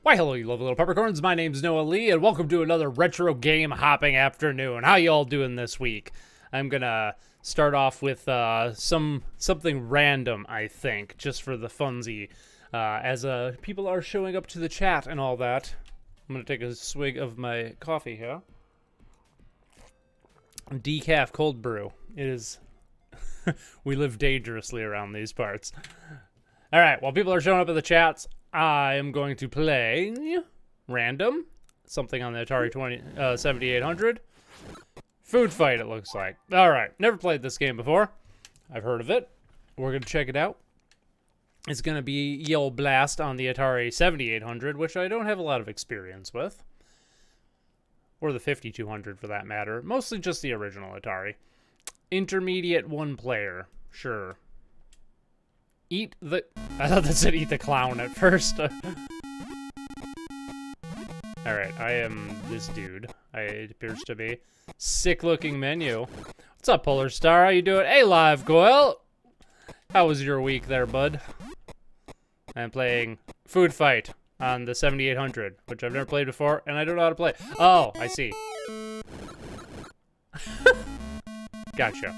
Why, hello, you lovely little peppercorns. My name's Noa Lee, and welcome to another retro game hopping afternoon. How y'all doing this week? I'm gonna start off with something random, I think, just for the funsy. As people are showing up to the chat and all that. I'm gonna take a swig of my coffee here. Decaf cold brew. It is. We live dangerously around these parts. All right, while people are showing up in the chats, I am going to play random, something on the Atari 7800. Food Fight, it looks like. All right, never played this game before. I've heard of it. We're going to check it out. It's going to be Yell Blast on the Atari 7800, which I don't have a lot of experience with. Or the 5200 for that matter. Mostly just the original Atari. Intermediate one player. Sure. Eat the... I thought that said eat the clown at first. Alright, I am this dude. It appears to be. Sick-looking menu. What's up, Polar Star? How you doing? Hey, Live Goyle! How was your week there, bud? I'm playing Food Fight on the 7800, which I've never played before, and I don't know how to play. Oh, I see. Gotcha.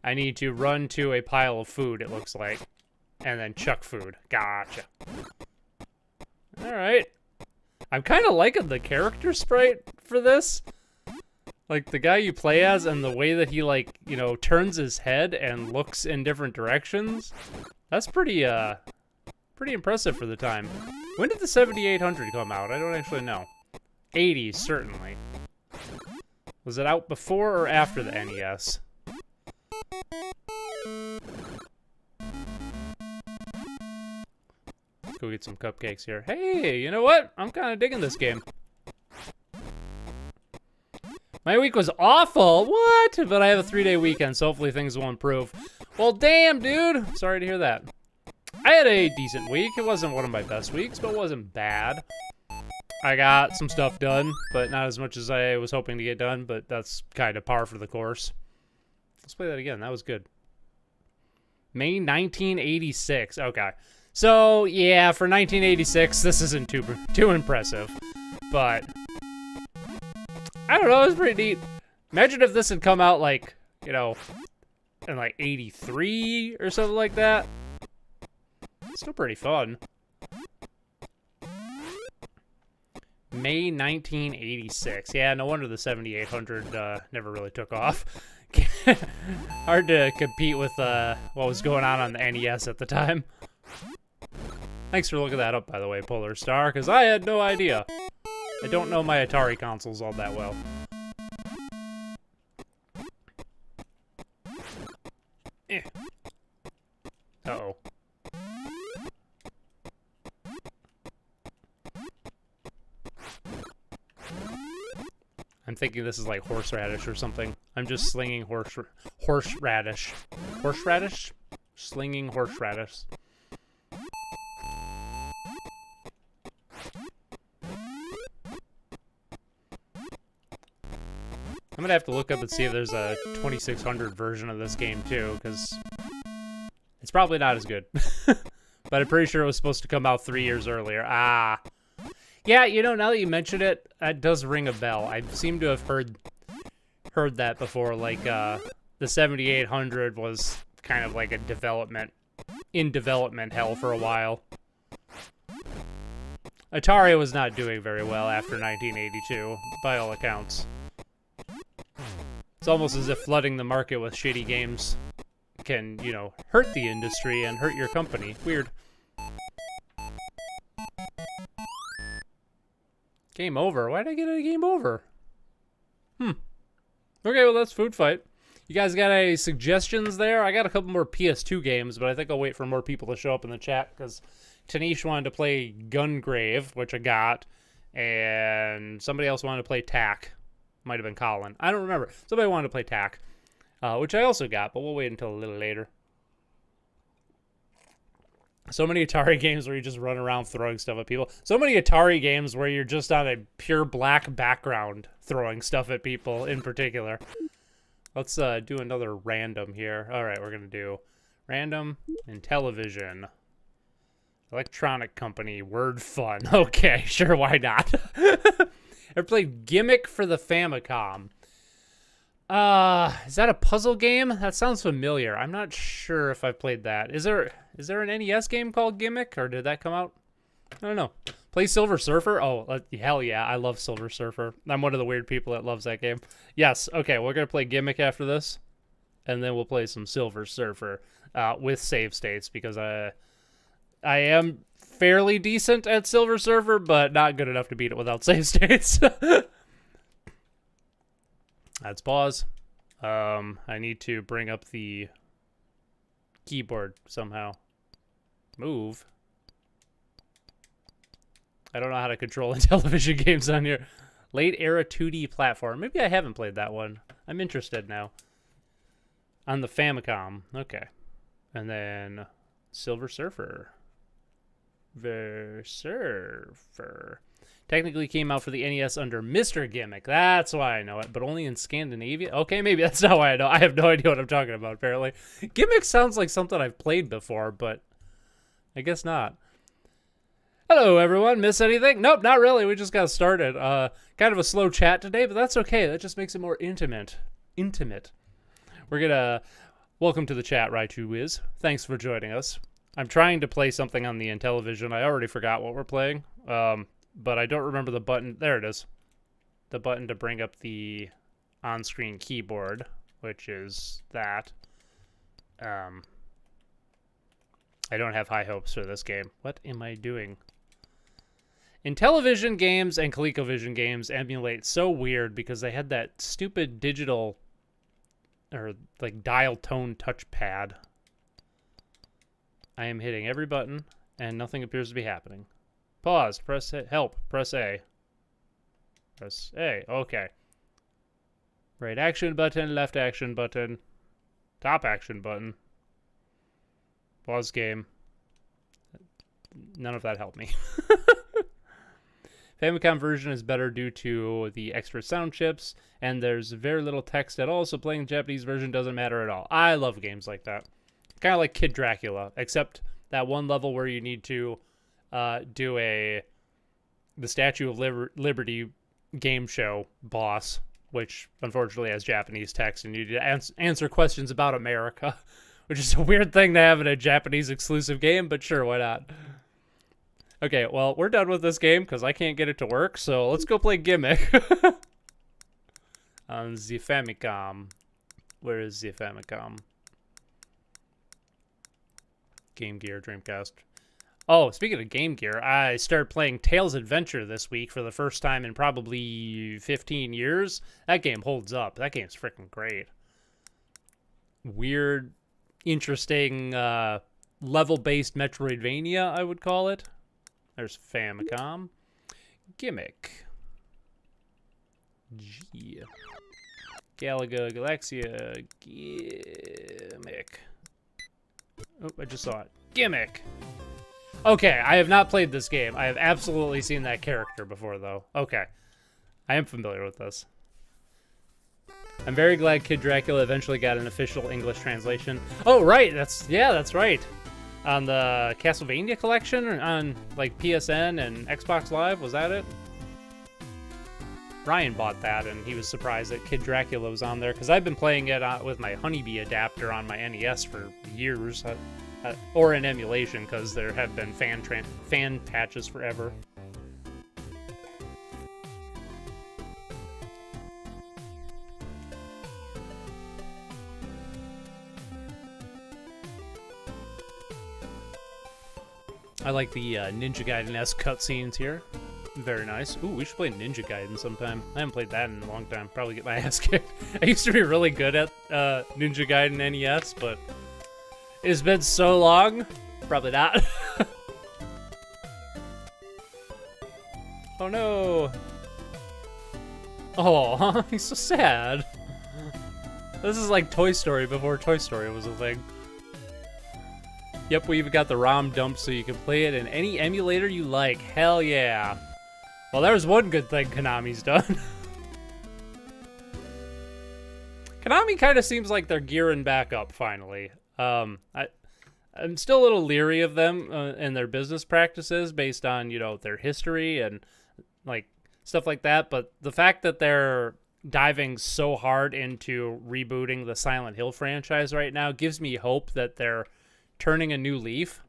I need to run to a pile of food, it looks like. And then chuck food. Gotcha. Alright. I'm kind of liking the character sprite for this. Like, the guy you play as and the way that he, like, you know, turns his head and looks in different directions. That's pretty impressive for the time. When did the 7800 come out? I don't actually know. 80s, certainly. Was it out before or after the NES? Go get some cupcakes here. Hey, you know what? I'm kind of digging this game. My week was awful. What? But I have a 3-day weekend, so hopefully things will improve. Well, damn, dude. Sorry to hear that. I had a decent week. It wasn't one of my best weeks, but it wasn't bad. I got some stuff done, but not as much as I was hoping to get done, but that's kind of par for the course. Let's play that again. That was good. May 1986. Okay. So, yeah, for 1986, this isn't too impressive. But, I don't know, it was pretty neat. Imagine if this had come out, like, you know, in, like, 83 or something like that. Still pretty fun. May 1986. Yeah, no wonder the 7800 never really took off. Hard to compete with what was going on the NES at the time. Thanks for looking that up, by the way, Polar Star, because I had no idea. I don't know my Atari consoles all that well. Eh. Uh-oh. I'm thinking this is like horseradish or something. I'm just slinging horseradish. Horseradish? Slinging horseradish. I'm gonna have to look up and see if there's a 2600 version of this game too, because it's probably not as good. But I'm pretty sure it was supposed to come out 3 years earlier. Ah. Yeah, you know, now that you mention it, that does ring a bell. I seem to have heard that before, like, the 7800 was kind of like in development hell for a while. Atari was not doing very well after 1982, by all accounts. It's almost as if flooding the market with shitty games can, you know, hurt the industry and hurt your company. Weird. Game over? Why did I get a game over? Okay, well, that's Food Fight. You guys got any suggestions there? I got a couple more PS2 games, but I think I'll wait for more people to show up in the chat, because Tanish wanted to play Gungrave, which I got, and somebody else wanted to play TAC. Might have been Colin. I don't remember. Somebody wanted to play TAC, which I also got, but we'll wait until a little later. So many Atari games where you just run around throwing stuff at people. So many Atari games where you're just on a pure black background throwing stuff at people in particular. Let's do another random here. All right, we're going to do random and television. Electronic company, word fun. Okay, sure, why not? I played Gimmick for the Famicom. Is that a puzzle game? That sounds familiar. I'm not sure if I've played that. Is there an NES game called Gimmick, or did that come out? I don't know. Play Silver Surfer? Oh, hell yeah, I love Silver Surfer. I'm one of the weird people that loves that game. Yes, okay, we're going to play Gimmick after this, and then we'll play some Silver Surfer with save states, because I am fairly decent at Silver Surfer, but not good enough to beat it without save states. Let's pause. I need to bring up the keyboard somehow. Move. I don't know how to control television games on here. Late era 2D platform. Maybe I haven't played that one. I'm interested now. On the Famicom. Okay. And then Silver Surfer. Surfer. Technically came out for the NES under Mr. Gimmick. That's why I know it, but only in Scandinavia? Okay, maybe that's not why I know. I have no idea what I'm talking about, apparently. Gimmick sounds like something I've played before, but I guess not. Hello, everyone. Miss anything? Nope, not really. We just got started. Kind of a slow chat today, but that's okay. That just makes it more intimate. We're gonna... Welcome to the chat, Raichu Thanks for joining us. I'm trying to play something on the Intellivision. I already forgot what we're playing. But I don't remember the button. There it is. The button to bring up the on-screen keyboard, which is that. I don't have high hopes for this game. What am I doing? Intellivision games and ColecoVision games emulate so weird because they had that stupid digital or like dial tone touchpad. I am hitting every button and nothing appears to be happening. Pause. Press help. Press A. Press A. Okay. Right action button, left action button, top action button. Pause game. None of that helped me. Famicom version is better due to the extra sound chips, and there's very little text at all, so playing the Japanese version doesn't matter at all. I love games like that. Kind of like Kid Dracula, except that one level where you need to do the Statue of Liberty game show boss, which unfortunately has Japanese text, and you need to answer questions about America, which is a weird thing to have in a Japanese exclusive game, but sure, why not? Okay, well, we're done with this game because I can't get it to work, so let's go play Gimmick. On the Famicom. Where is the Famicom? Game Gear, Dreamcast. Oh, speaking of Game Gear, I started playing Tails Adventure this week for the first time in probably 15 years. That game holds up. That game's freaking great. Weird, interesting, level-based Metroidvania, I would call it. There's Famicom. Gimmick. G. Galaga, Galaxia, Gimmick. Oh, I just saw it. Gimmick. Okay, I have not played this game. I have absolutely seen that character before, though. Okay. I am familiar with this. I'm very glad Kid Dracula eventually got an official English translation. Oh, right. That's right. On the Castlevania collection on like PSN and Xbox Live, was that it? Ryan bought that, and he was surprised that Kid Dracula was on there, because I've been playing it with my Honeybee adapter on my NES for years, or in emulation, because there have been fan patches forever. I like the Ninja Gaiden-esque cutscenes here. Very nice. Ooh, we should play Ninja Gaiden sometime. I haven't played that in a long time. Probably get my ass kicked. I used to be really good at Ninja Gaiden NES, but it's been so long. Probably not. Oh no. Oh, he's so sad. This is like Toy Story before Toy Story was a thing. Yep, we even got the ROM dumped so you can play it in any emulator you like. Hell yeah. Well, there's one good thing Konami's done. Konami kind of seems like they're gearing back up finally. I I'm still a little leery of them and their business practices based on, their history and like stuff like that. But the fact that they're diving so hard into rebooting the Silent Hill franchise right now gives me hope that they're turning a new leaf.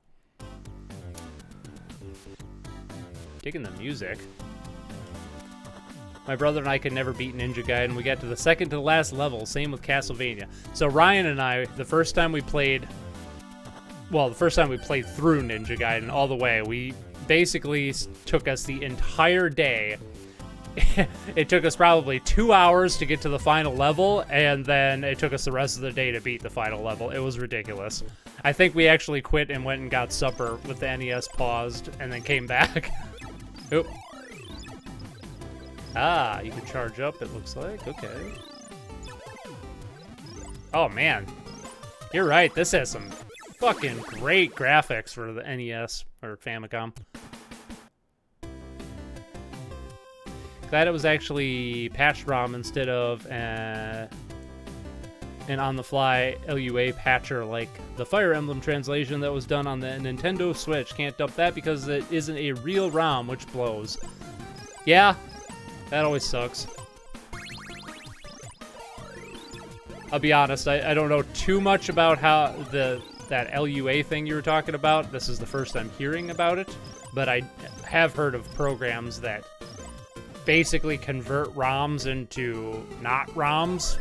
Digging the music. My brother and I could never beat Ninja Gaiden. We got to the second to last level. Same with Castlevania. So Ryan and I, the first time we played through Ninja Gaiden all the way, we basically took us the entire day. It took us probably 2 hours to get to the final level, and then it took us the rest of the day to beat the final level. It was ridiculous. I think we actually quit and went and got supper with the NES paused, and then came back. Oop. Ah, you can charge up, it looks like. Okay. Oh, man. You're right. This has some fucking great graphics for the NES or Famicom. Glad it was actually patched ROM instead of an on-the-fly LUA patcher like the Fire Emblem translation that was done on the Nintendo Switch. Can't dump that because it isn't a real ROM, which blows. Yeah, that always sucks. I'll be honest, I don't know too much about how that LUA thing you were talking about. This is the first I'm hearing about it, but I have heard of programs that basically convert ROMs into not ROMs.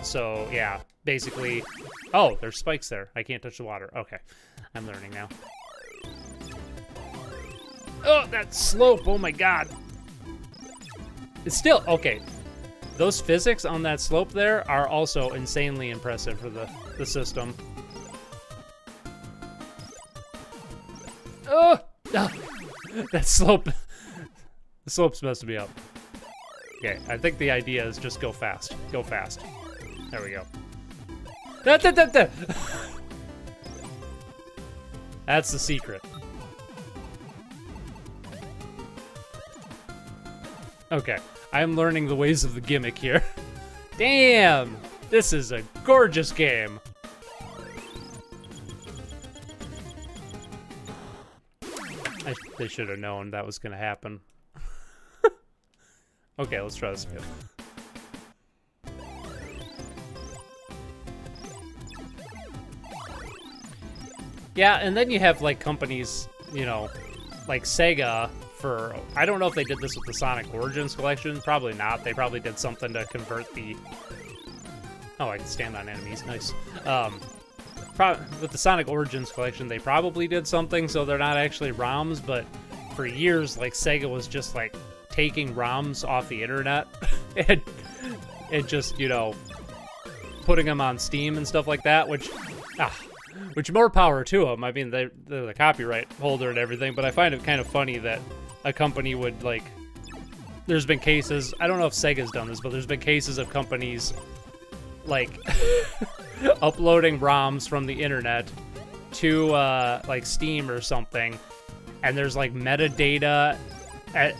So, yeah, basically... Oh, there's spikes there. I can't touch the water. Okay, I'm learning now. Oh, that slope! Oh my god! It's still... Okay, those physics on that slope there are also insanely impressive for the system. Oh! That slope... The slope's messing me up. Okay, I think the idea is just go fast. Go fast. There we go. That's the secret. Okay, I'm learning the ways of the gimmick here. Damn! This is a gorgeous game. They should have known that was going to happen. Okay, let's try this again. Yeah, and then you have, like, companies, like Sega for... I don't know if they did this with the Sonic Origins collection. Probably not. They probably did something to convert the... Oh, I can stand on enemies. Nice. With the Sonic Origins collection, they probably did something so they're not actually ROMs, but for years, like, Sega was just, like, taking ROMs off the internet and just, putting them on Steam and stuff like that, which more power to them. I mean, they're the copyright holder and everything, but I find it kind of funny that a company would, like, there's been cases, I don't know if Sega's done this, but there's been cases of companies, like, uploading ROMs from the internet to, like, Steam or something, and there's, like, metadata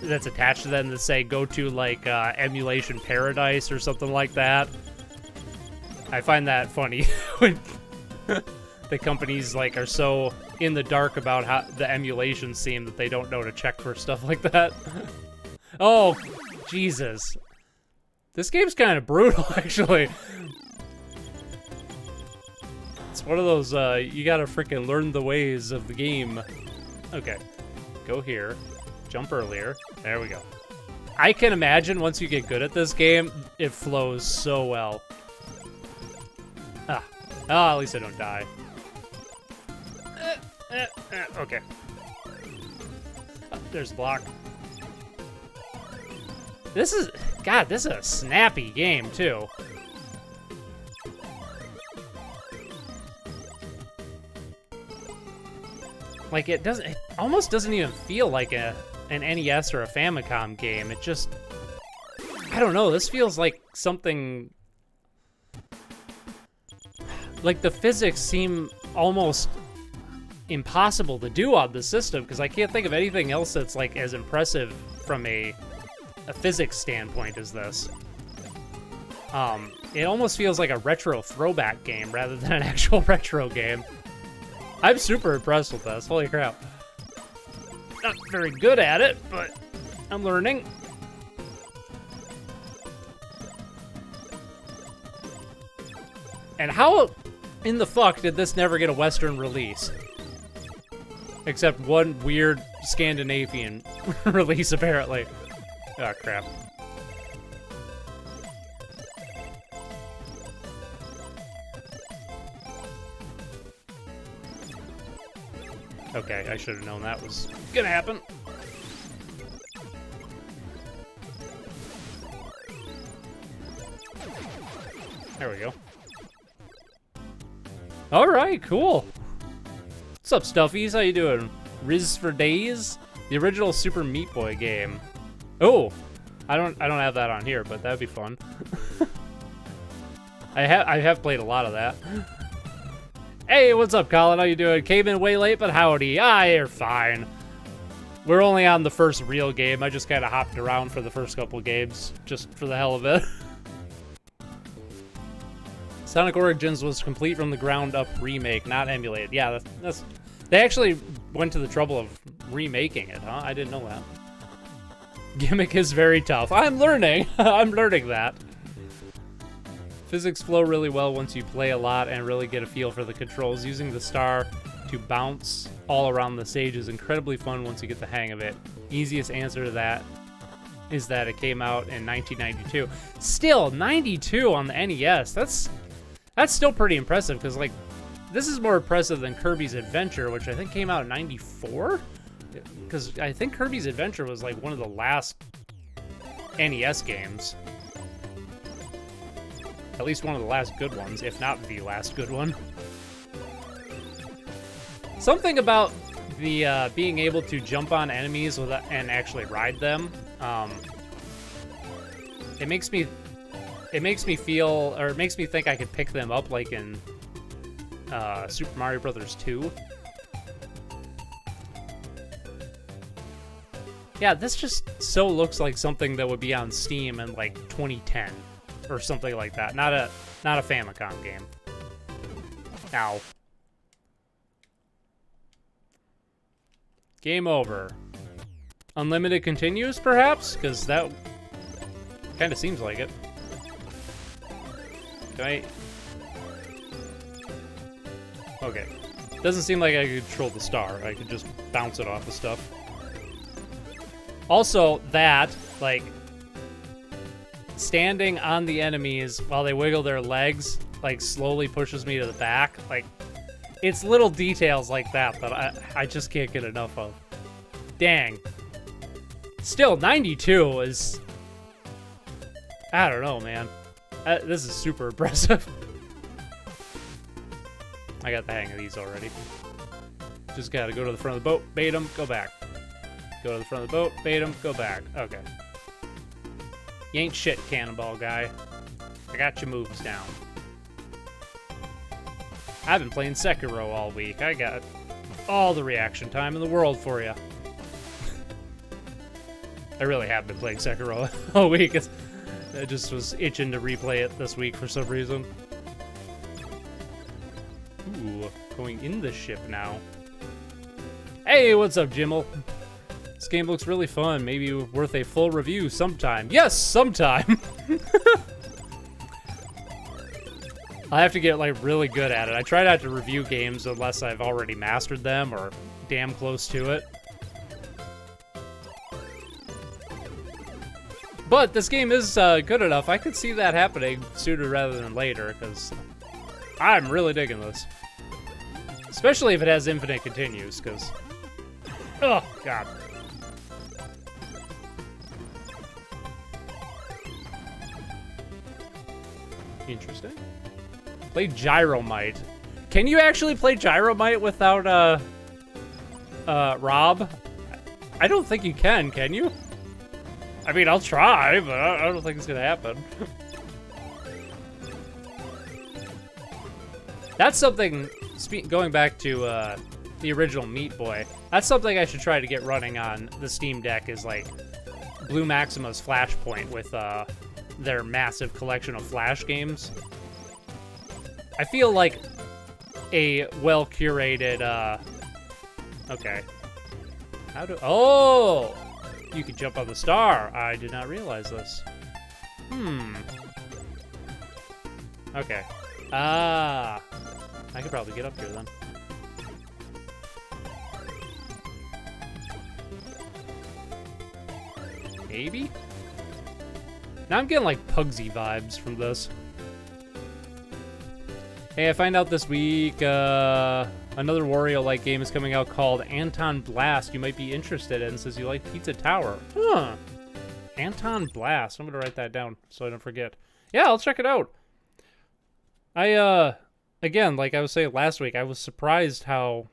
that's attached to them that say go to, like, Emulation Paradise or something like that. I find that funny when the companies, like, are so in the dark about how the emulation scene that they don't know to check for stuff like that. Oh, Jesus. This game's kind of brutal, actually. It's one of those, you gotta freaking learn the ways of the game. Okay, go here. Jump earlier. There we go. I can imagine once you get good at this game, it flows so well. Oh, at least I don't die. Okay. Oh, there's a block. This is a snappy game, too. Like, it almost doesn't even feel like an NES or a Famicom game. It just, I don't know, this feels like something, like the physics seem almost impossible to do on the system, because I can't think of anything else that's, like, as impressive from a physics standpoint as this. It almost feels like a retro throwback game rather than an actual retro game. I'm super impressed with this. Holy crap. Not very good at it, but I'm learning. And how in the fuck did this never get a Western release? Except one weird Scandinavian release, apparently. Oh, crap. Okay, I should have known that was gonna happen. There we go. All right, cool. What's up, Stuffies? How you doing? Riz for Days, the original Super Meat Boy game. Oh, I don't have that on here, but that'd be fun. I have played a lot of that. Hey, what's up, Colin? How you doing? Came in way late, but howdy. Ah, you're fine. We're only on the first real game. I just kind of hopped around for the first couple games, just for the hell of it. Sonic Origins was complete from the ground up remake, not emulated. Yeah, that's they actually went to the trouble of remaking it, huh? I didn't know that. Gimmick is very tough. I'm learning. I'm learning that. Physics flow really well once you play a lot and really get a feel for the controls. Using the star to bounce all around the stage is incredibly fun once you get the hang of it. Easiest answer to that is that it came out in 1992. Still, 92 on the NES. That's still pretty impressive, because, like, this is more impressive than Kirby's Adventure, which I think came out in 94? Because I think Kirby's Adventure was, like, one of the last NES games. At least one of the last good ones, if not the last good one. Something about the being able to jump on enemies and actually ride them, it makes me feel, or it makes me think I could pick them up like in Super Mario Brothers 2. Yeah, this just so looks like something that would be on Steam in like 2010 or something like that. Not a Famicom game. Ow. Game over. Unlimited continues, perhaps? Because that kind of seems like it. Can I... Okay. Doesn't seem like I could control the star. I could just bounce it off the stuff. Also, that, like, standing on the enemies while they wiggle their legs, like, slowly pushes me to the back. Like, it's little details like that that I just can't get enough of. Dang. Still, 92 is... I don't know, man. This is super impressive. I got the hang of these already. Just gotta go to the front of the boat, bait them, go back. Go to the front of the boat, bait them, go back. Okay. You ain't shit, Cannonball guy. I got your moves down. I've been playing Sekiro all week. I got all the reaction time in the world for you. I really have been playing Sekiro all week. I just was itching to replay it this week for some reason. Ooh, going in the ship now. Hey, what's up, Jimmel? This game looks really fun. Maybe worth a full review sometime. Yes, sometime! I have to get, like, really good at it. I try not to review games unless I've already mastered them or damn close to it. But this game is good enough. I could see that happening sooner rather than later, because I'm really digging this. Especially if it has infinite continues, because... Oh, God. Interesting. Play Gyromite. Can you actually play Gyromite without, Rob? I don't think you can you? I mean, I'll try, but I don't think it's gonna happen. That's something, going back to the original Meat Boy, that's something I should try to get running on the Steam Deck, is like Blue Maxima's Flashpoint with their massive collection of Flash games. I feel like a well-curated, okay. Oh! You can jump on the star. I did not realize this. Okay. I could probably get up here then. Maybe? Now I'm getting like Pugsy vibes from this. Hey, I find out this week another Wario-like game is coming out called Anton Blast. You might be interested in since you like Pizza Tower. Huh. Anton Blast. I'm gonna write that down so I don't forget. Yeah, I'll check it out. Again, like I was saying last week, I was surprised how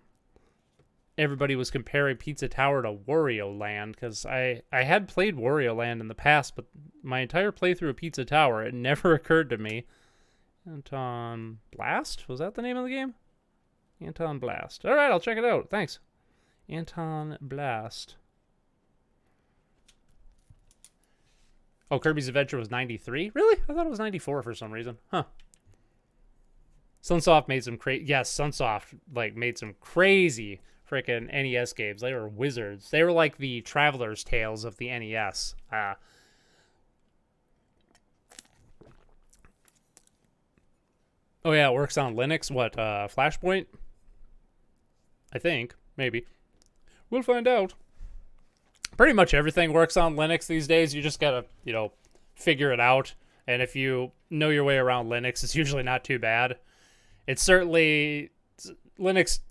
everybody was comparing Pizza Tower to Wario Land, because I had played Wario Land in the past, but my entire playthrough of Pizza Tower, it never occurred to me. Anton Blast? Was that the name of the game? Anton Blast. All right, I'll check it out. Thanks. Anton Blast. Oh, Kirby's Adventure was 93? Really? I thought it was 94 for some reason. Huh. Sunsoft made some Sunsoft like made some crazy freaking NES games. They were wizards. They were like the Traveler's Tales of the NES. Oh yeah, it works on Linux. What, Flashpoint? I think. Maybe. We'll find out. Pretty much everything works on Linux these days. You just gotta, figure it out. And if you know your way around Linux, it's usually not too bad. Linux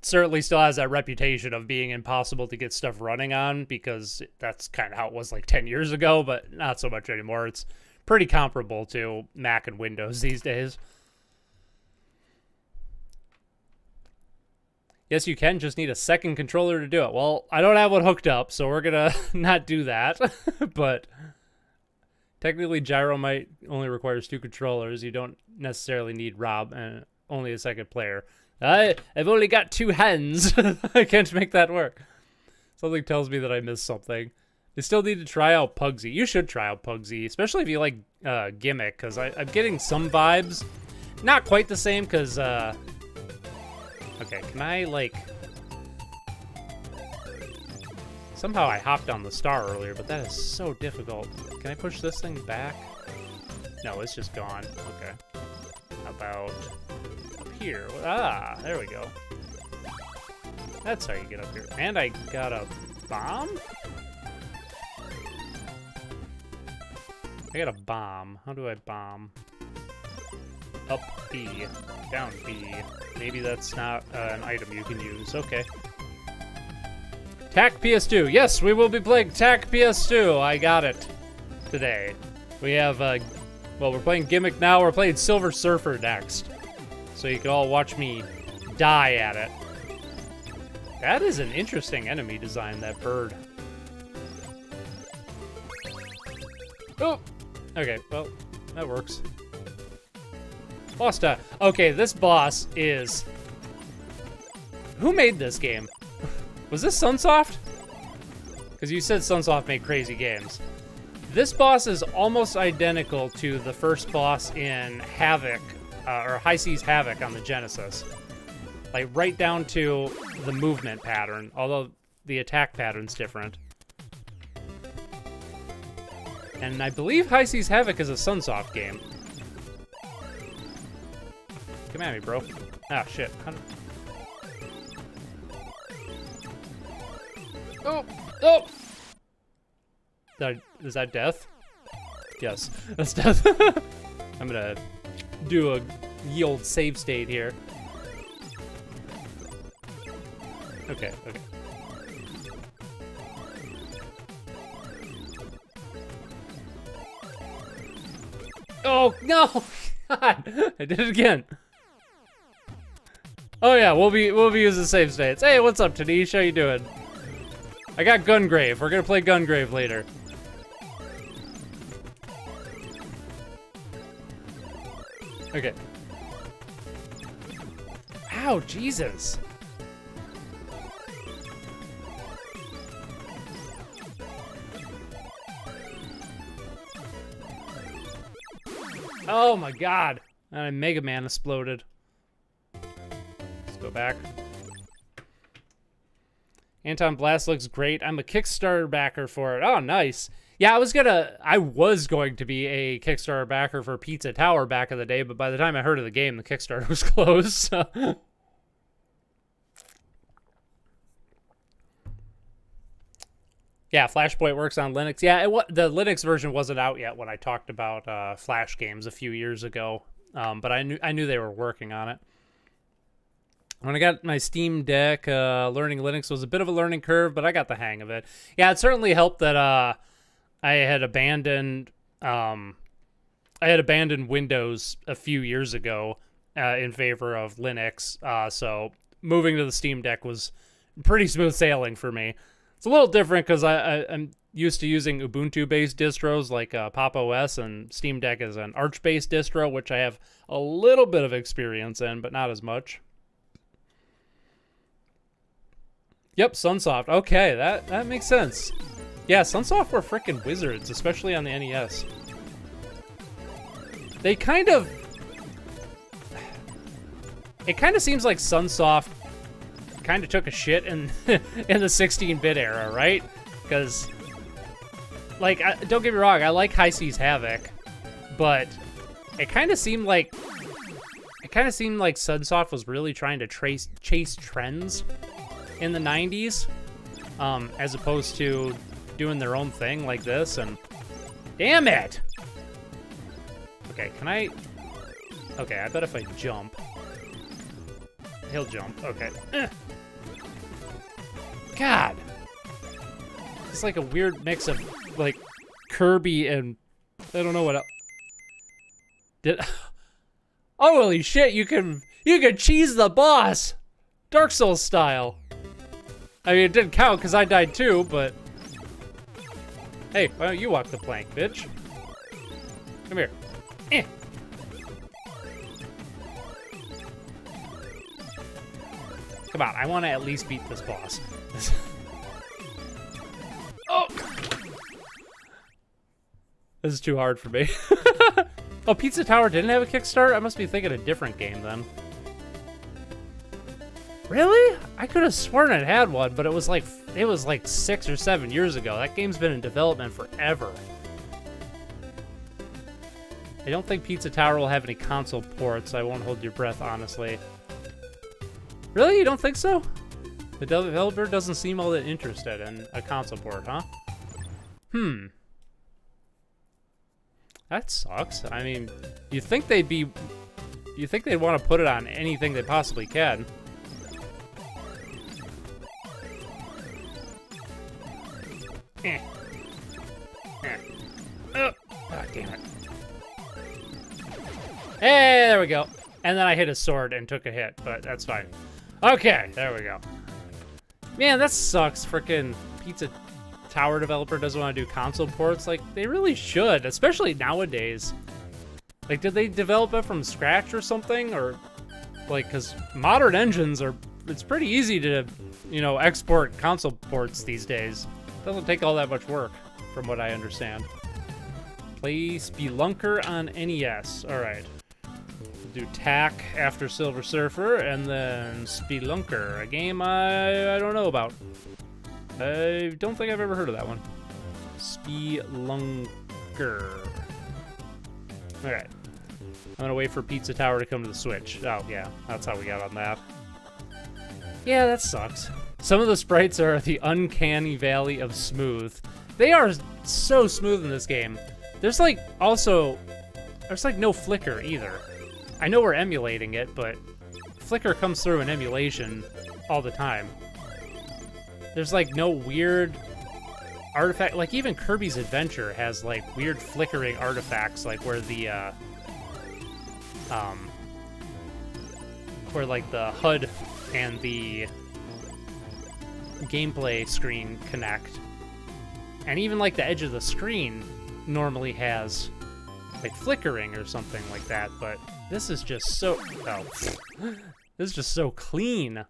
certainly still has that reputation of being impossible to get stuff running on, because that's kind of how it was like 10 years ago, but not so much anymore. It's pretty comparable to Mac and Windows these days. Yes, you can. Just need a second controller to do it. Well, I don't have one hooked up, so we're going to not do that. But technically, Gyro might only requires 2 controllers. You don't necessarily need Rob and only a second player. I've only got 2 hands. I can't make that work. Something tells me that I missed something. You still need to try out Pugsy. You should try out Pugsy, especially if you like Gimmick, because I'm getting some vibes. Not quite the same, because... Okay, can I, like... Somehow I hopped on the star earlier, but that is so difficult. Can I push this thing back? No, it's just gone. Okay. How about up here? Ah, there we go. That's how you get up here. And I got a bomb? I got a bomb. How do I bomb? Up B. Down B. Maybe that's not an item you can use. Okay. TAC PS2. Yes, we will be playing TAC PS2. I got it today. We have, well, we're playing Gimmick now. We're playing Silver Surfer next. So you can all watch me die at it. That is an interesting enemy design, that bird. Oh! Okay, well, that works. Boss time. Okay, this boss is... Who made this game? Was this Sunsoft? Because you said Sunsoft made crazy games. This boss is almost identical to the first boss in Havoc, or High Seas Havoc on the Genesis. Like, right down to the movement pattern, although the attack pattern's different. And I believe High Seas Havoc is a Sunsoft game. Come at me, bro. Ah, shit. Oh! Oh! Is that death? Yes, that's death. I'm gonna do a ye old save state here. Okay, okay. Oh, no! God! I did it again. Oh yeah, we'll be using save states. Hey, what's up, Tanish? How you doing? I got Gungrave. We're gonna play Gungrave later. Okay. Ow, Jesus. Oh my God. And Mega Man exploded. Go back. Anton Blast looks great. I'm a Kickstarter backer for it. Oh, nice. Yeah, I was going to be a Kickstarter backer for Pizza Tower back in the day, but by the time I heard of the game, the Kickstarter was closed. So. Yeah, Flashpoint works on Linux. Yeah, the Linux version wasn't out yet when I talked about Flash games a few years ago, but I knew they were working on it. When I got my Steam Deck, learning Linux was a bit of a learning curve, but I got the hang of it. Yeah, it certainly helped that I had abandoned Windows a few years ago in favor of Linux. So moving to the Steam Deck was pretty smooth sailing for me. It's a little different because I'm used to using Ubuntu-based distros like Pop! OS, and Steam Deck is an Arch-based distro, which I have a little bit of experience in, but not as much. Yep, Sunsoft. Okay, that makes sense. Yeah, Sunsoft were freaking wizards, especially on the NES. It kind of seems like Sunsoft kind of took a shit in in the 16-bit era, right? Because, like, don't get me wrong, I like High Seas Havoc, but it kind of seemed like Sunsoft was really trying to chase trends in the 90s, as opposed to doing their own thing like this. And damn it! Okay, okay, I bet if I jump, he'll jump. Okay. God, it's like a weird mix of like Kirby and I don't know what else. Holy shit! You can cheese the boss, Dark Souls style. I mean, it didn't count because I died too, but hey, why don't you walk the plank, bitch? Come here. Come on, I want to at least beat this boss. Oh! This is too hard for me. Oh, Pizza Tower didn't have a Kickstarter? I must be thinking a different game then. Really? I could have sworn it had one, but it was like 6 or 7 years ago. That game's been in development forever. I don't think Pizza Tower will have any console ports. I won't hold your breath, honestly. Really? You don't think so? The developer doesn't seem all that interested in a console port, huh? That sucks. I mean, you'd think they'd want to put it on anything they possibly can. Oh, damn it. Hey, there we go. And then I hit a sword and took a hit, but that's fine. Okay, there we go. Man, that sucks. Frickin' Pizza Tower developer doesn't want to do console ports. Like, they really should, especially nowadays. Like, did they develop it from scratch or something? Or, like, because modern engines are, it's pretty easy to, you know, export console ports these days. Doesn't take all that much work, from what I understand. Play Spelunker on NES. All right. Do TAC after Silver Surfer, and then Spelunker, a game I don't know about. I don't think I've ever heard of that one. Spelunker. Alright. I'm gonna wait for Pizza Tower to come to the Switch. Oh, yeah, that's how we got on that. Yeah, that sucks. Some of the sprites are the uncanny valley of smooth. They are so smooth in this game. There's like no flicker either. I know we're emulating it, but flicker comes through in emulation all the time. There's like no weird artifact. Like even Kirby's Adventure has like weird flickering artifacts, like where the where like the HUD and the gameplay screen connect. And even like the edge of the screen normally has like flickering or something like that, but this is just so this is just so clean.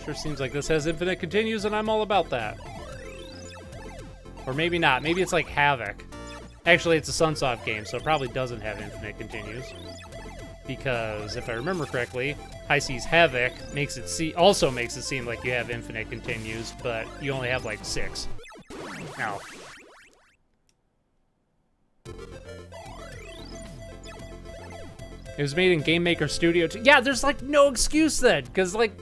Sure seems like this has infinite continues, and I'm all about that. Or maybe not. Maybe it's like Havoc. Actually, it's a Sunsoft game, so it probably doesn't have infinite continues. because if I remember correctly, High Seas Havoc also makes it seem like you have infinite continues, but you only have like 6. Now, it was made in Game Maker Studio. Yeah, there's like no excuse then, because like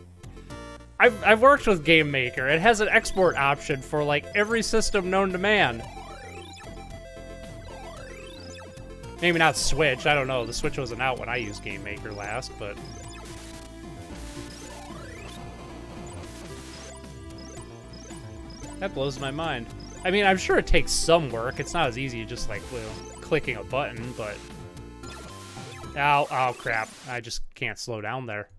I've worked with Game Maker. It has an export option for like every system known to man. Maybe not Switch. I don't know. The Switch wasn't out when I used Game Maker last, but that blows my mind. I mean, I'm sure it takes some work. It's not as easy as just like clicking a button, but oh crap. I just can't slow down there.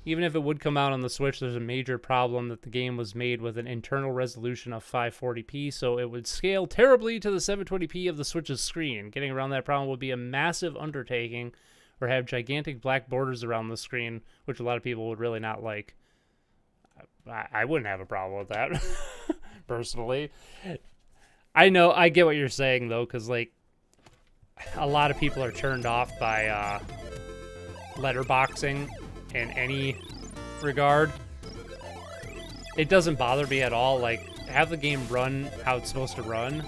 Even if it would come out on the Switch, there's a major problem that the game was made with an internal resolution of 540p, so it would scale terribly to the 720p of the Switch's screen. Getting around that problem would be a massive undertaking, or have gigantic black borders around the screen, which a lot of people would really not like. I wouldn't have a problem with that, personally. I know, I get what you're saying, though, because, like, a lot of people are turned off by letterboxing in any regard. It doesn't bother me at all. Like, have the game run how it's supposed to run.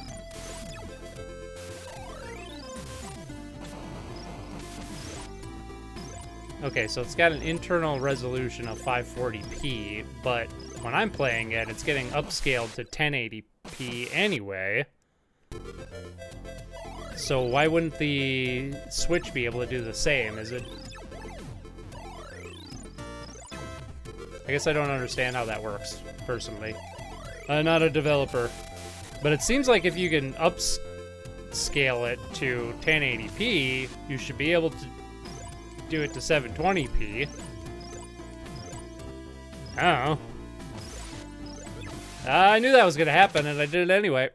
Okay, so it's got an internal resolution of 540p, but when I'm playing it, it's getting upscaled to 1080p anyway. So why wouldn't the Switch be able to do the same? Is it... I guess I don't understand how that works, personally. I'm not a developer. But it seems like if you can upscale it to 1080p, you should be able to do it to 720p. I don't know. I knew that was going to happen, and I did it anyway.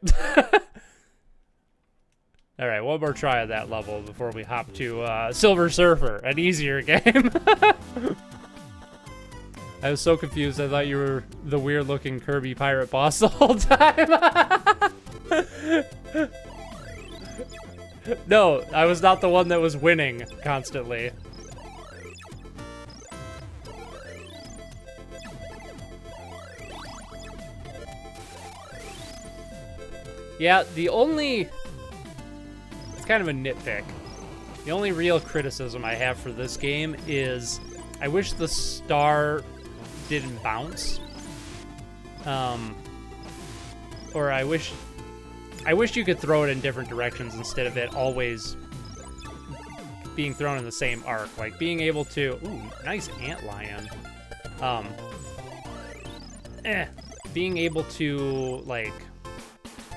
Alright, one more try of that level before we hop to Silver Surfer, an easier game. I was so confused, I thought you were the weird-looking Kirby pirate boss the whole time. No, I was not the one that was winning constantly. Yeah, the only... It's kind of a nitpick. The only real criticism I have for this game is I wish the star didn't bounce. Or I wish you could throw it in different directions instead of it always being thrown in the same arc. Like being able to... Ooh, nice antlion. Being able to, like,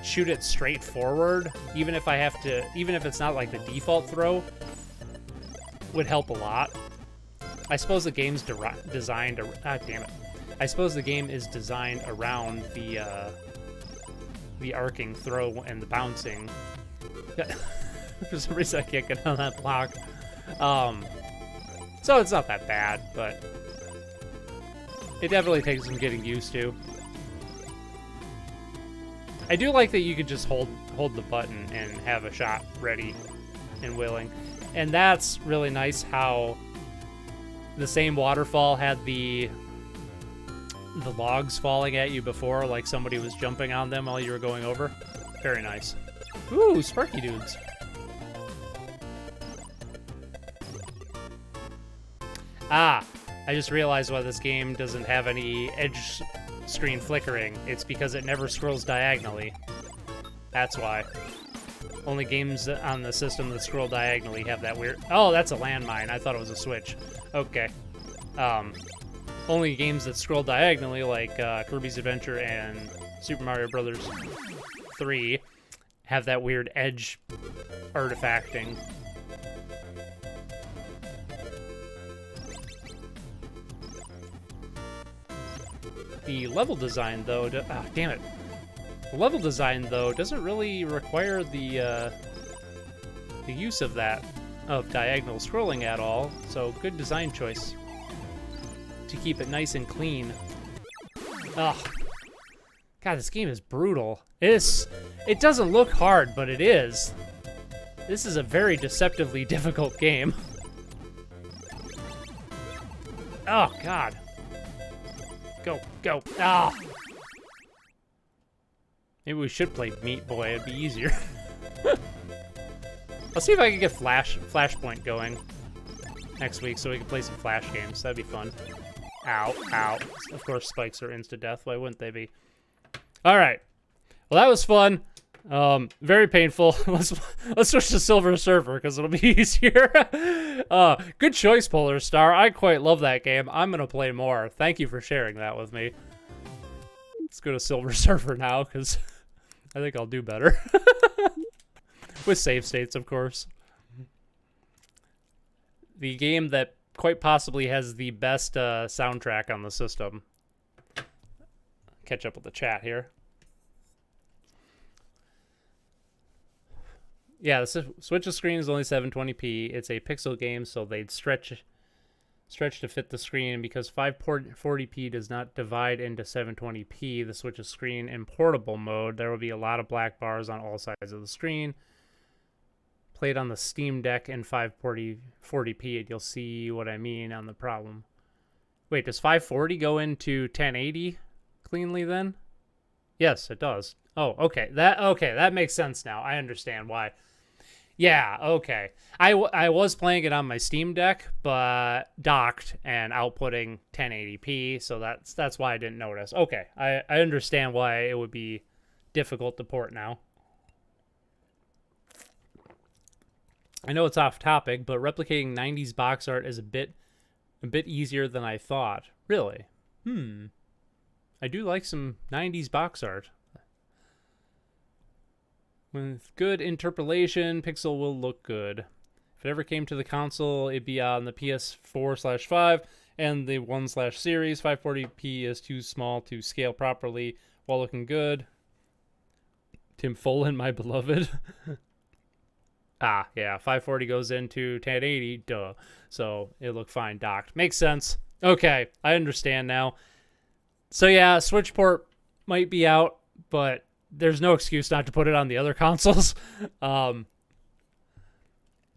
shoot it straight forward, even if it's not like the default throw, would help a lot. I suppose the game's designed... damn it. I suppose the game is designed around the arcing throw and the bouncing. For some reason I can't get on that block. So it's not that bad, but it definitely takes some getting used to. I do like that you could just hold the button and have a shot ready and willing. And that's really nice how the same waterfall had the logs falling at you before, like somebody was jumping on them while you were going over. Very nice. Ooh, Sparky dudes. Ah, I just realized why this game doesn't have any edge screen flickering. It's because it never scrolls diagonally. That's why. Only games on the system that scroll diagonally have that weird... Oh, that's a landmine. I thought it was a switch. Okay. Only games that scroll diagonally, like Kirby's Adventure and Super Mario Bros. 3, have that weird edge artifacting. The level design, though... damn it. The level design, though, doesn't really require the use of diagonal scrolling at all, so good design choice to keep it nice and clean. Ugh. God, this game is brutal. It doesn't look hard, but it is. This is a very deceptively difficult game. Oh, God. Go, go. Ah! Maybe we should play Meat Boy. It'd be easier. I'll see if I can get Flashpoint going next week so we can play some Flash games. That'd be fun. Ow, ow. Of course, spikes are insta-death. Why wouldn't they be? All right. Well, that was fun. Very painful. Let's switch to Silver Surfer because it'll be easier. Good choice, Polar Star. I quite love that game. I'm gonna play more. Thank you for sharing that with me. Let's go to Silver Surfer now because I think I'll do better. With save states, of course. The game that quite possibly has the best soundtrack on the system. Catch up with the chat here. Yeah, the Switch's screen is only 720p. It's a pixel game, so they'd stretch to fit the screen. Because 540p does not divide into 720p, the Switch's screen in portable mode, there will be a lot of black bars on all sides of the screen. Played on the Steam Deck in 540p, and you'll see what I mean on the problem. Wait, does 540 go into 1080 cleanly then? Yes, it does. Oh, okay. That makes sense now. I understand why. Yeah, okay. I was playing it on my Steam Deck, but docked and outputting 1080p, so that's why I didn't notice. Okay, I understand why it would be difficult to port now. I know it's off topic, but replicating 90s box art is a bit easier than I thought. Really? I do like some 90s box art. With good interpolation, Pixel will look good. If it ever came to the console, it'd be on the PS4/5 and the 1/series. 540p is too small to scale properly while looking good. Tim Follin, my beloved. Ah, yeah, 540 goes into 1080, duh. So it'll look fine docked. Makes sense. Okay, I understand now. So yeah, Switch port might be out, but there's no excuse not to put it on the other consoles. And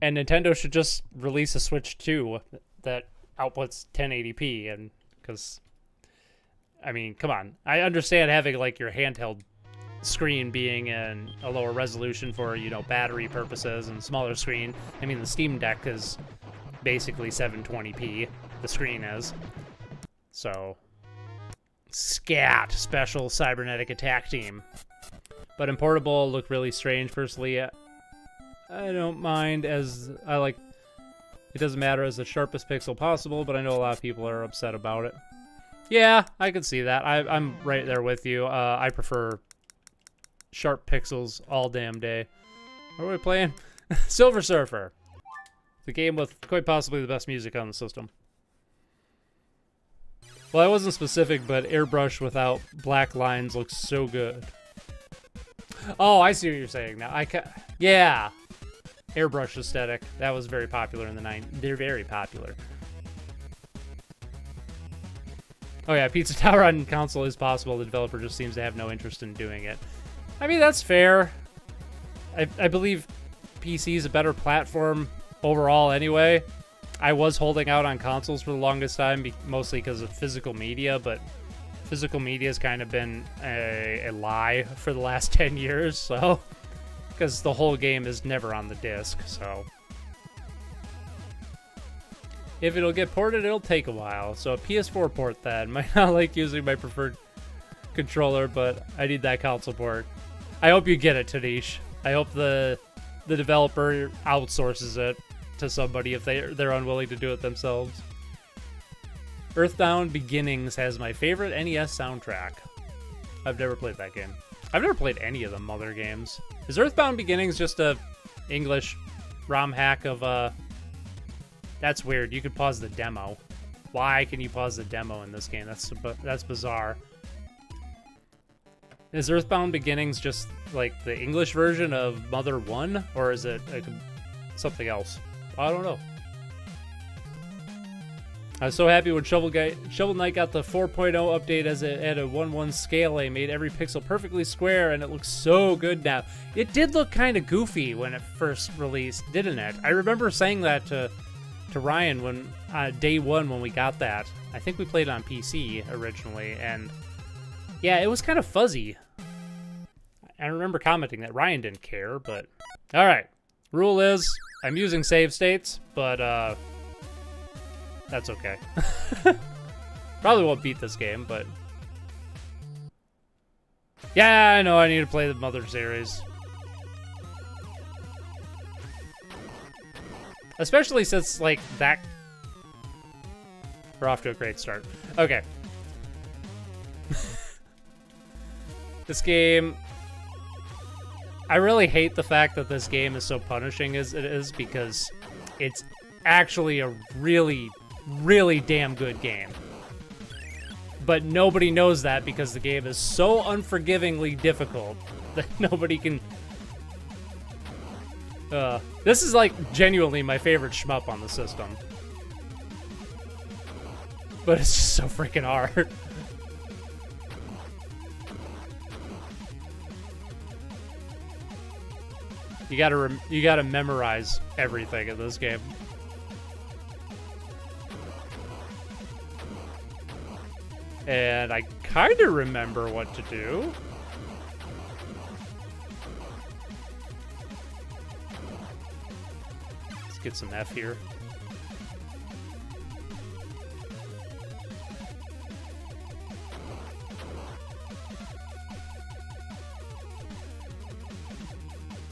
Nintendo should just release a Switch 2 that outputs 1080p, and because, I mean, come on. I understand having like your handheld screen being in a lower resolution for, you know, battery purposes and smaller screen. I mean, the Steam Deck is basically 720p, the screen is. So, SCAT, Special Cybernetic Attack Team. But in portable, look really strange. Personally, I don't mind, as I like, it doesn't matter as the sharpest pixel possible, but I know a lot of people are upset about it. Yeah, I can see that. I'm right there with you. I prefer sharp pixels all damn day. What are we playing? Silver Surfer. The game with quite possibly the best music on the system. Well, I wasn't specific, but airbrush without black lines looks so good. Oh, I see what you're saying now. Yeah. Airbrush aesthetic. That was very popular in the 90s. They're very popular. Oh yeah, Pizza Tower on console is possible. The developer just seems to have no interest in doing it. I mean, that's fair. I believe PC is a better platform overall anyway. I was holding out on consoles for the longest time, mostly because of physical media, but physical media has kind of been a lie for the last 10 years, so... Because the whole game is never on the disc, so... If it'll get ported, it'll take a while. So a PS4 port then. Might not like using my preferred controller, but I need that console port. I hope you get it, Tanish. I hope the developer outsources it to somebody if they're unwilling to do it themselves. Earthbound Beginnings has my favorite NES soundtrack. I've never played that game. I've never played any of the Mother games. Is Earthbound Beginnings just a English ROM hack of That's weird. You could pause the demo. Why can you pause the demo in this game? That's bizarre. Is Earthbound Beginnings just like the English version of Mother 1? Or is it like something else? I don't know. I was so happy when Shovel Knight got the 4.0 update as it had a 1:1 scaling, made every pixel perfectly square, and it looks so good now. It did look kind of goofy when it first released, didn't it? I remember saying that to Ryan when day one when we got that. I think we played it on PC originally, and yeah, it was kind of fuzzy. I remember commenting that. Ryan didn't care, but all right. Rule is I'm using save states, but that's okay. Probably won't beat this game, but yeah, I know I need to play the Mother series. Especially since, like, that... We're off to a great start. Okay. This game... I really hate the fact that this game is so punishing as it is, because it's actually a really, really damn good game. But nobody knows that because the game is so unforgivingly difficult that nobody can... this is, like, genuinely my favorite shmup on the system. But it's just so freaking hard. You gotta memorize everything in this game. And I kind of remember what to do. Let's get some F here.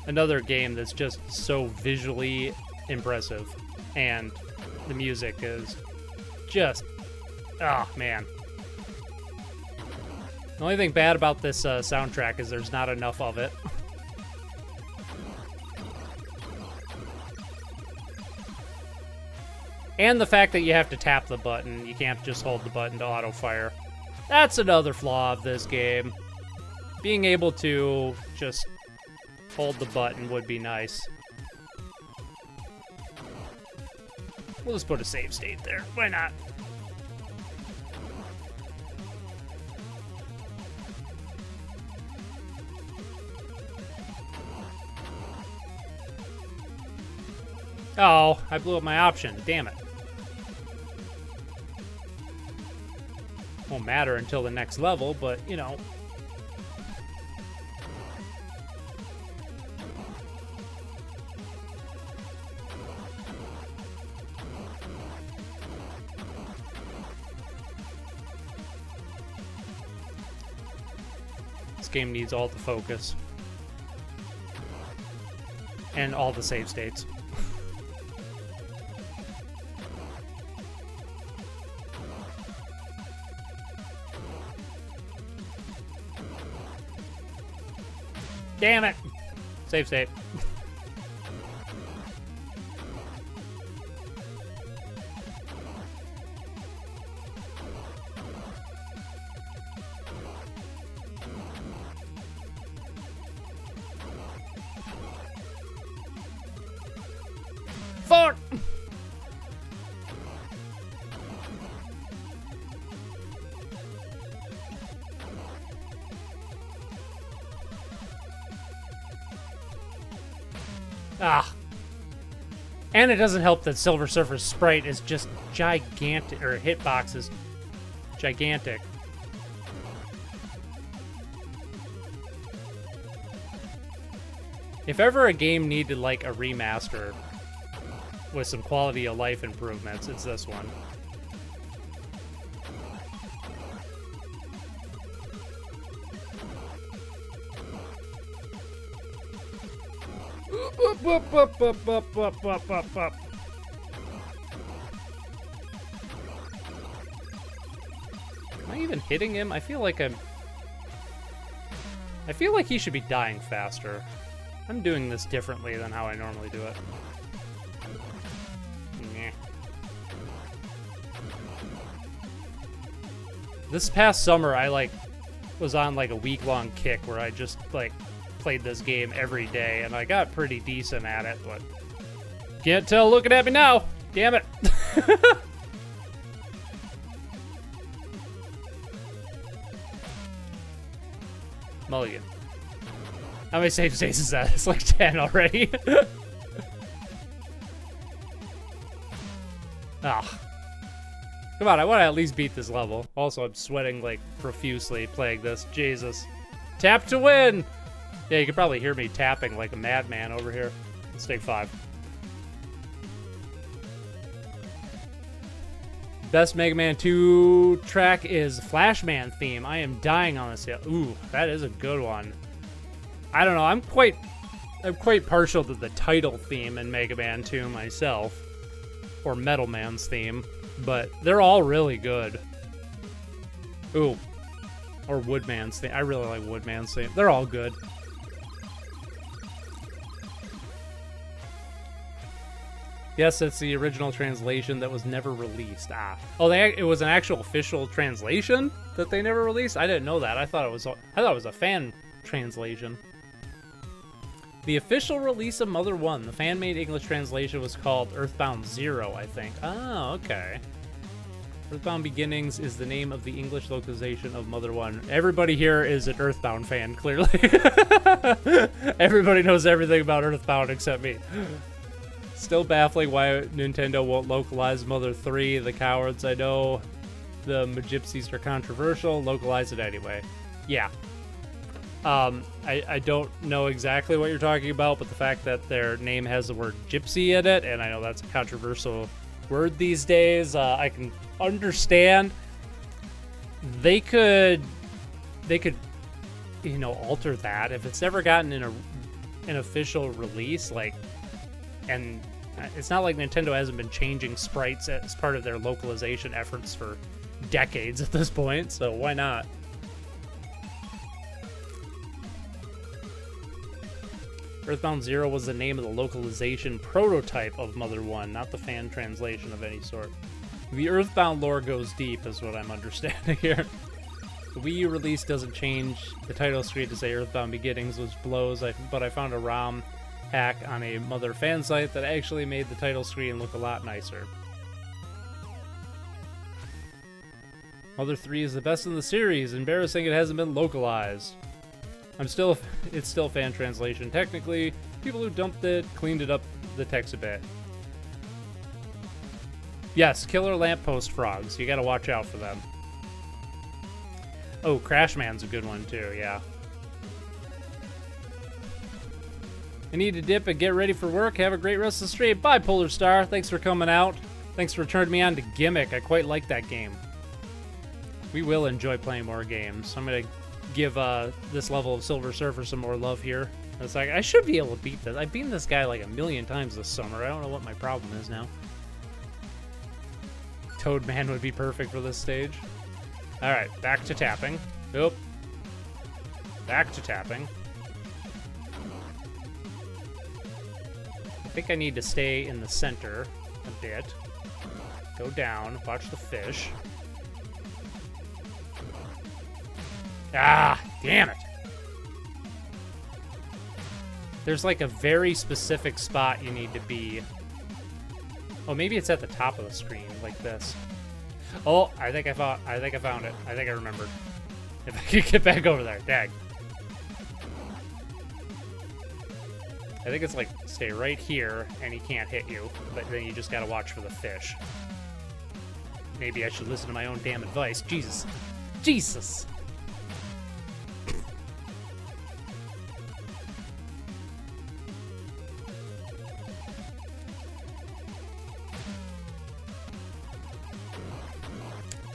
Another game that's just so visually impressive, and the music is just, oh man. The only thing bad about this soundtrack is there's not enough of it. And the fact that you have to tap the button, you can't just hold the button to auto fire. That's another flaw of this game. Being able to just hold the button would be nice. We'll just put a save state there. Why not? Oh, I blew up my option. Damn it. Won't matter until the next level, but, you know. This game needs all the focus. And all the save states. Damn it! Save state. Fuck! Ah. And it doesn't help that Silver Surfer's sprite is just gigantic, or hitbox is gigantic. If ever a game needed, like, a remaster with some quality of life improvements, it's this one. Am I even hitting him? I feel like he should be dying faster. I'm doing this differently than how I normally do it. Nah. This past summer, I was on like a week-long kick where I just played this game every day, and I got pretty decent at it, but can't tell looking at me now. Damn it. Mulligan. How many save states is that? It's like 10 already. Ah. Come on, I want to at least beat this level. Also, I'm sweating like profusely playing this. Jesus. Tap to win! Yeah, you can probably hear me tapping like a madman over here. Let's take 5. Best Mega Man 2 track is Flashman theme. I am dying on this. Ooh, that is a good one. I don't know. I'm quite partial to the title theme in Mega Man 2 myself, or Metal Man's theme, but they're all really good. Ooh, or Woodman's theme. I really like Woodman's theme. They're all good. Yes, it's the original translation that was never released. Ah, oh, it was an actual official translation that they never released. I didn't know that. I thought it was a fan translation. The official release of Mother 1, the fan-made English translation, was called Earthbound 0, I think. Oh, okay. Earthbound Beginnings is the name of the English localization of Mother 1. Everybody here is an Earthbound fan, clearly. Everybody knows everything about Earthbound except me. Still baffling why Nintendo won't localize Mother 3. The cowards, I know. The Magypsies are controversial. Localize it anyway. Yeah. I don't know exactly what you're talking about, but the fact that their name has the word gypsy in it, and I know that's a controversial word these days, I can understand. They could, you know, alter that if it's never gotten in an official release, like, and it's not like Nintendo hasn't been changing sprites as part of their localization efforts for decades at this point, so why not? Earthbound 0 was the name of the localization prototype of Mother 1, not the fan translation of any sort. The Earthbound lore goes deep, is what I'm understanding here. The Wii U release doesn't change the title screen to say Earthbound Beginnings, which blows, but I found a ROM hack on a Mother fan site that actually made the title screen look a lot nicer. Mother 3 is the best in the series. Embarrassing it hasn't been localized. It's still fan translation. Technically, people who dumped it cleaned it up the text a bit. Yes, killer lamppost frogs. You gotta watch out for them. Oh, Crashman's a good one too, yeah. I need to dip and get ready for work. Have a great rest of the stream. Bye, Polar Star. Thanks for coming out. Thanks for turning me on to Gimmick. I quite like that game. We will enjoy playing more games. I'm gonna give this level of Silver Surfer some more love here. It's like, I should be able to beat this. I've beaten this guy like 1,000,000 times this summer. I don't know what my problem is now. Toadman would be perfect for this stage. Alright, back to tapping. Nope. Back to tapping. I think I need to stay in the center a bit. Go down, watch the fish. Ah, damn it. There's like a very specific spot you need to be. Oh, maybe it's at the top of the screen, like this. Oh, I think I found it. I think I remembered. If I could get back over there, dag. I think it's like, stay right here, and he can't hit you, but then you just gotta watch for the fish. Maybe I should listen to my own damn advice. Jesus. Jesus!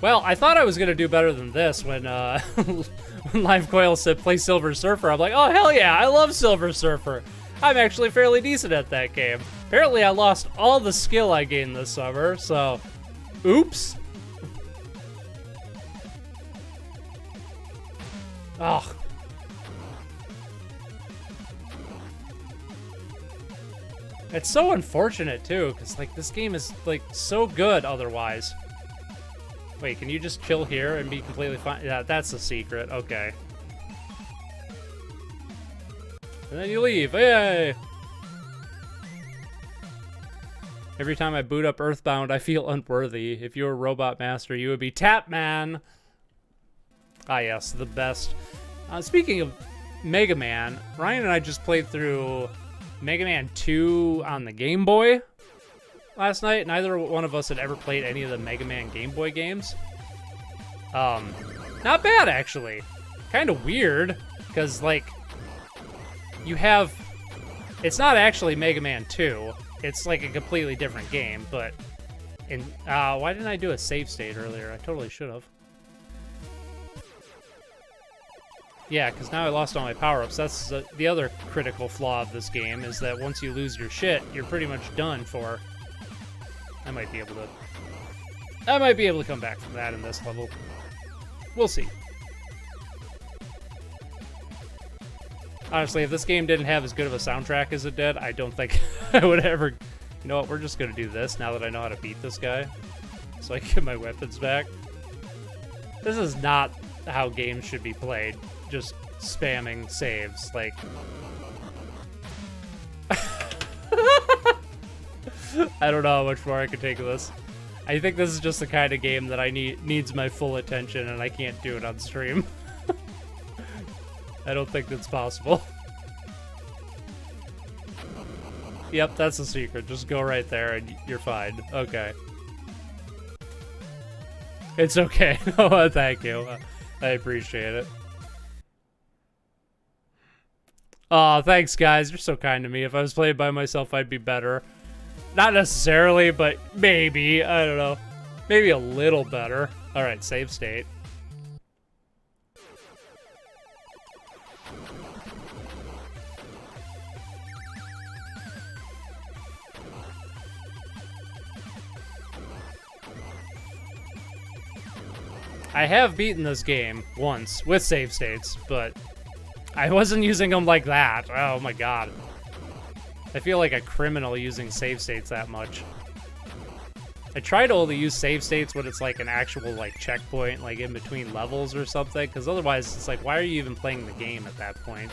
Well, I thought I was going to do better than this when when Live Coil said play Silver Surfer. I'm like, oh, hell yeah, I love Silver Surfer. I'm actually fairly decent at that game. Apparently, I lost all the skill I gained this summer, so oops. Oh. It's so unfortunate, too, because, like, this game is, like, so good otherwise. Wait, can you just chill here and be completely fine? Yeah, that's the secret. Okay. And then you leave. Yay! Every time I boot up Earthbound, I feel unworthy. If you were Robot Master, you would be Tapman. Ah, yes, the best. Speaking of Mega Man, Ryan and I just played through Mega Man 2 on the Game Boy last night. Neither one of us had ever played any of the Mega Man Game Boy games. Not bad, actually. Kind of weird, because, like, you have... It's not actually Mega Man 2. It's, like, a completely different game, but... why didn't I do a save state earlier? I totally should have. Yeah, because now I lost all my power-ups. That's the other critical flaw of this game, is that once you lose your shit, you're pretty much done for... I might be able to come back from that in this level. We'll see. Honestly, if this game didn't have as good of a soundtrack as it did, I don't think I would ever... You know what, we're just going to do this now that I know how to beat this guy. So I can get my weapons back. This is not how games should be played. Just spamming saves, like... I don't know how much more I can take of this. I think this is just the kind of game that needs my full attention, and I can't do it on stream. I don't think that's possible. Yep, that's the secret. Just go right there and you're fine. Okay. It's okay. Oh, thank you. I appreciate it. Aw, thanks, guys. You're so kind to me. If I was playing by myself, I'd be better. Not necessarily, but maybe. I don't know. Maybe a little better. Alright, save state. I have beaten this game once with save states, but I wasn't using them like that. Oh my god. I feel like a criminal using save states that much. I try to only use save states when it's like an actual like checkpoint, like in between levels or something, because otherwise it's like, why are you even playing the game at that point?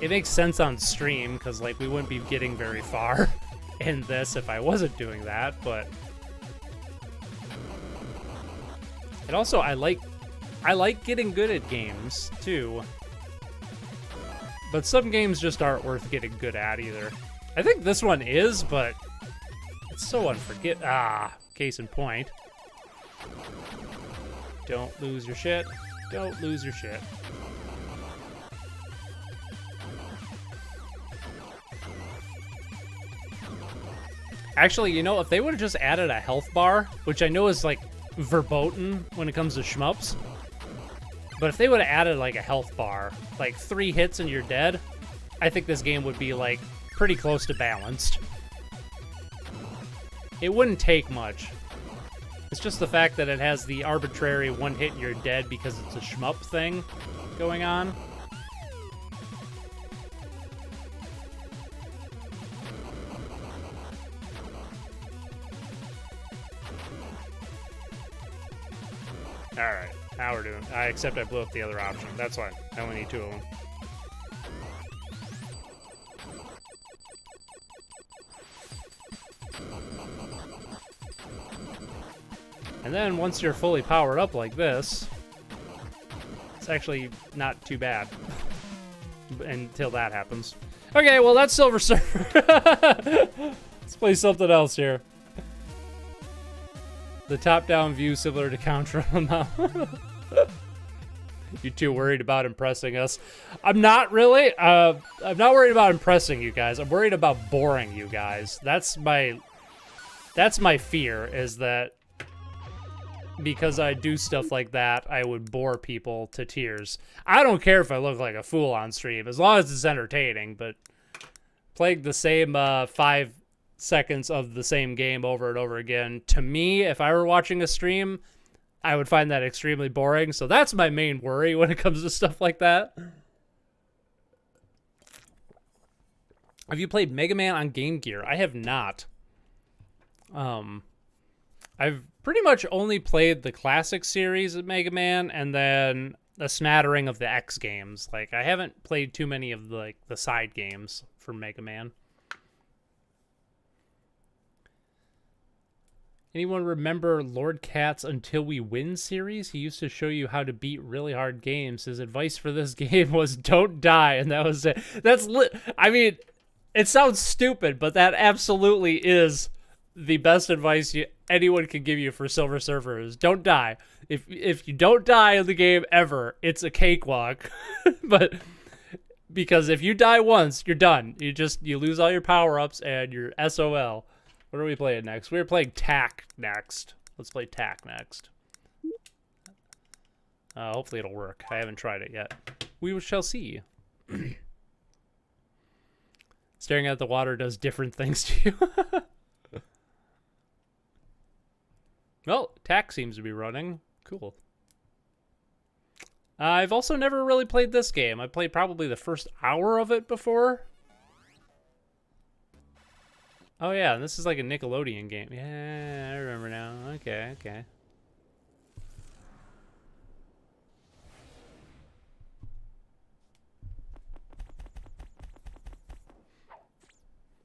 It makes sense on stream, because like we wouldn't be getting very far in this if I wasn't doing that, but... And also, I like getting good at games, too. But some games just aren't worth getting good at, either. I think this one is, but... It's so unforgettable. Ah, case in point. Don't lose your shit. Don't lose your shit. Actually, you know, if they would have just added a health bar, which I know is, like, verboten when it comes to shmups, but if they would have added like a health bar, like 3 hits and you're dead, I think this game would be like pretty close to balanced. It wouldn't take much. It's just the fact that it has the arbitrary 1 hit and you're dead because it's a shmup thing going on. Alright, now we're doing... except I blew up the other option. That's fine. I only need 2 of them. And then once you're fully powered up like this, it's actually not too bad until that happens. Okay, well that's Silver Surfer. Let's play something else here. The top-down view similar to Contra. You too worried about impressing us? I'm not really. I'm not worried about impressing you guys. I'm worried about boring you guys. That's my fear, is that because I do stuff like that, I would bore people to tears. I don't care if I look like a fool on stream, as long as it's entertaining, but playing the same 5 seconds of the same game over and over again, to me, if I were watching a stream, I would find that extremely boring. So that's my main worry when it comes to stuff like that. Have you played Mega Man on Game Gear? I have not. I've pretty much only played the classic series of Mega Man and then a smattering of the X games. Like, I haven't played too many of the side games for Mega Man. Anyone remember Lord Cat's Until We Win series? He used to show you how to beat really hard games. His advice for this game was don't die, and that was it. I mean, it sounds stupid, but that absolutely is the best advice anyone can give you for Silver Surfer is don't die. If you don't die in the game ever, it's a cakewalk. But because if you die once, you're done. You lose all your power-ups and you're SOL. What are we playing next? We're playing TAC next. Let's play TAC next. Hopefully it'll work. I haven't tried it yet. We shall see. Staring at the water does different things to you. Well, TAC seems to be running. Cool. I've also never really played this game. I played probably the first hour of it before. Oh yeah, this is like a Nickelodeon game. Yeah, I remember now. Okay.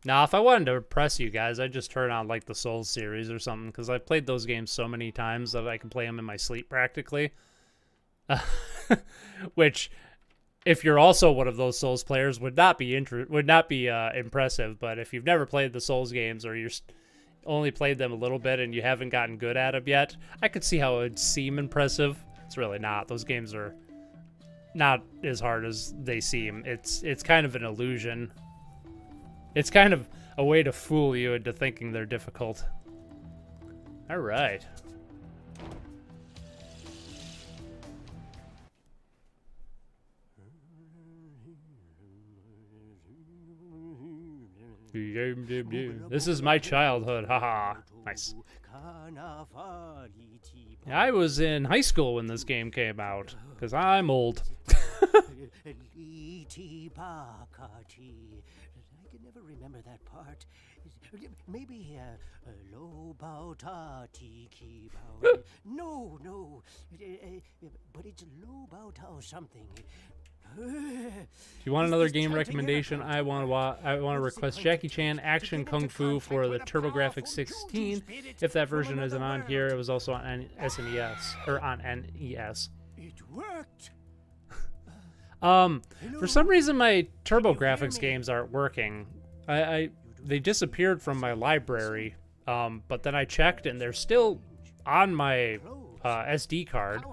Now, if I wanted to impress you guys, I'd just turn on like the Souls series or something, because I've played those games so many times that I can play them in my sleep practically. Which, if you're also one of those Souls players, would not be impressive. But if you've never played the Souls games, or you're only played them a little bit and you haven't gotten good at them yet, I could see how it would seem impressive. It's really not. Those games are not as hard as they seem. It's kind of an illusion. It's kind of a way to fool you into thinking they're difficult. All right. This is my childhood, haha. Nice. I was in high school when this game came out, because I'm old. I can never remember that part. Maybe low bow ta tiki bow. No, but it's low bow tao something. If you want another game recommendation, I want to request Jackie Chan Action Kung Fu for the TurboGrafx 16. If that version isn't on here, it was also on SNES or on NES. It worked. For some reason my TurboGrafx games aren't working. They disappeared from my library, but then I checked and they're still on my SD card.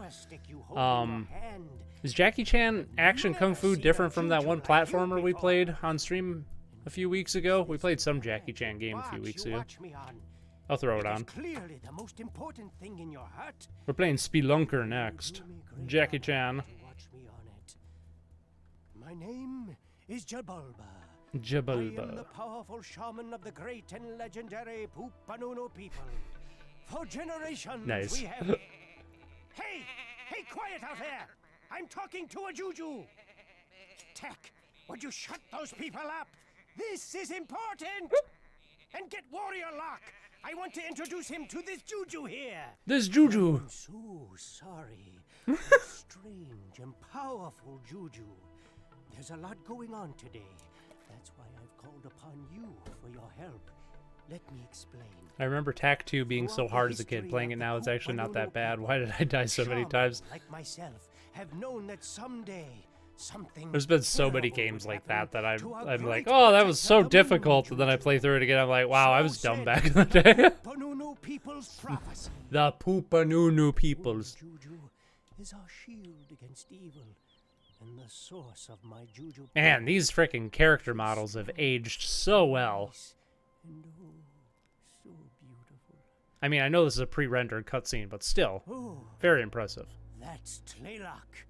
Is Jackie Chan Action Kung Fu different from that one platformer we played on stream a few weeks ago? We played some Jackie Chan game a few weeks ago. I'll throw it on. We're playing Spelunker next. Jackie Chan. My name is Jabalba. Jabalba. I am the powerful shaman of the great and legendary Pupanunu people. For generations we have... Hey, quiet out there! I'm talking to a juju! Tech, would you shut those people up? This is important! And get Warrior Lock! I want to introduce him to this juju here! This juju! I'm so sorry. Strange and powerful juju. There's a lot going on today. That's why I've called upon you for your help. Let me explain. I remember TAC 2 being so hard as a kid. Playing it now, it's actually not that bad. Why did I die so many times? Like myself, have known that someday something. There's been so many games like that I'm like, oh, that was so difficult, and then I play through it again. I'm like, wow, I was dumb back in the day. The Pupanunu peoples. Juju is our shield against evil. And the source of my juju. Man, these freaking character models have aged so well. And oh, so beautiful. I mean, I know this is a pre-rendered cutscene, but still, very impressive. That's Tlaylock.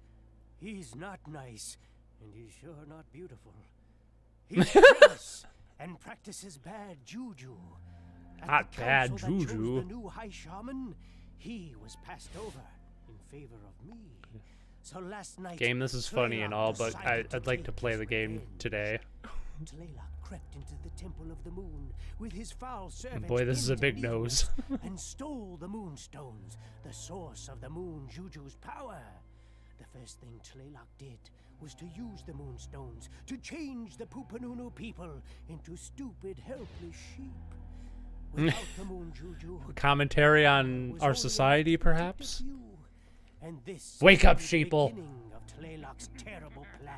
He's not nice, and he's sure not beautiful. He's jealous and practices bad juju. Not bad juju. The new high shaman, he was passed over in favor of me. So last night, game, this is funny and all, but I'd like to play the game today. Tlaylock crept into the Temple of the Moon with his foul servant. Boy, this is a big nose. And stole the moonstones, the source of the moon juju's power. The first thing Tlaylock did was to use the moonstones to change the Pupanunu people into stupid, helpless sheep. Without the moon juju, Commentary on was our only society, enough to keep perhaps? it you. And this Wake up, is the sheeple. beginning of Tlaylock's terrible plan.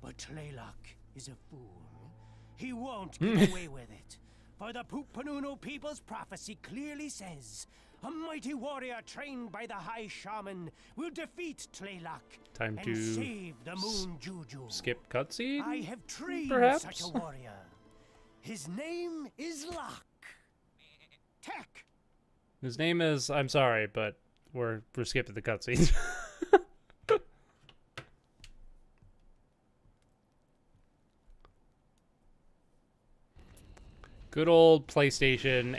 But Tlaylock is a fool. He won't get away with it. For the Pupanuno people's prophecy clearly says a mighty warrior trained by the High Shaman will defeat Tlaylock Time and to save the moon juju. Skip cutscene? I have trained perhaps? such a warrior. His name is Locke. Tech. His name is, I'm sorry, but we're skipping the cutscenes. Good old PlayStation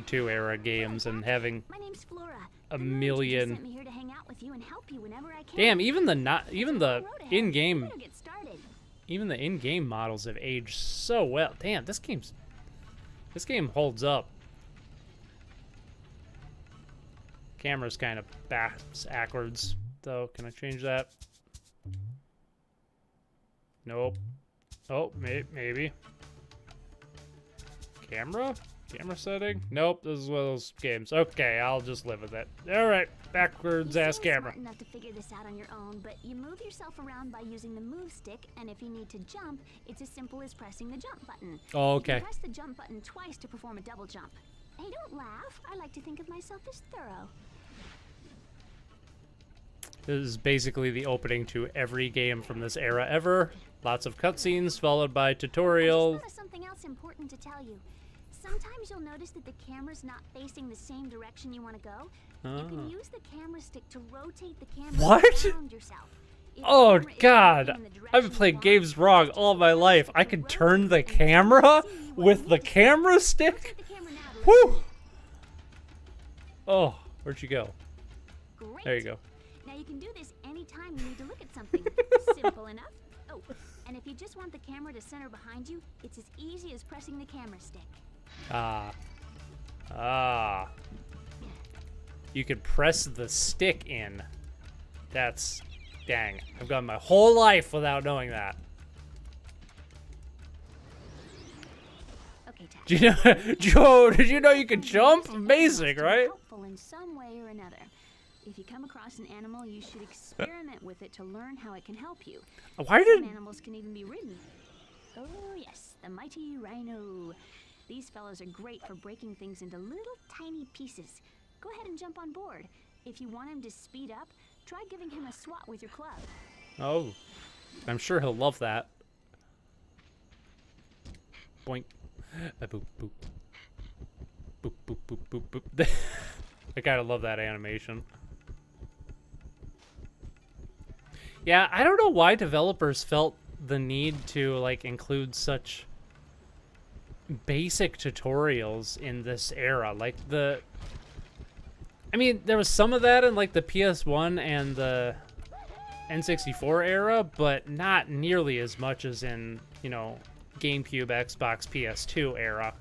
2 era games, and having My name's Flora. a The manager million. just sent me here to hang out with you and help you whenever I can. Damn, even the You in-game better get started. even the in-game models have aged so well. Damn, this game holds up. Camera's kind of backwards, though. Can I change that? Nope. Oh, maybe. Camera setting? Nope, this is one of those games. Okay, I'll just live with it. All right, backwards ass camera. Smart enough to figure this out on your own, but you move yourself around by using the move stick, and if you need to jump, it's as simple as pressing the jump button. Oh, You okay. can press the jump button twice to perform a double jump. Hey, don't laugh. I like to think of myself as thorough. This is basically the opening to every game from this era ever. Lots of cutscenes followed by I just tutorial. thought of something else important to tell you. Sometimes you'll notice that the camera's not facing the same direction you want to go. You can use the camera stick to rotate the camera What? around yourself. If the Oh camera is god, facing in the I've direction been you playing want, games wrong just all use my the life. stick I to can rotate turn the and you can camera see what with you the need to camera do. stick? Rotate the camera now to let Whew! go. Oh, where'd you go? Great. There you go. Now you can do this anytime you need to look at something. Simple enough. Oh, and if you just want the camera to center behind you, it's as easy as pressing the camera stick. You could press the stick in. That's... Dang. I've gone my whole life without knowing that. Okay, Tad. Do you know, Joe, did you know you could jump? Amazing, right? Helpful in some way or another. If you come across an animal, you should experiment with it to learn how it can help you. Why Some did... animals can even be ridden. Oh yes, the mighty rhino. These fellows are great for breaking things into little tiny pieces. Go ahead and jump on board. If you want him to speed up, try giving him a swat with your club. Oh. I'm sure he'll love that. Boink. Boop, boop. Boop, boop, boop, boop, boop. I kind of love that animation. Yeah, I don't know why developers felt the need to, like, include such basic tutorials in this era. Like, I mean, there was some of that in, like, the PS1 and the N64 era, but not nearly as much as in, you know, GameCube, Xbox, PS2 era.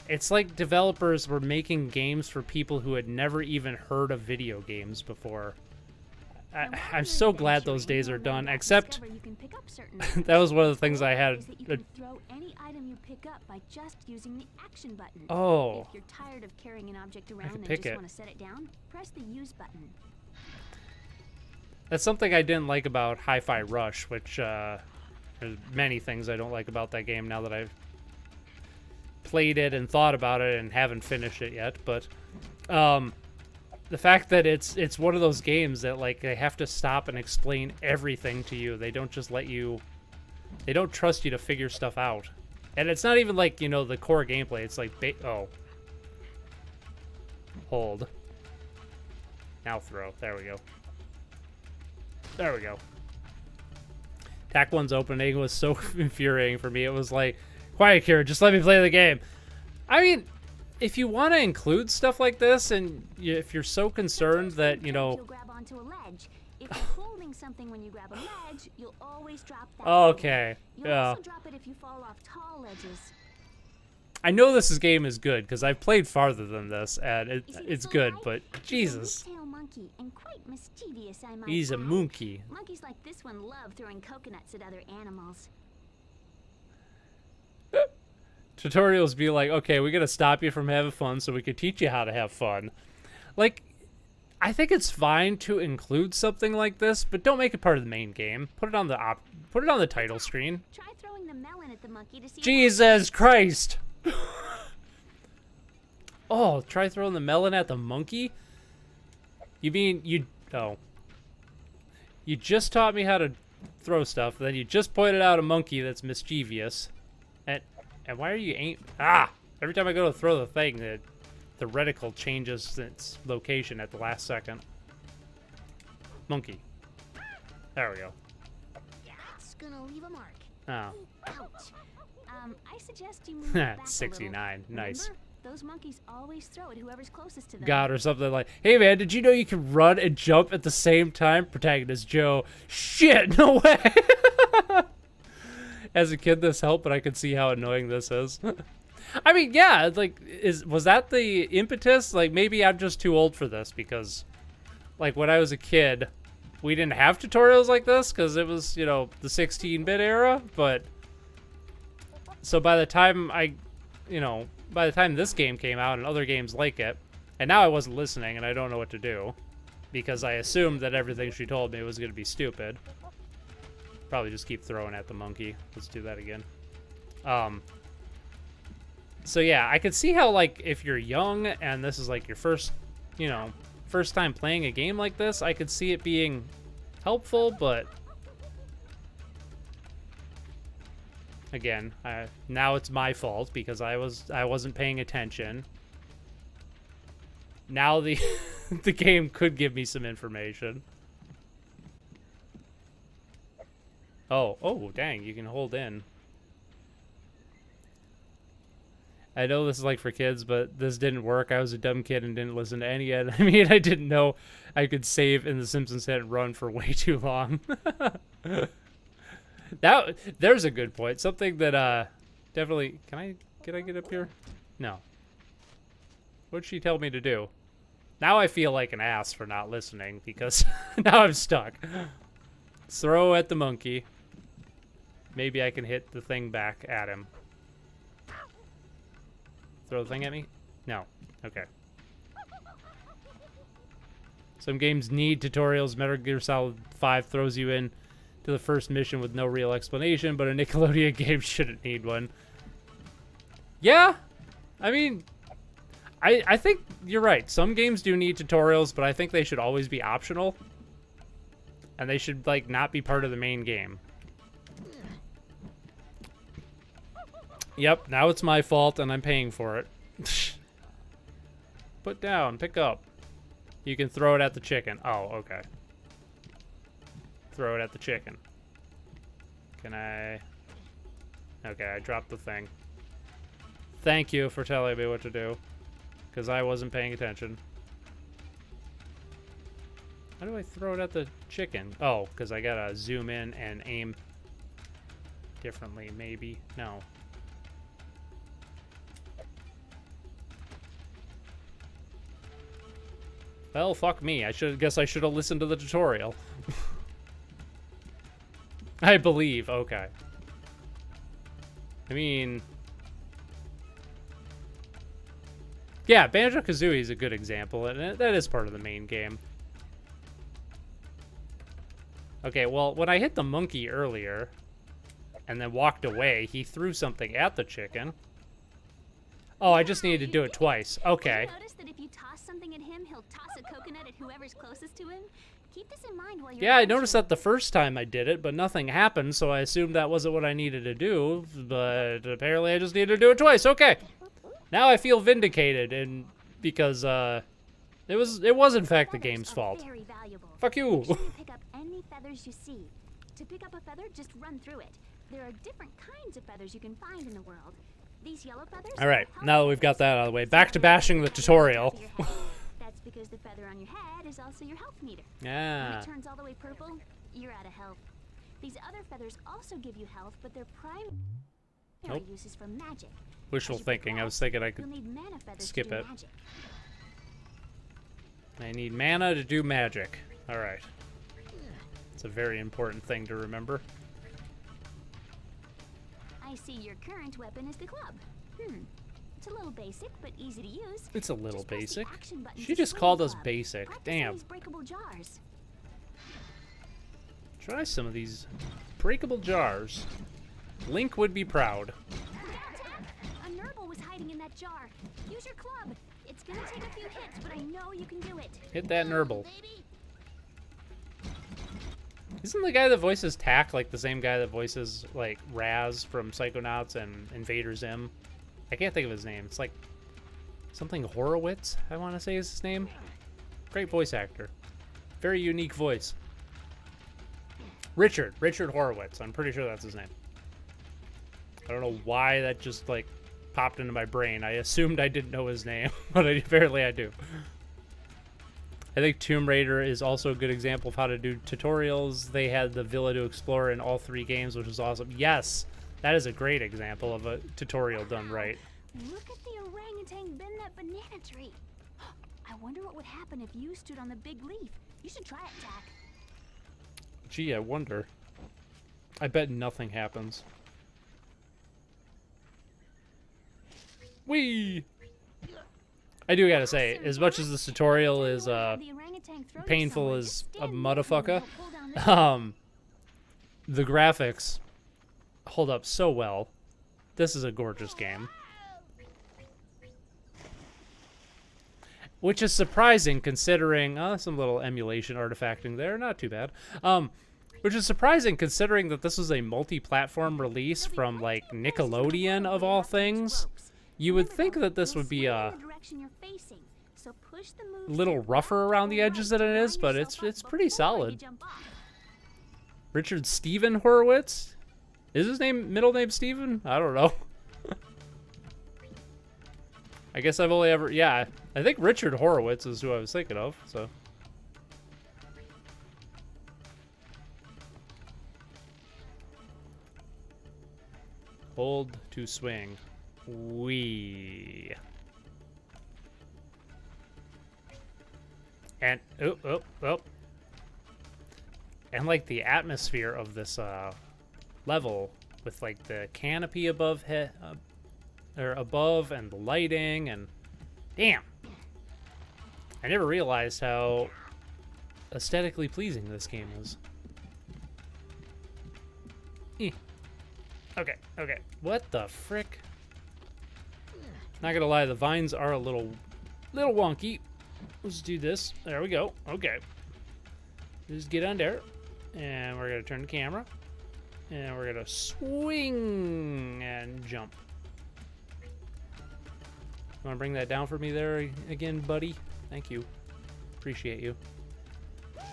It's like developers were making games for people who had never even heard of video games before. I'm so glad those days are done, except that was one of the things I had. You can throw any item you pick up by just using the action button. Oh. If you're tired of carrying an object around can and pick just it. want to set it down, press the use button. That's something I didn't like about Hi-Fi Rush, which there's many things I don't like about that game now that I've played it and thought about it and haven't finished it yet. But the fact that it's one of those games that, like, they have to stop and explain everything to you. They don't just let you... They don't trust you to figure stuff out. And it's not even like, you know, the core gameplay. It's like... Oh. Hold. Now throw. There we go. There we go. Attack 1's opening was so infuriating for me. It was like, quiet, Kira, just let me play the game. I mean, if you want to include stuff like this, and if you're so concerned that, you know... You'll grab onto a ledge. If you're holding something when you grab a ledge, you'll always drop that. Okay, You'll yeah. also drop it if you fall off tall ledges. I know this game is good, because I've played farther than this, and You see it's this good, little but guy? Jesus. He's a red-tailed monkey, and quite mischievous, I might He's a add. monkey. Monkeys like this one love throwing coconuts at other animals. Tutorials be like, okay, we gotta stop you from having fun so we can teach you how to have fun. Like, I think it's fine to include something like this, but don't make it part of the main game. Put it on the title screen. Try throwing the melon at the monkey to see. Jesus Christ! Oh, try throwing the melon at the monkey? You mean you? Oh, you just taught me how to throw stuff. Then you just pointed out a monkey that's mischievous. And why are you aim? Ah! Every time I go to throw the thing, the reticle changes its location at the last second. Monkey. There we go. That's gonna leave a mark. Oh. Ouch. I suggest you move back 69. a little. Nice. Remember, those monkeys always throw at whoever's closest to them. God, or something like, hey man, did you know you can run and jump at the same time? Protagonist Joe. Shit, no way. As a kid, this helped, but I could see how annoying this is. I mean, yeah, like, was that the impetus? Like, maybe I'm just too old for this because, like, when I was a kid, we didn't have tutorials like this because it was, you know, the 16-bit era. But so by the time by the time this game came out and other games like it, and now I wasn't listening and I don't know what to do because I assumed that everything she told me was going to be stupid. Probably just keep throwing at the monkey. Let's do that again. So yeah, I could see how, like, if you're young and this is like your first time playing a game like this, I could see it being helpful, but again, now it's my fault because I wasn't paying attention. Now the the game could give me some information. Oh, dang, you can hold in. I know this is like for kids, but this didn't work. I was a dumb kid and didn't listen to any of it. I mean, I didn't know I could save in The Simpsons hit and run for way too long. There's a good point. Something that definitely can I get up here? No. What'd she tell me to do? Now I feel like an ass for not listening because now I'm stuck. Throw at the monkey. Maybe I can hit the thing back at him. Throw the thing at me? No. Okay. Some games need tutorials. Metal Gear Solid 5 throws you in to the first mission with no real explanation, but a Nickelodeon game shouldn't need one. Yeah. I mean, I think you're right. Some games do need tutorials, but I think they should always be optional. And they should, like, not be part of the main game. Yep, now it's my fault and I'm paying for it. Put down, pick up. You can throw it at the chicken. Oh, okay. Throw it at the chicken. Can I... Okay, I dropped the thing. Thank you for telling me what to do. Because I wasn't paying attention. How do I throw it at the chicken? Oh, because I gotta zoom in and aim differently, maybe. No. Well, fuck me. Guess I should have listened to the tutorial. I believe. Okay. I mean... Yeah, Banjo-Kazooie is a good example, and that is part of the main game. Okay, well, when I hit the monkey earlier, and then walked away, he threw something at the chicken. Oh, I just needed to do it twice. Okay. Did you notice that if you toss something at him, he'll toss a coconut at whoever's closest to him? Keep this in mind while you're... Yeah, I noticed that the first time I did it, but nothing happened, so I assumed that wasn't what I needed to do, but apparently I just needed to do it twice. Okay. Now I feel vindicated, and because it was in fact the game's fault. Very valuable. Fuck you. Make sure you pick up any feathers you see. To pick up a feather, just run through it. There are different kinds of feathers you can find in the world. These yellow feathers. All right, now that we've got that out of the way, back to bashing the tutorial. That's because the feather on your head is also your health meter. Yeah. When it turns all the way purple, you're out of health. These other feathers also give you health, but their primary use is for magic. Wishful thinking. I was thinking I could You'll need mana feathers skip to do it. magic. I need mana to do magic. All right. It's a very important thing to remember. I I see your current weapon is the club. It's a little basic, but easy to use. It's a little Just press the basic. action button She to just swing called the us club. basic. Practice Damn. on these breakable jars. Try some of these breakable jars. Link would be proud. A Nurble was hiding in that jar. Use your club. It's gonna take a few hits, but I know you can do it. Hit that Nurble. Isn't the guy that voices Tak like the same guy that voices like Raz from Psychonauts and Invader Zim? I can't think of his name. It's like something Horowitz, I want to say is his name. Great voice actor. Very unique voice. Richard Horowitz. I'm pretty sure that's his name. I don't know why that just like popped into my brain. I assumed I didn't know his name, but apparently I do. I think Tomb Raider is also a good example of how to do tutorials. They had the villa to explore in all 3 games, which was awesome. Yes, that is a great example of a tutorial done right. Look at the orangutan bend that banana tree. I wonder what would happen if you stood on the big leaf. You should try it, Tak. Gee, I wonder. I bet nothing happens. Whee! I do gotta say, as much as this tutorial is painful as a motherfucker, the graphics hold up so well. This is a gorgeous game. Which is surprising considering some little emulation artifacting there, not too bad. Which is surprising considering that this was a multi-platform release from like Nickelodeon of all things. You would think that this would be a little rougher around the edges than it is, but it's pretty solid. Richard Steven Horowitz? Is his middle name Steven? I don't know. I guess I've only ever, yeah, I think Richard Horowitz is who I was thinking of, so. Hold to swing. Wee. And oh. And like the atmosphere of this level with like the canopy above above and the lighting and damn. I never realized how aesthetically pleasing this game is. Okay. What the frick? Not gonna lie, the vines are a little wonky. Let's do this. There we go. Okay. Just get on there. And we're gonna turn the camera. And we're gonna swing and jump. You wanna bring that down for me there again, buddy? Thank you. Appreciate you.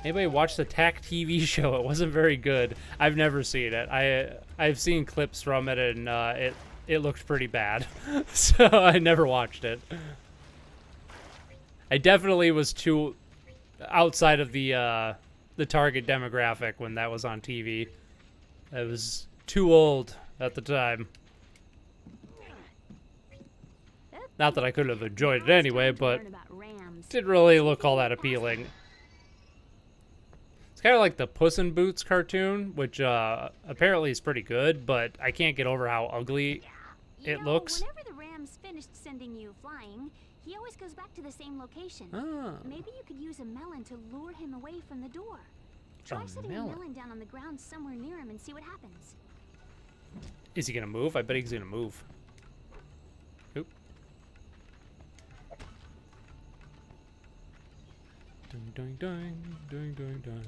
Anybody watch the Tak TV show? It wasn't very good. I've never seen it. I've seen clips from it, and it looked pretty bad. So I never watched it. I definitely was too outside of the target demographic when that was on TV. I was too old at the time. Not that I could have enjoyed it anyway, but didn't really look all that appealing. It's kind of like the Puss in Boots cartoon, which apparently is pretty good, but I can't get over how ugly it looks. Whenever the ram's finished sending you flying, he always goes back to the same location. Ah. Maybe you could use a melon to lure him away from the door. Try setting a melon down on the ground somewhere near him and see what happens. Is he gonna move? I bet he's gonna move. Oop. Ding, ding, ding, ding, ding.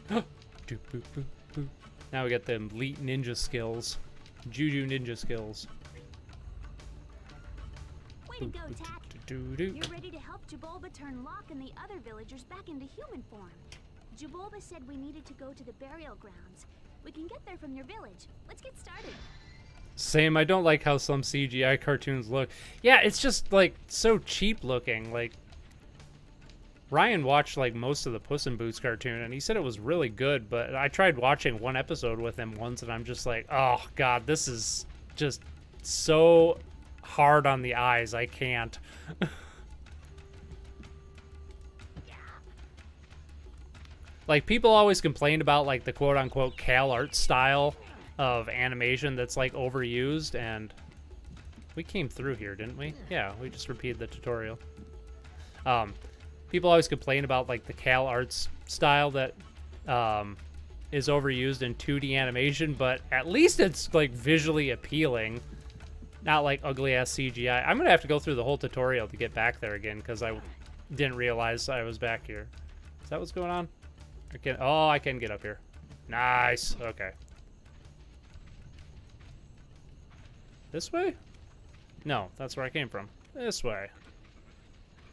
Doop, boop, boop, boop. Now we got them elite ninja skills. Juju ninja skills. Way to go, Tak. You're ready to help Jabulba turn Locke and the other villagers back into human form. Jabulba said we needed to go to the burial grounds. We can get there from your village. Let's get started. Same. I don't like how some CGI cartoons look. Yeah, it's just like so cheap looking. Like Ryan watched like most of the Puss in Boots cartoon, and he said it was really good. But I tried watching one episode with him once, and I'm just like, oh god, this is just so hard on the eyes. I can't. Like people always complain about like the quote-unquote Cal art style of animation that's like overused, and we came through here, didn't we? Yeah, we just repeated the tutorial. People always complain about like the Cal Arts style that is overused in 2D animation, but at least it's like visually appealing, not like ugly ass CGI. I'm gonna have to go through the whole tutorial to get back there again because I didn't realize I was back here. Is that what's going on? I can get up here. Nice. Okay. This way? No, that's where I came from. This way.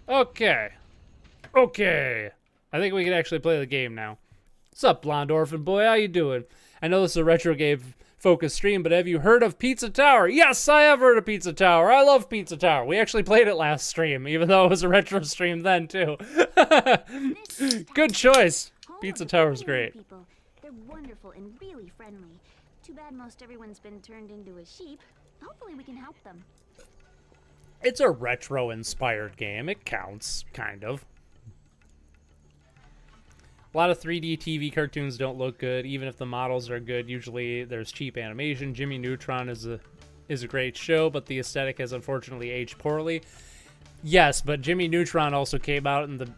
Okay. Okay. I think we can actually play the game now. What's up, blonde orphan boy? How you doing? I know this is a retro game focused stream, but have you heard of Pizza Tower? Yes, I have heard of Pizza Tower. I love Pizza Tower. We actually played it last stream, even though it was a retro stream then, too. Good choice. Pizza Tower's great. People. They're wonderful and really friendly. Too bad most everyone's been turned into a sheep. Hopefully we can help them. It's a retro-inspired game. It counts, kind of. A lot of 3D TV cartoons don't look good, even if the models are good. Usually there's cheap animation. Jimmy Neutron is a great show, but the aesthetic has unfortunately aged poorly. Yes, but Jimmy Neutron also came out in the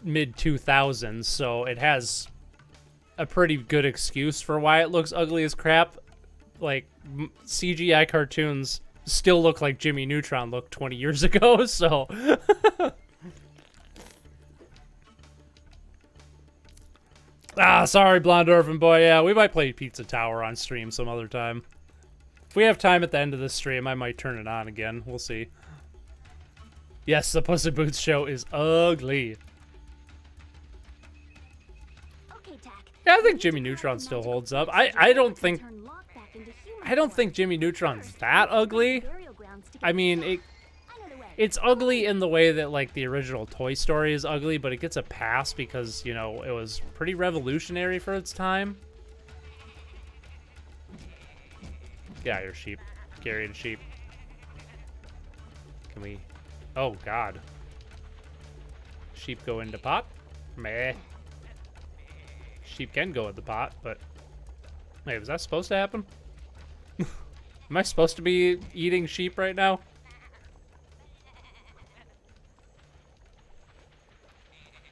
mid-2000s, so it has a pretty good excuse for why it looks ugly as crap. Like, CGI cartoons still look like Jimmy Neutron looked 20 years ago, so... Sorry, blonde orphan boy. Yeah, we might play Pizza Tower on stream some other time. If we have time at the end of this stream, I might turn it on again. We'll see. Yes, the Puss in Boots show is ugly. Okay, Tack. Yeah, I think Jimmy Neutron still holds up. I don't think Jimmy Neutron's that ugly. I mean, it's ugly in the way that, like, the original Toy Story is ugly, but it gets a pass because, you know, it was pretty revolutionary for its time. Get out of here, sheep. Carry the sheep. Can we... Oh, God. Sheep go into pot? Meh. Sheep can go in the pot, but... Wait, was that supposed to happen? Am I supposed to be eating sheep right now?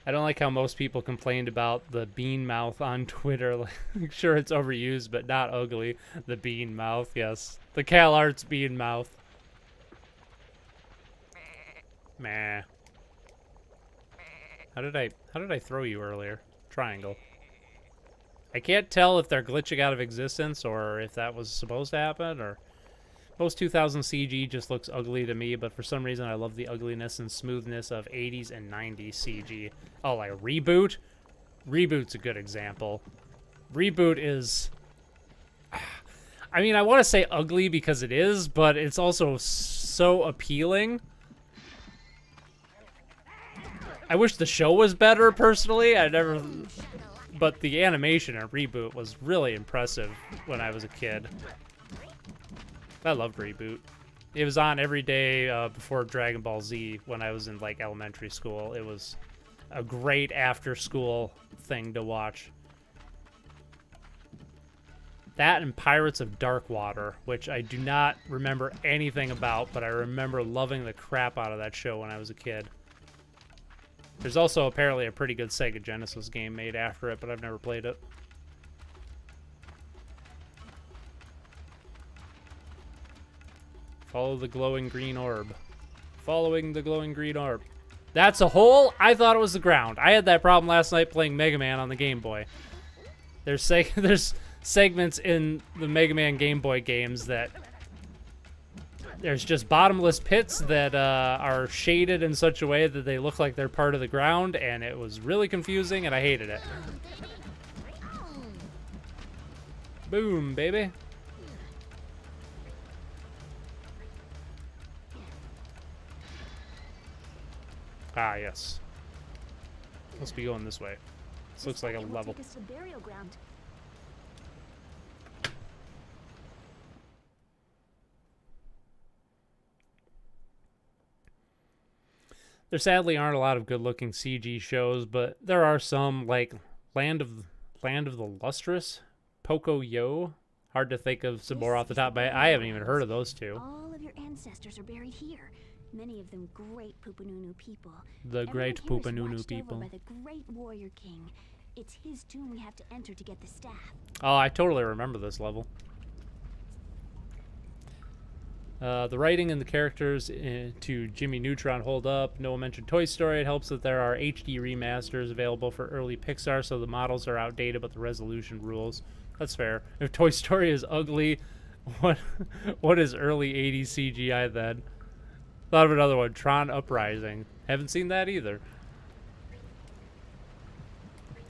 I don't like how most people complained about the bean mouth on Twitter. Like, sure, it's overused, but not ugly. The bean mouth, yes. The Cal Arts bean mouth. Meh. How did I throw you earlier? Triangle. I can't tell if they're glitching out of existence or if that was supposed to happen, or... Most 2000 CG just looks ugly to me, but for some reason I love the ugliness and smoothness of 80s and 90s CG. Oh, like Reboot? Reboot's a good example. Reboot is... I mean, I want to say ugly because it is, but it's also so appealing. I wish the show was better, personally. But the animation in Reboot was really impressive when I was a kid. I loved Reboot. It was on every day before Dragon Ball Z when I was in, like, elementary school. It was a great after-school thing to watch. That and Pirates of Dark Water, which I do not remember anything about, but I remember loving the crap out of that show when I was a kid. There's also apparently a pretty good Sega Genesis game made after it, but I've never played it. Follow the glowing green orb. Following the glowing green orb. That's a hole? I thought it was the ground. I had that problem last night playing Mega Man on the Game Boy. There's segments in the Mega Man Game Boy games that... There's just bottomless pits that are shaded in such a way that they look like they're part of the ground, and it was really confusing, and I hated it. Boom, baby. Ah, yes. Must be going this way. This looks like a level. There sadly aren't a lot of good-looking CG shows, but there are some, like Land of the Lustrous, Poco Yo. Hard to think of some more off the top of my head. I haven't even heard of those two. All of your ancestors are buried here. Many of them great Pupanunu people. The great Everyone here is Pupanunu watched people. over by the great warrior king. It's his tomb we have to enter to get the staff. Oh, I totally remember this level. The writing and the characters to Jimmy Neutron hold up. Noah mentioned Toy Story. It helps that there are HD remasters available for early Pixar, so the models are outdated, but the resolution rules. That's fair. If Toy Story is ugly, what is early 80s CGI then? Thought of another one, Tron Uprising. Haven't seen that either.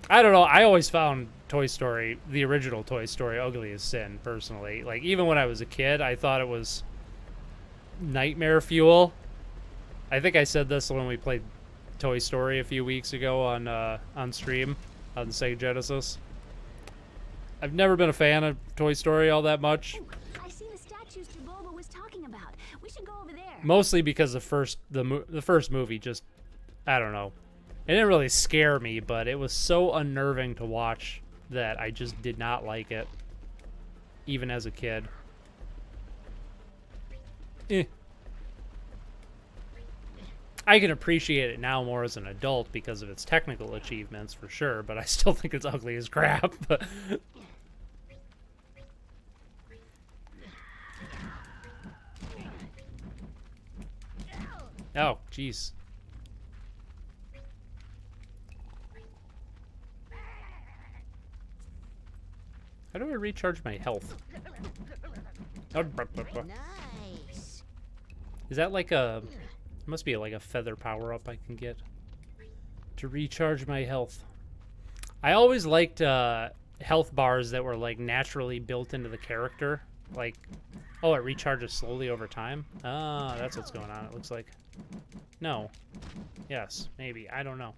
I don't know. I always found Toy Story, the original Toy Story, ugly as sin, personally. Like, even when I was a kid, I thought it was nightmare fuel. I think I said this when we played Toy Story a few weeks ago on stream on the Sega Genesis. I've never been a fan of Toy Story all that much. Ooh, I see the statues Jaboba was talking about. We should go over there. Mostly because the first movie just, I don't know. It didn't really scare me, but it was so unnerving to watch that I just did not like it, even as a kid. I can appreciate it now more as an adult because of its technical achievements, for sure, but I still think it's ugly as crap. Oh, jeez. How do I recharge my health? Nice. Is that like a... It must be like a feather power-up I can get to recharge my health. I always liked health bars that were like naturally built into the character. Like, oh, it recharges slowly over time? Ah, that's what's going on, it looks like. No. Yes, maybe. I don't know.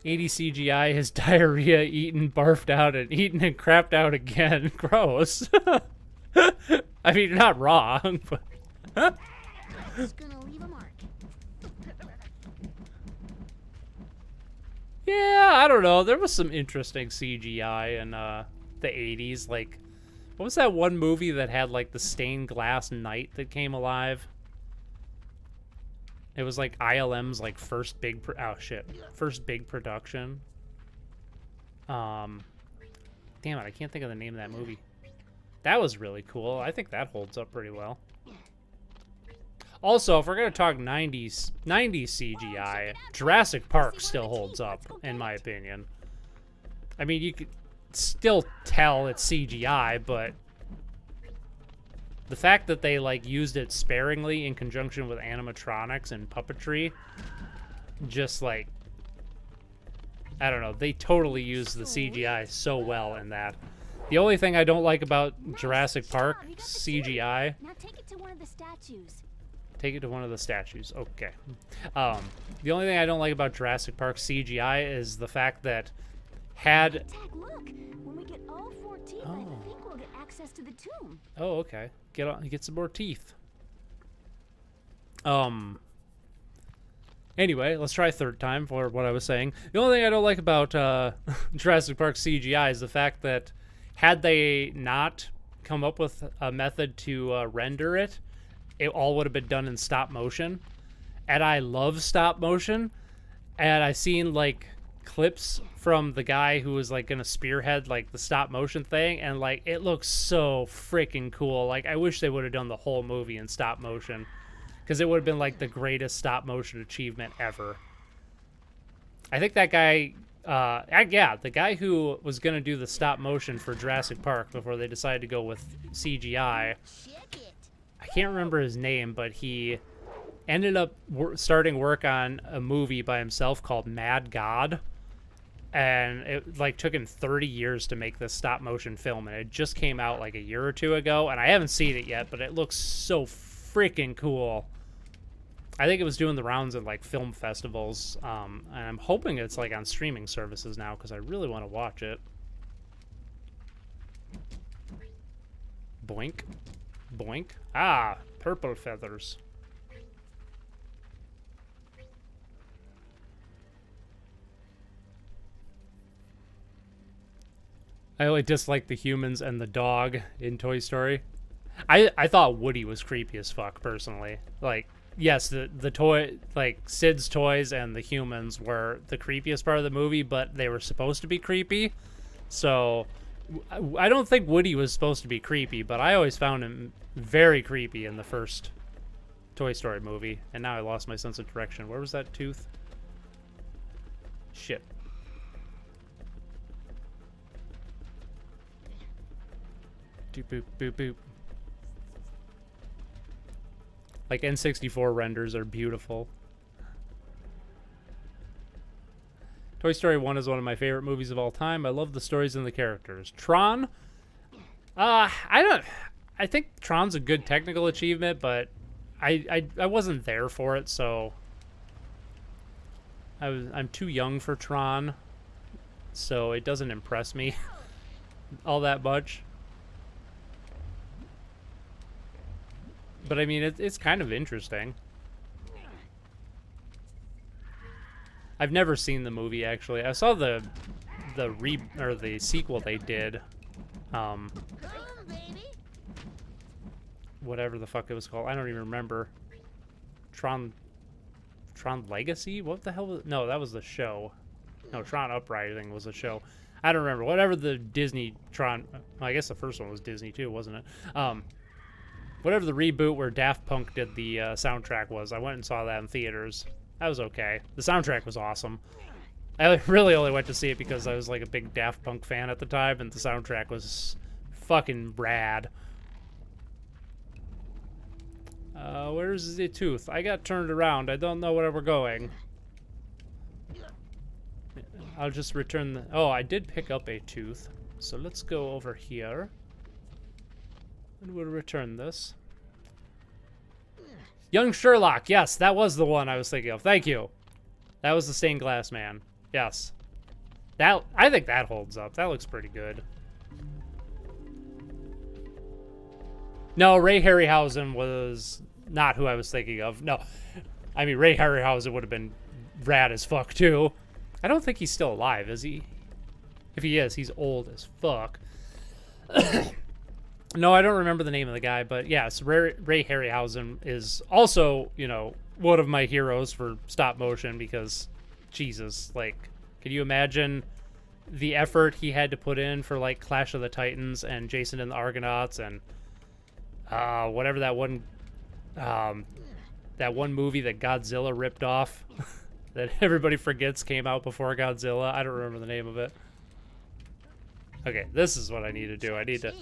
'80s CGI has diarrhea, eaten, barfed out, and eaten and crapped out again. Gross. I mean, you're not wrong, but... It's gonna leave a mark. Yeah, I don't know. There was some interesting CGI in the 80s. Like, what was that one movie that had, like, the stained glass knight that came alive? It was, like, ILM's, like, first big... First big production. Damn it, I can't think of the name of that movie. That was really cool. I think that holds up pretty well. Also, if we're going to talk 90s CGI, Jurassic Park still holds up, in my opinion. I mean, you could still tell it's CGI, but the fact that they, like, used it sparingly in conjunction with animatronics and puppetry, just, like, I don't know, they totally used the CGI so well in that. The only thing I don't like about Jurassic Park CGI... Now take it to one of the statues. Take it to one of the statues. Okay. The only thing I don't like about Jurassic Park CGI is the fact that had... Tag, look. When we get all 4 teeth, I think we'll get access to the tomb. Oh, okay. Get some more teeth. Anyway, let's try a third time for what I was saying. The only thing I don't like about Jurassic Park CGI is the fact that had they not come up with a method to render it, it all would have been done in stop motion. And I love stop motion. And I seen, like, clips from the guy who was, like, gonna spearhead, like, the stop motion thing. And, like, it looks so freaking cool. Like, I wish they would have done the whole movie in stop motion. Because it would have been, like, the greatest stop motion achievement ever. I think that guy... yeah, the guy who was going to do the stop motion for Jurassic Park before they decided to go with CGI, I can't remember his name, but he ended up starting work on a movie by himself called Mad God, and it, like, took him 30 years to make this stop motion film, and it just came out, like, a year or two ago, and I haven't seen it yet, but it looks so freaking cool. I think it was doing the rounds at, like, film festivals, and I'm hoping it's, like, on streaming services now, because I really want to watch it. Boink. Boink. Ah, purple feathers. I only dislike the humans and the dog in Toy Story. I thought Woody was creepy as fuck, personally. Like, yes, the toy, like, Sid's toys and the humans were the creepiest part of the movie, but they were supposed to be creepy. So, I don't think Woody was supposed to be creepy, but I always found him very creepy in the first Toy Story movie. And now I lost my sense of direction. Where was that tooth? Shit. Doop, boop, boop, boop. Like, N64 renders are beautiful. Toy Story 1 is one of my favorite movies of all time. I love the stories and the characters. Tron? I think Tron's a good technical achievement, but I wasn't there for it, so I'm too young for Tron, so it doesn't impress me all that much. But I mean, it's kind of interesting. I've never seen the movie, actually. I saw the sequel they did. Whatever the fuck it was called. I don't even remember. Tron Legacy? What the hell was... No, that was the show. No, Tron Uprising was the show. I don't remember. Whatever the Disney Tron... Well, I guess the first one was Disney, too, wasn't it? Whatever the reboot where Daft Punk did the soundtrack was, I went and saw that in theaters. That was okay. The soundtrack was awesome. I really only went to see it because I was like a big Daft Punk fan at the time, and the soundtrack was fucking rad. Where's the tooth? I got turned around. I don't know where we're going. I'll just return the... Oh, I did pick up a tooth. So let's go over here. And we'll return this. Young Sherlock. Yes, that was the one I was thinking of. Thank you. That was the stained glass man. Yes. I think that holds up. That looks pretty good. No, Ray Harryhausen was not who I was thinking of. No. I mean, Ray Harryhausen would have been rad as fuck, too. I don't think he's still alive, is he? If he is, he's old as fuck. No, I don't remember the name of the guy, but yes, Ray Harryhausen is also, you know, one of my heroes for stop motion because, Jesus, like, can you imagine the effort he had to put in for, like, Clash of the Titans and Jason and the Argonauts and whatever that one movie that Godzilla ripped off that everybody forgets came out before Godzilla. I don't remember the name of it. Okay, this is what I need to do. I need to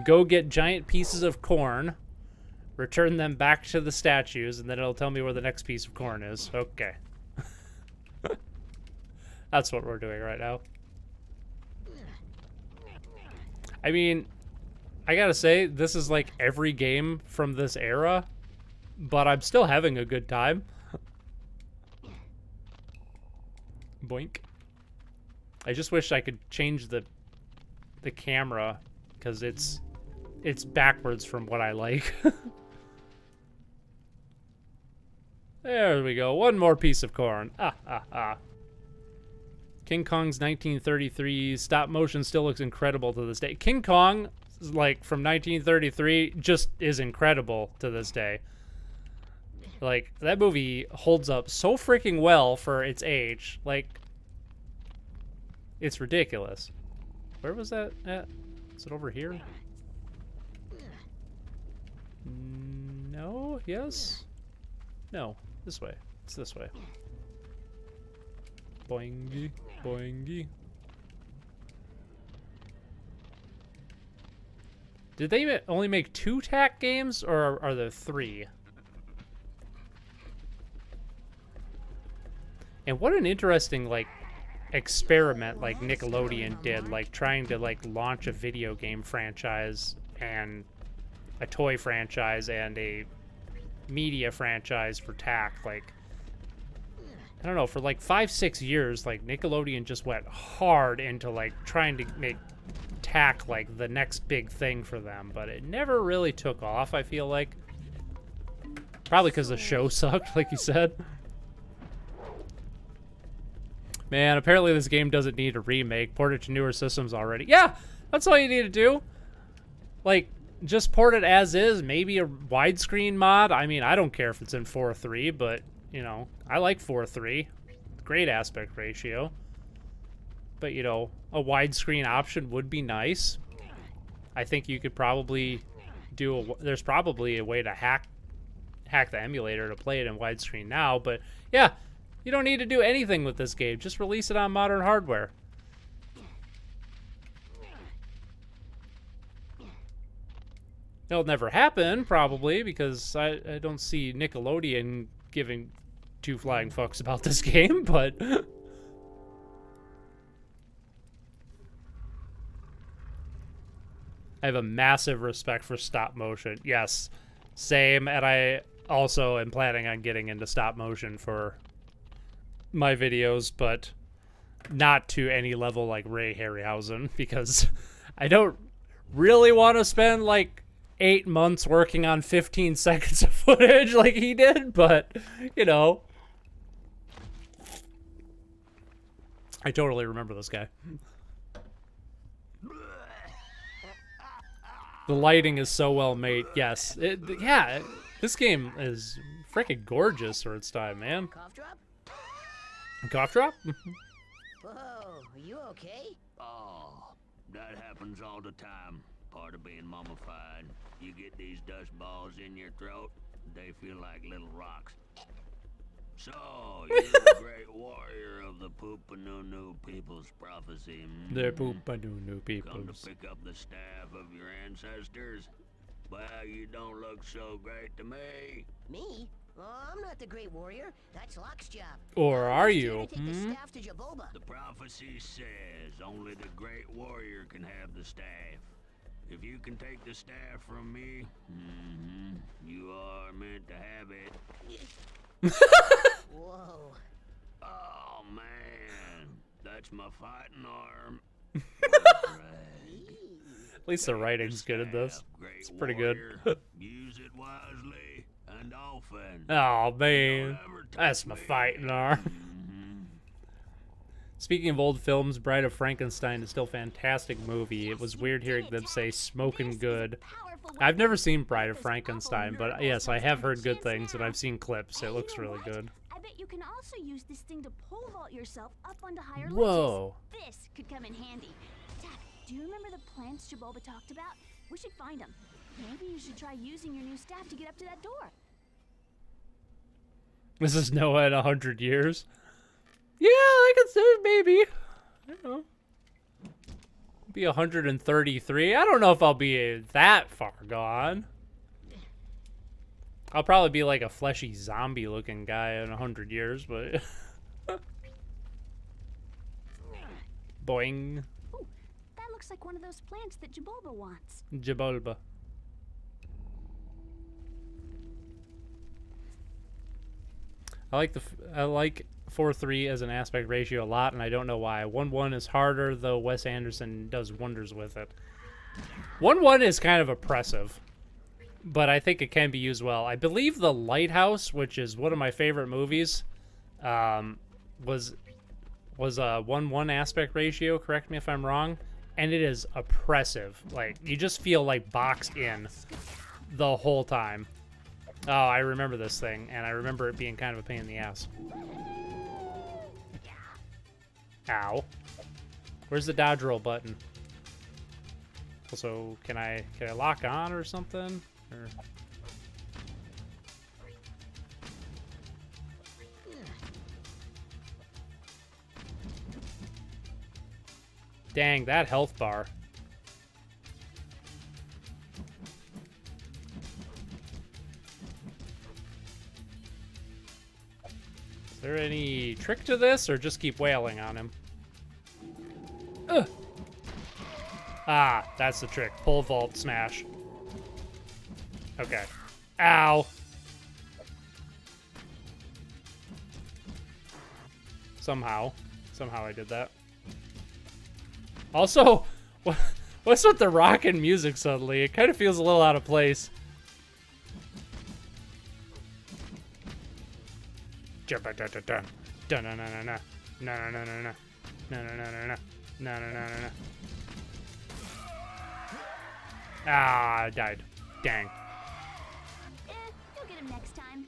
go get giant pieces of corn, return them back to the statues, and then it'll tell me where the next piece of corn is. Okay. That's what we're doing right now. I mean, I gotta say, this is like every game from this era, but I'm still having a good time. Boink. I just wish I could change the camera, because it's backwards from what I like. There we go. One more piece of corn. King Kong's 1933 stop motion still looks incredible to this day. King Kong, like, from 1933 just is incredible to this day. Like, that movie holds up so freaking well for its age. Like, it's ridiculous. Where was that at? Is it over here? No? Yes? No. This way. It's this way. Boingy. Boingy. Did they only make 2 TAC games, or are there 3? And what an interesting, like, experiment, like, Nickelodeon did, like, trying to, like, launch a video game franchise and a toy franchise and a media franchise for TAC. Like, I don't know, for like 5-6 years, like, Nickelodeon just went hard into, like, trying to make TAC like the next big thing for them, but it never really took off, I feel like. Probably because the show sucked, like you said. Man, apparently this game doesn't need a remake. Port it to newer systems already. Yeah, that's all you need to do. Like, just port it as is. Maybe a widescreen mod. I mean, I don't care if it's in 4:3, but, you know, I like 4:3. Great aspect ratio. But, you know, a widescreen option would be nice. I think you could probably do there's probably a way to hack the emulator to play it in widescreen now, but yeah, you don't need to do anything with this game. Just release it on modern hardware. It'll never happen, probably, because I don't see Nickelodeon giving two flying fucks about this game, but... I have a massive respect for stop motion. Yes, same, and I also am planning on getting into stop motion for my videos, but not to any level like Ray Harryhausen, because I don't really want to spend like 8 months working on 15 seconds of footage like he did, but, you know. I totally remember this guy. The lighting is so well made. Yes. Yeah, this game is freaking gorgeous for its time, man. Cough drop? Cough drop? Whoa, are you okay? Oh, that happens all the time. Part of being mummified. You get these dust balls in your throat, they feel like little rocks. So, you're the great warrior of the Poopanunu people's prophecy. The Poopanunu Come peoples. to pick up the staff of your ancestors? Well, you don't look so great to me. Me? Oh, I'm not the great warrior. That's Locke's job. Or are He's here you? to take the staff to Jaboba. The prophecy says only the great warrior can have the staff. If you can take the staff from me, you are meant to have it. Whoa. Oh man, that's my fighting arm. At least the writing's good in this. It's pretty good. Use it wisely and often. Oh man, that's my fighting arm. Speaking of old films, Bride of Frankenstein is still a fantastic movie. It was weird hearing them say smoking good. I've never seen Bride of Frankenstein, but yes, I have heard good things, and I've seen clips. It looks really good. I bet you can also use this thing to pole vault yourself up onto higher Whoa. ledges. This could come in handy. Dad, do you remember the plants Jaboba talked about? We should find them. Maybe you should try using your new staff to get up to that door. This is Noah in 100 years. Yeah, I could say maybe. I don't know. Be 133. I don't know if I'll be that far gone. I'll probably be like a fleshy zombie looking guy in 100 years, but... Boing. Ooh, that looks like one of those plants that Jaboba wants. Jabolba. I like 4:3 as an aspect ratio a lot, and I don't know why. 1:1 is harder, though Wes Anderson does wonders with it. 1:1 is kind of oppressive, but I think it can be used well. I believe The Lighthouse, which is one of my favorite movies, was a 1:1 aspect ratio. Correct me if I'm wrong. And it is oppressive. Like, you just feel like boxed in the whole time. Oh, I remember this thing, and I remember it being kind of a pain in the ass. Ow. Where's the dodge roll button? Also, can I lock on or something? Or... Dang, that health bar. Is there any trick to this, or just keep wailing on him? Ugh. Ah, that's the trick. Pull vault smash. Okay. Ow. Somehow I did that. Also, what's with the rockin' music suddenly? It kind of feels a little out of place. No, no, no, no, no. No, no, no, no, no. No, no, no, no, no. Ah, I died. Dang. You'll get him next time.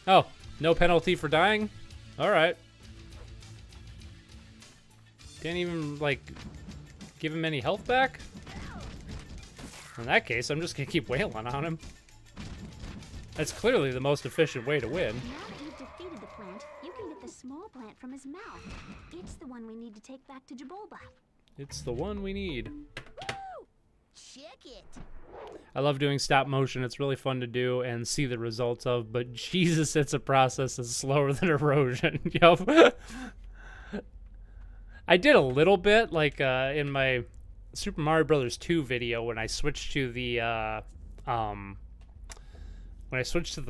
Oh, no penalty for dying? Alright. Didn't even, like, give him any health back? In that case, I'm just gonna keep wailing on him. That's clearly the most efficient way to win. Now that you've defeated the plant, you can get the small plant from his mouth. It's the one we need to take back to Jabolba. It's the one we need. Woo! Check it. I love doing stop motion. It's really fun to do and see the results of, but Jesus, it's a process that's slower than erosion. Yup. I did a little bit, like in my Super Mario Brothers 2 video when I switched to the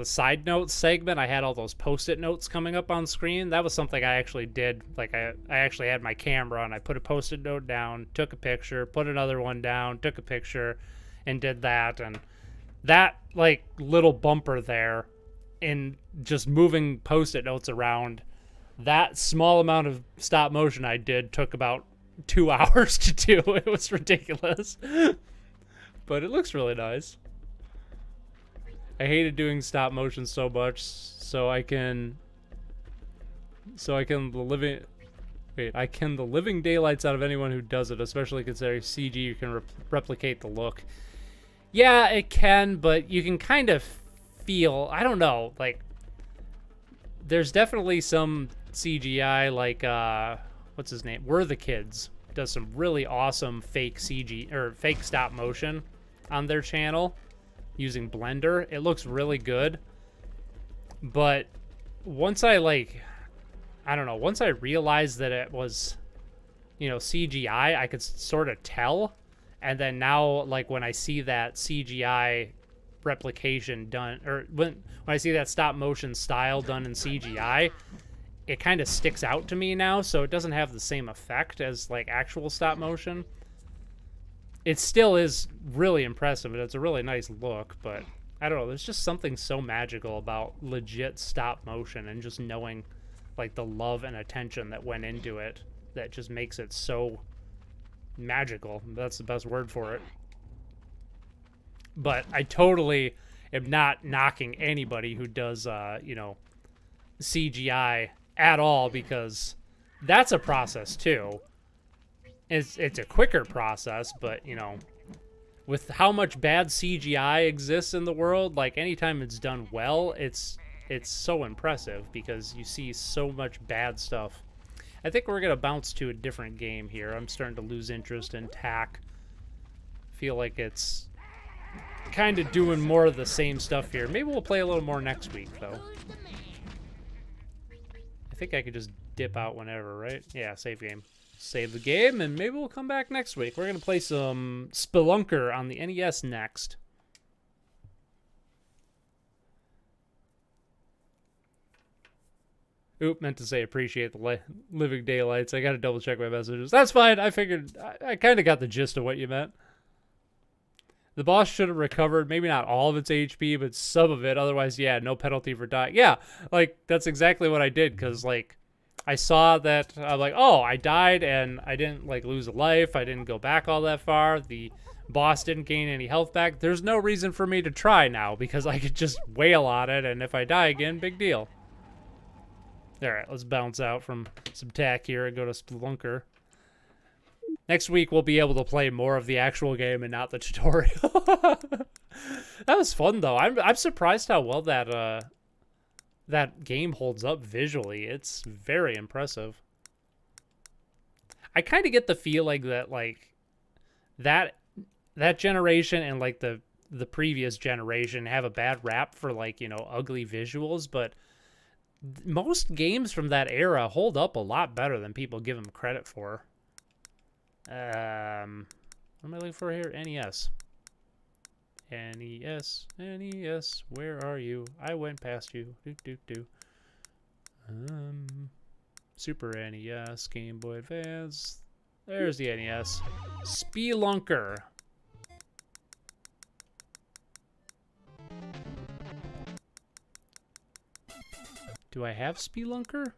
side notes segment. I had all those post-it notes coming up on screen. That was something I actually did. Like I actually had my camera and I put a post-it note down, took a picture, put another one down, took a picture, and did that. And that like little bumper there in just moving post-it notes around, that small amount of stop motion I did took about 2 hours to do. It was ridiculous. But it looks really nice. I hated doing stop motion so much, so I can the living daylights out of anyone who does it, especially considering CG you can replicate the look. Yeah, it can, but you can kind of feel, I don't know, like there's definitely some CGI, like what's his name? We're the Kids does some really awesome fake CG or fake stop motion on their channel using Blender. It looks really good. But once I once I realized that it was, CGI, I could sort of tell. And then now, like, when I see that CGI replication done, or when I see that stop motion style done in CGI, it kind of sticks out to me now, so it doesn't have the same effect as like actual stop motion. It still is really impressive, and it's a really nice look, but I don't know, there's just something so magical about legit stop motion and just knowing like the love and attention that went into it that just makes it so magical. That's the best word for it. But I totally am not knocking anybody who does CGI at all, because that's a process too. It's a quicker process, but with how much bad CGI exists in the world, like anytime it's done well, it's so impressive because you see so much bad stuff. I think we're gonna bounce to a different game here. I'm starting to lose interest in TAC. Feel like it's kind of doing more of the same stuff here. Maybe we'll play a little more next week though. I think I could just dip out whenever, right? Yeah, save game. Save the game, and maybe we'll come back next week. We're going to play some Spelunker on the NES next. Oop, meant to say appreciate the living daylights. I got to double check my messages. That's fine. I figured I kind of got the gist of what you meant. The boss should have recovered maybe not all of its HP, but some of it. Otherwise, yeah, no penalty for dying. Yeah, like, that's exactly what I did, because, like, I saw that, I'm like, oh, I died, and I didn't, like, lose a life. I didn't go back all that far. The boss didn't gain any health back. There's no reason for me to try now, because I could just wail on it, and if I die again, big deal. All right, let's bounce out from some TAC here and go to Spelunker. Next week, we'll be able to play more of the actual game and not the tutorial. That was fun, though. I'm surprised how well that game holds up visually. It's very impressive. I kind of get the feeling that, like, that generation and, like, the previous generation have a bad rap for, like, ugly visuals, but most games from that era hold up a lot better than people give them credit for. What am I looking for here? NES. NES, where are you? I went past you. Super NES, Game Boy Advance. There's the NES. Spelunker. Do I have Spelunker?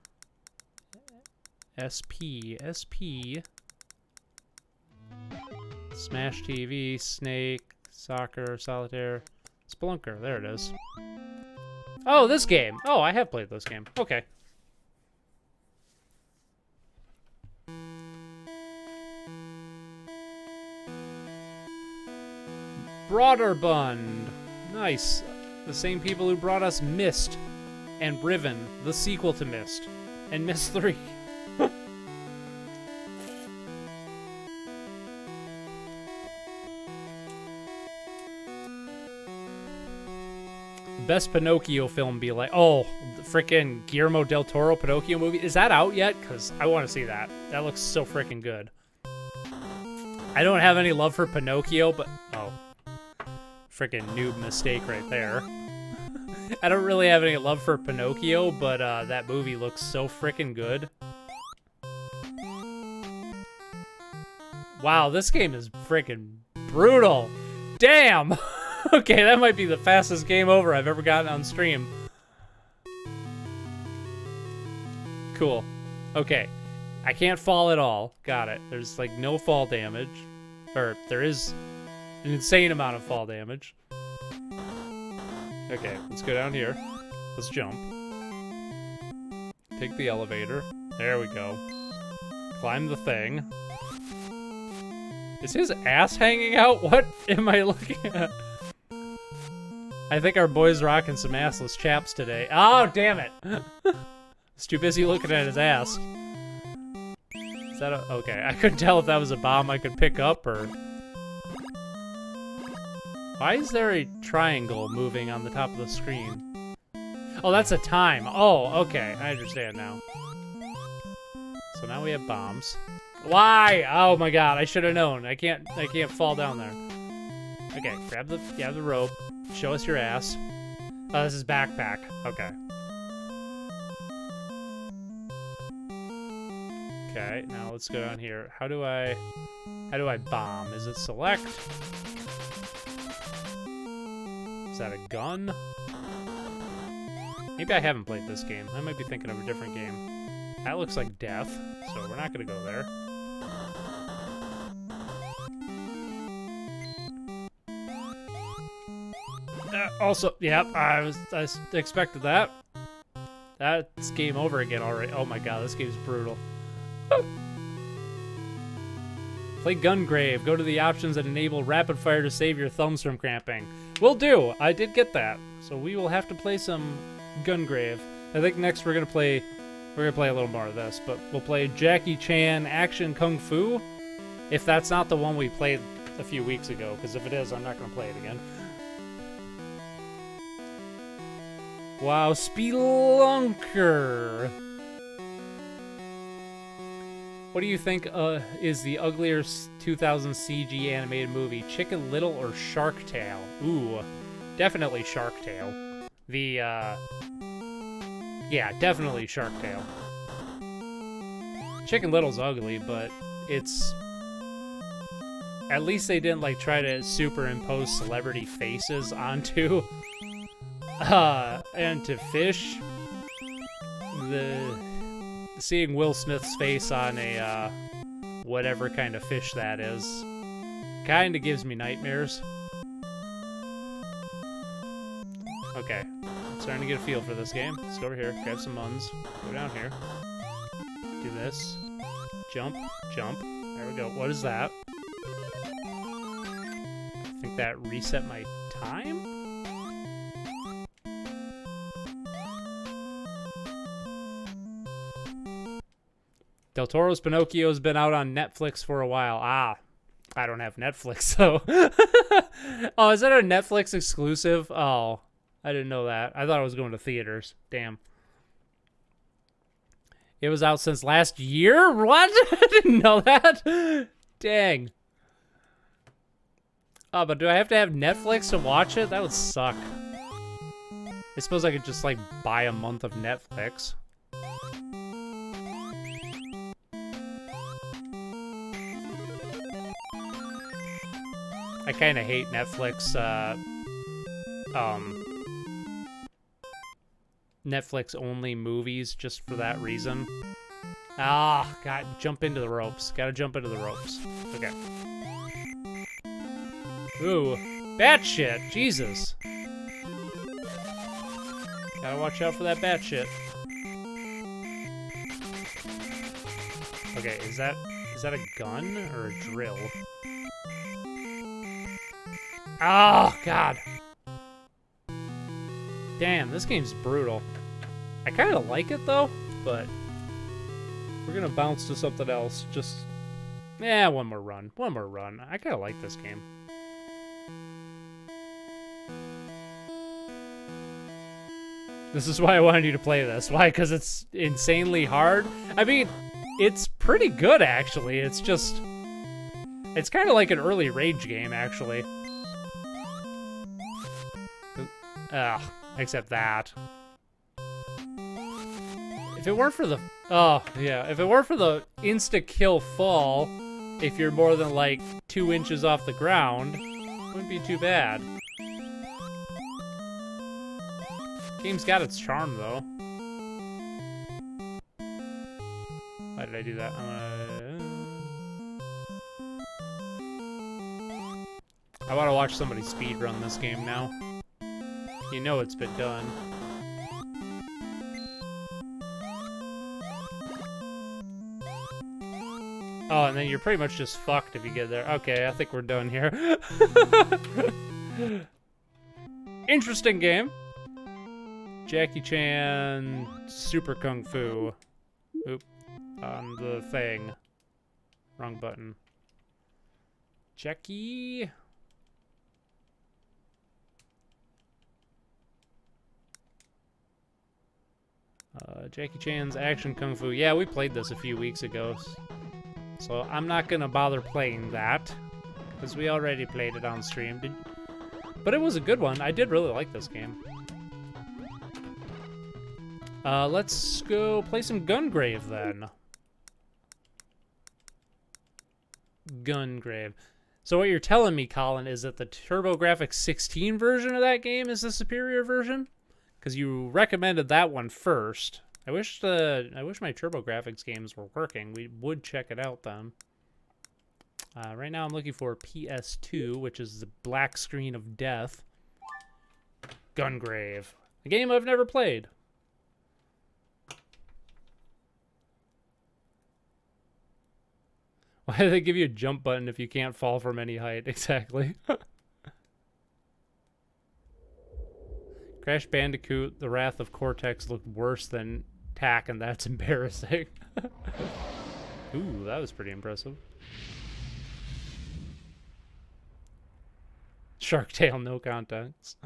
SP, SP. Smash TV, Snake, Soccer, Solitaire, Spelunker. There it is. Oh, this game. Oh, I have played this game. Okay. Broderbund. Nice. The same people who brought us Myst and Riven, the sequel to Myst, and Myst 3. Best Pinocchio film be like, oh, the frickin' Guillermo del Toro Pinocchio movie. Is that out yet? Because I want to see that. That looks so frickin' good. I don't have any love for Pinocchio, but... Oh. Frickin' noob mistake right there. I don't really have any love for Pinocchio, but that movie looks so frickin' good. Wow, this game is frickin' brutal. Damn! Okay, that might be the fastest game over I've ever gotten on stream. Cool. Okay. I can't fall at all. Got it. There's, like, no fall damage. Or, there is an insane amount of fall damage. Okay, let's go down here. Let's jump. Take the elevator. There we go. Climb the thing. Is his ass hanging out? What am I looking at? I think our boy's rocking some assless chaps today. Oh, damn it! He's too busy looking at his ass. Is that a... Okay, I couldn't tell if that was a bomb I could pick up, or... Why is there a triangle moving on the top of the screen? Oh, that's a time. Oh, okay, I understand now. So now we have bombs. Why? Oh my god, I should have known. I can't fall down there. Okay, grab the rope. Show us your ass. Oh, this is backpack. Okay. Okay, now let's go down here. How do I bomb? Is it select? Is that a gun? Maybe I haven't played this game. I might be thinking of a different game. That looks like death, so we're not gonna go there. Also, yep, I expected that. That's game over again already. Oh my god, this game's brutal. Play Gungrave. Go to the options that enable rapid fire to save your thumbs from cramping. Will do. I did get that. So we will have to play some Gungrave. I think next we're gonna play a little more of this, but we'll play Jackie Chan Action Kung Fu. If that's not the one we played a few weeks ago, because if it is, I'm not gonna play it again. Wow, Spelunker. What do you think is the uglier 2000 CG animated movie? Chicken Little or Shark Tale? Ooh, definitely Shark Tale. Yeah, definitely Shark Tale. Chicken Little's ugly, but it's... At least they didn't like try to superimpose celebrity faces onto... and to fish, seeing Will Smith's face on a, whatever kind of fish that is, kinda gives me nightmares. Okay, I'm starting to get a feel for this game. Let's go over here, grab some muns, go down here, do this, jump, jump, there we go. What is that? I think that reset my time? Del Toro's Pinocchio has been out on Netflix for a while. Ah, I don't have Netflix, so... Oh, is that a Netflix exclusive? Oh, I didn't know that. I thought it was going to theaters. Damn. It was out since last year? What? I didn't know that. Dang. Oh, but do I have to have Netflix to watch it? That would suck. I suppose I could just, like, buy a month of Netflix. I kind of hate Netflix, Netflix-only movies just for that reason. Ah, God, jump into the ropes. Gotta jump into the ropes. Okay. Ooh, bat shit. Jesus. Gotta watch out for that bat shit. Okay, is that a gun or a drill? Oh, God. Damn, this game's brutal. I kind of like it, though, but we're going to bounce to something else. Just, yeah, one more run. One more run. I kind of like this game. This is why I wanted you to play this. Why? Because it's insanely hard? I mean, it's pretty good, actually. It's just, it's kind of like an early Rage game, actually. Except that. If it weren't for the... Oh, yeah. If it weren't for the insta-kill fall, if you're more than, like, 2 inches off the ground, wouldn't be too bad. Game's got its charm, though. Why did I do that? I want to watch somebody speedrun this game now. You know it's been done. Oh, and then you're pretty much just fucked if you get there. Okay, I think we're done here. Interesting game. Jackie Chan Super Kung Fu. Oop. On the thing. Wrong button. Jackie. Jackie Chan's Action Kung Fu. Yeah, we played this a few weeks ago. So I'm not gonna bother playing that. Because we already played it on stream. But it was a good one. I did really like this game. Let's go play some Gungrave then. Gungrave. So what you're telling me, Colin, is that the TurboGrafx 16 version of that game is the superior version? Because you recommended that one first. I wish my TurboGrafx games were working. We would check it out then. Right now I'm looking for PS2, which is the black screen of death. Gungrave. A game I've never played. Why do they give you a jump button if you can't fall from any height? Exactly. Crash Bandicoot, The Wrath of Cortex looked worse than Tak, and that's embarrassing. Ooh, that was pretty impressive. Shark Tale, no context.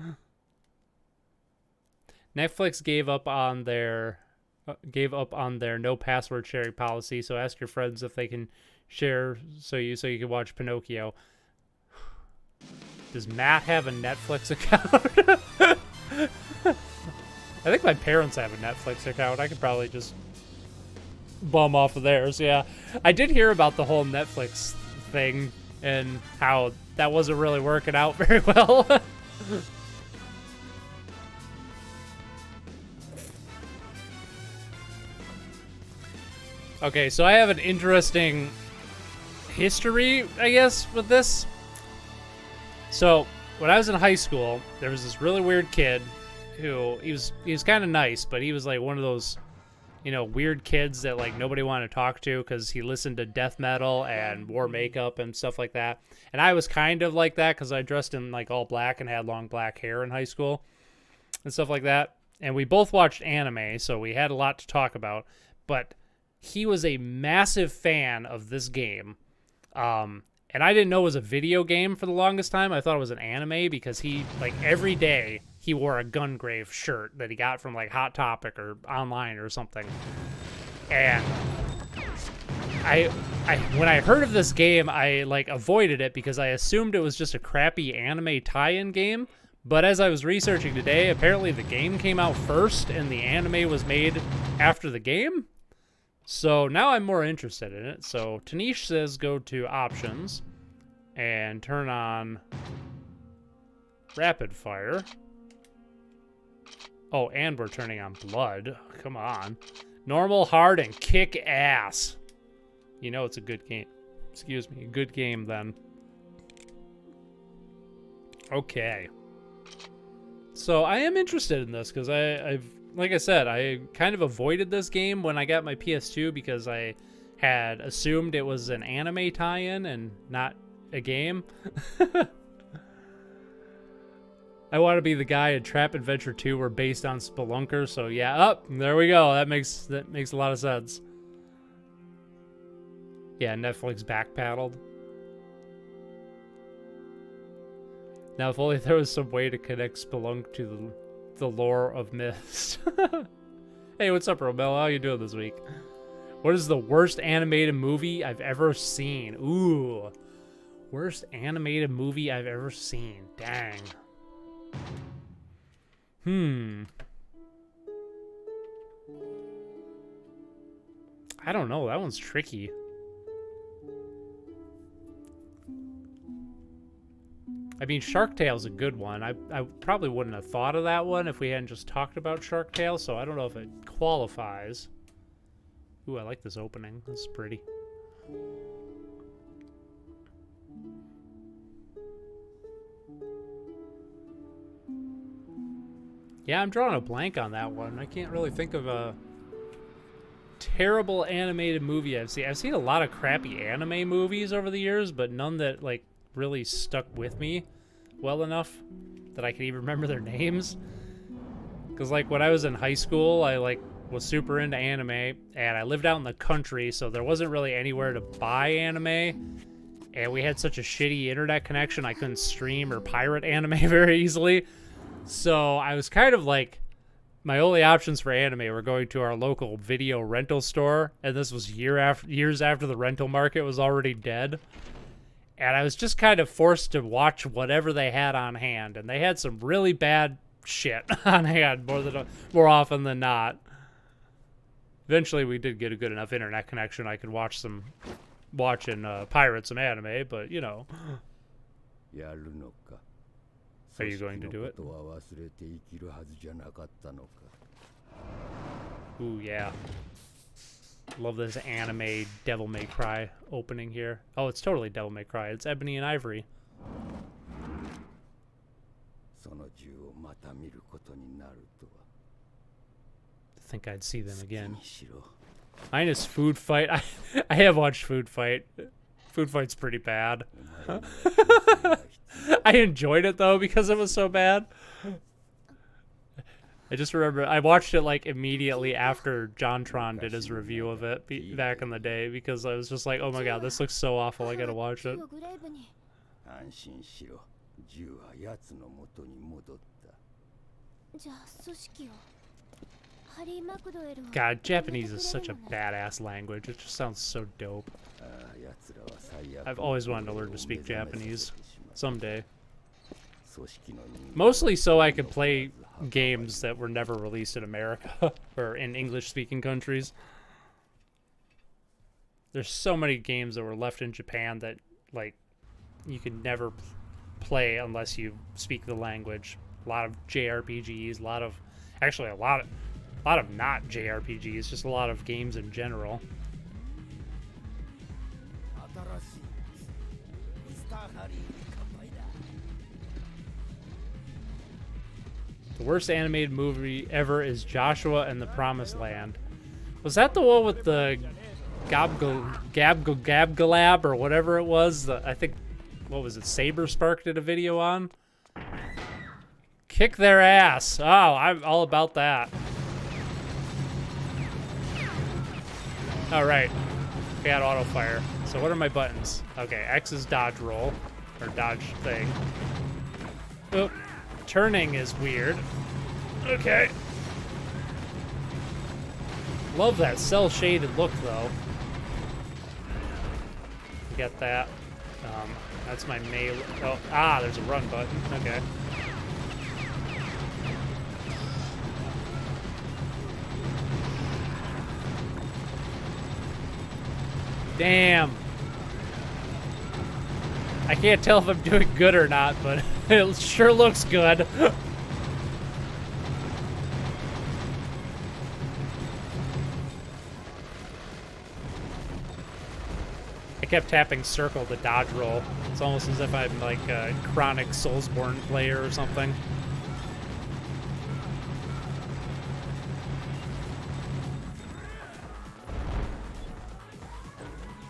Netflix gave up on their no password sharing policy, so ask your friends if they can share so you can watch Pinocchio. Does Matt have a Netflix account? I think my parents have a Netflix account. I could probably just bum off of theirs, yeah. I did hear about the whole Netflix thing and how that wasn't really working out very well. Okay, so I have an interesting history, I guess, with this. So, when I was in high school, there was this really weird kid who, he was kind of nice, but he was like one of those, you know, weird kids that like nobody wanted to talk to because he listened to death metal and wore makeup and stuff like that. And I was kind of like that because I dressed in like all black and had long black hair in high school and stuff like that. And we both watched anime, so we had a lot to talk about. But he was a massive fan of this game. And I didn't know it was a video game for the longest time. I thought it was an anime because he, like, every day he wore a Gungrave shirt that he got from, like, Hot Topic or online or something. And when I heard of this game, I, like, avoided it because I assumed it was just a crappy anime tie-in game. But as I was researching today, apparently the game came out first and the anime was made after the game. So now I'm more interested in it. So Tanish says go to options and turn on rapid fire. Oh, and we're turning on blood. Come on. Normal, hard, and kick ass. You know it's a good game. Excuse me, a good game then. Okay. So I am interested in this because I've, like I said, I kind of avoided this game when I got my PS2 because I had assumed it was an anime tie-in and not a game. I want to be the guy in Trap Adventure 2 we're based on Spelunker, so yeah, there we go. That makes a lot of sense. Yeah, Netflix backpaddled. Now, if only there was some way to connect Spelunk to the lore of Myst. Hey, what's up, Romel? How you doing this week? What is the worst animated movie I've ever seen? Ooh. Worst animated movie I've ever seen. Dang. I don't know. That one's tricky. I mean, Shark Tale's a good one. I probably wouldn't have thought of that one if we hadn't just talked about Shark Tale, so I don't know if it qualifies. Ooh, I like this opening. This is pretty. Yeah, I'm drawing a blank on that one. I can't really think of a terrible animated movie I've seen. I've seen a lot of crappy anime movies over the years, but none that, like, really stuck with me well enough that I can even remember their names. Because, like, when I was in high school, I, like, was super into anime, and I lived out in the country, so there wasn't really anywhere to buy anime, and we had such a shitty internet connection, I couldn't stream or pirate anime very easily. So I was kind of like, my only options for anime were going to our local video rental store, and this was years after the rental market was already dead. And I was just kind of forced to watch whatever they had on hand, and they had some really bad shit on hand more often than not. Eventually, we did get a good enough internet connection I could watch and pirate some anime, but you know. Are you going to do it? Ooh, yeah. Love this anime Devil May Cry opening here. Oh, it's totally Devil May Cry. It's Ebony and Ivory. I think I'd see them again. Minus Food Fight. I have watched Food Fight. Food Fight's pretty bad. I enjoyed it though because it was so bad. I just remember I watched it like immediately after JonTron did his review of it back in the day because I was just like, oh my god, this looks so awful, I gotta watch it. God, Japanese is such a badass language. It just sounds so dope. I've always wanted to learn to speak Japanese. Someday. Mostly so I could play games that were never released in America or in English-speaking countries. There's so many games that were left in Japan that, like, you could never play unless you speak the language. A lot of JRPGs, a lot of not JRPGs, just a lot of games in general. The worst animated movie ever is Joshua and the Promised Land. Was that the one with the Gabgalab or whatever it was? I think, what was it, Saber Spark did a video on? Kick their ass. Oh, I'm all about that. All right. We got auto fire. So what are my buttons? Okay, X is dodge roll, or dodge thing. Oh. Turning is weird. Okay. Love that cel-shaded look, though. Get that. That's my melee. Oh, there's a run button. Okay. Damn. I can't tell if I'm doing good or not, but it sure looks good. I kept tapping circle to dodge roll. It's almost as if I'm like a chronic Soulsborne player or something.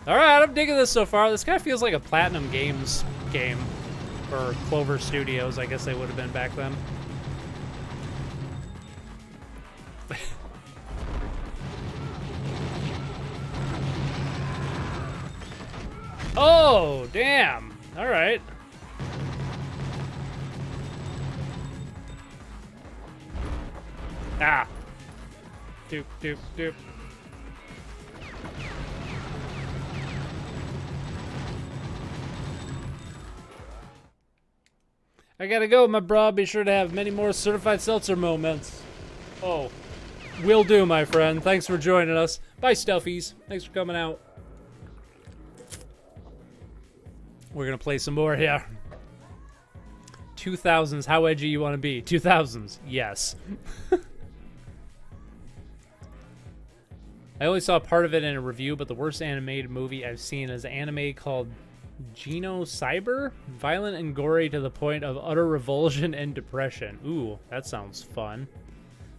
Alright, I'm digging this so far. This kind of feels like a Platinum Games game. Or Clover Studios, I guess they would have been back then. Oh, damn. Alright. Ah. Doop, doop, doop. I gotta go, my bro. Be sure to have many more certified seltzer moments. Oh. Will do, my friend. Thanks for joining us. Bye, Stuffies. Thanks for coming out. We're gonna play some more here. 2000s, how edgy you want to be? 2000s, yes. I only saw part of it in a review, but the worst animated movie I've seen is an anime called Geno Cyber? Violent and gory to the point of utter revulsion and depression. Ooh, that sounds fun.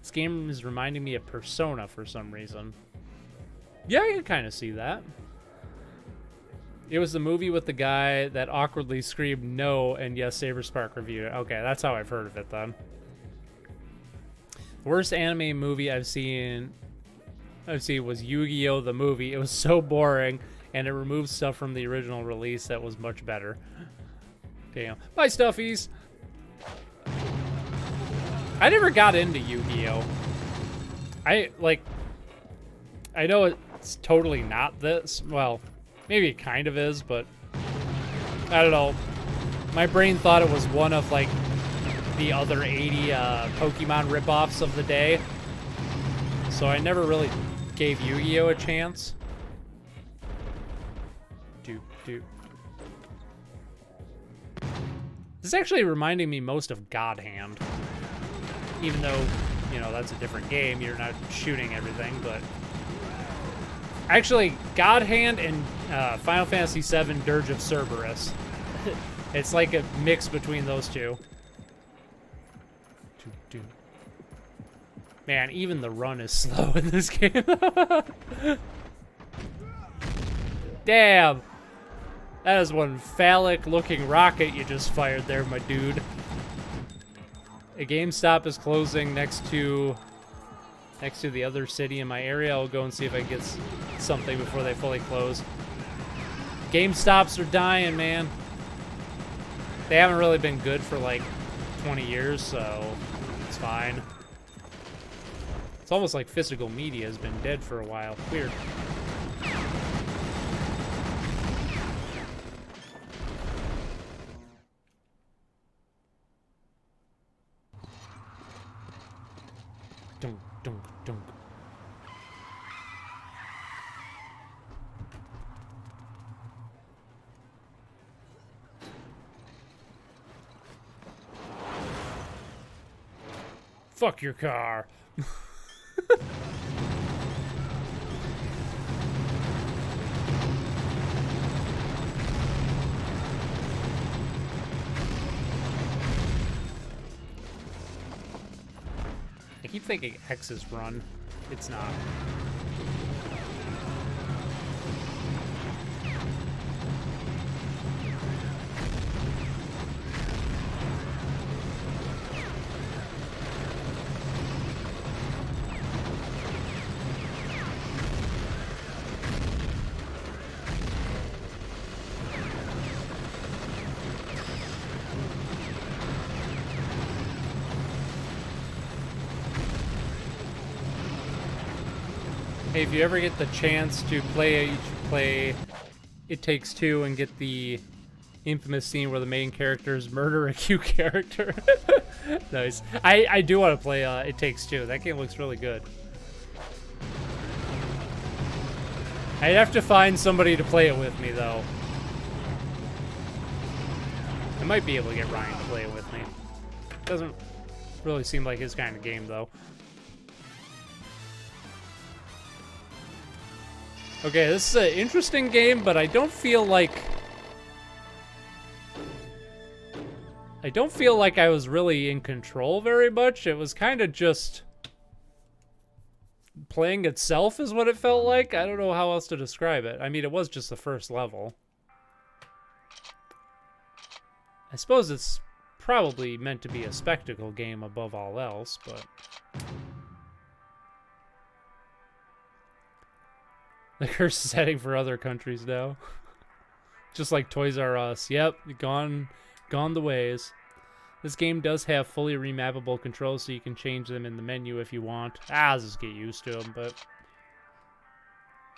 This game is reminding me of Persona for some reason. Yeah, I can kind of see that. It was the movie with the guy that awkwardly screamed no, and yes, Saberspark reviewed it. Okay, that's how I've heard of it then. The worst anime movie I've seen was Yu-Gi-Oh! The movie. It was so boring, and it removed stuff from the original release that was much better. Damn. Bye, Stuffies! I never got into Yu-Gi-Oh! I know it's totally not this. Well, maybe it kind of is, but I don't know. My brain thought it was one of, like, the other 80 Pokemon ripoffs of the day. So I never really gave Yu-Gi-Oh! A chance. Doop, doop. This is actually reminding me most of God Hand. Even though, you know, that's a different game. You're not shooting everything, but... Actually, God Hand and Final Fantasy VII Dirge of Cerberus. It's like a mix between those two. Man, even the run is slow in this game. Damn. That is one phallic-looking rocket you just fired there, my dude. A GameStop is closing next to the other city in my area. I'll go and see if I can get something before they fully close. GameStops are dying, man. They haven't really been good for like 20 years, so it's fine. It's almost like physical media has been dead for a while. Weird. Dunk, dunk, dunk. Fuck your car. I keep thinking X is run. It's not. Hey, if you ever get the chance to play It Takes Two and get the infamous scene where the main characters murder a Q character. Nice. I do want to play It Takes Two. That game looks really good. I'd have to find somebody to play it with me, though. I might be able to get Ryan to play it with me. Doesn't really seem like his kind of game, though. Okay, this is an interesting game, but I don't feel like I was really in control very much. It was kind of just playing itself is what it felt like. I don't know how else to describe it. I mean, it was just the first level. I suppose it's probably meant to be a spectacle game above all else, but... The curse is heading for other countries now. Just like Toys R Us. Yep, gone the ways. This game does have fully remappable controls, so you can change them in the menu if you want. I'll just get used to them, but...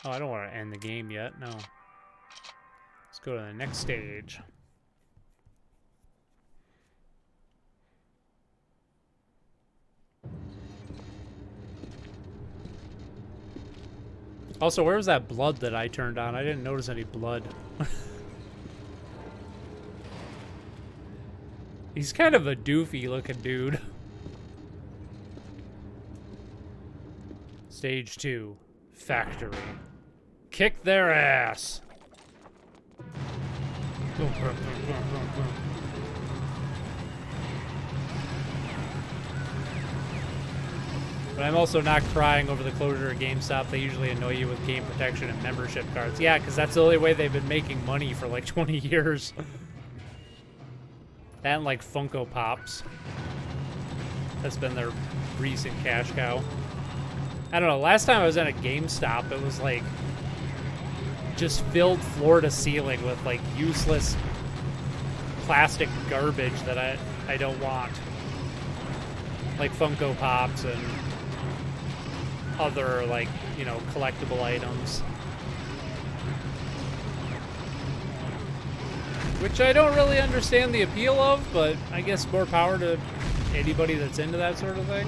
Oh, I don't want to end the game yet, no. Let's go to the next stage. Also, where was that blood that I turned on? I didn't notice any blood. He's kind of a doofy looking dude. Stage 2. Factory. Kick their ass. But I'm also not crying over the closure of GameStop. They usually annoy you with game protection and membership cards. Yeah, because that's the only way they've been making money for like 20 years. That and like Funko Pops. That's been their recent cash cow. I don't know, last time I was at a GameStop, it was like just filled floor to ceiling with like useless plastic garbage that I don't want. Like Funko Pops and other, like, you know, collectible items. Which I don't really understand the appeal of, but I guess more power to anybody that's into that sort of thing.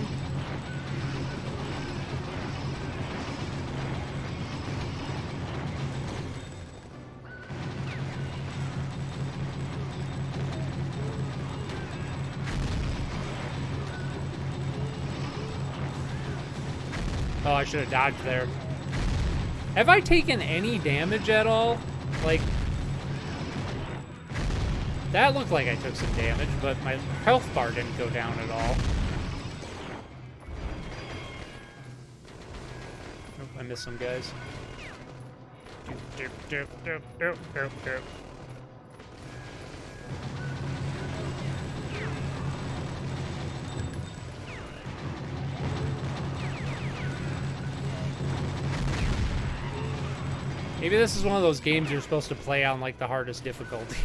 Oh, I should have dodged there. Have I taken any damage at all? Like, that looked like I took some damage, but my health bar didn't go down at all. Oh, I missed some guys. Maybe this is one of those games you're supposed to play on, like, the hardest difficulty.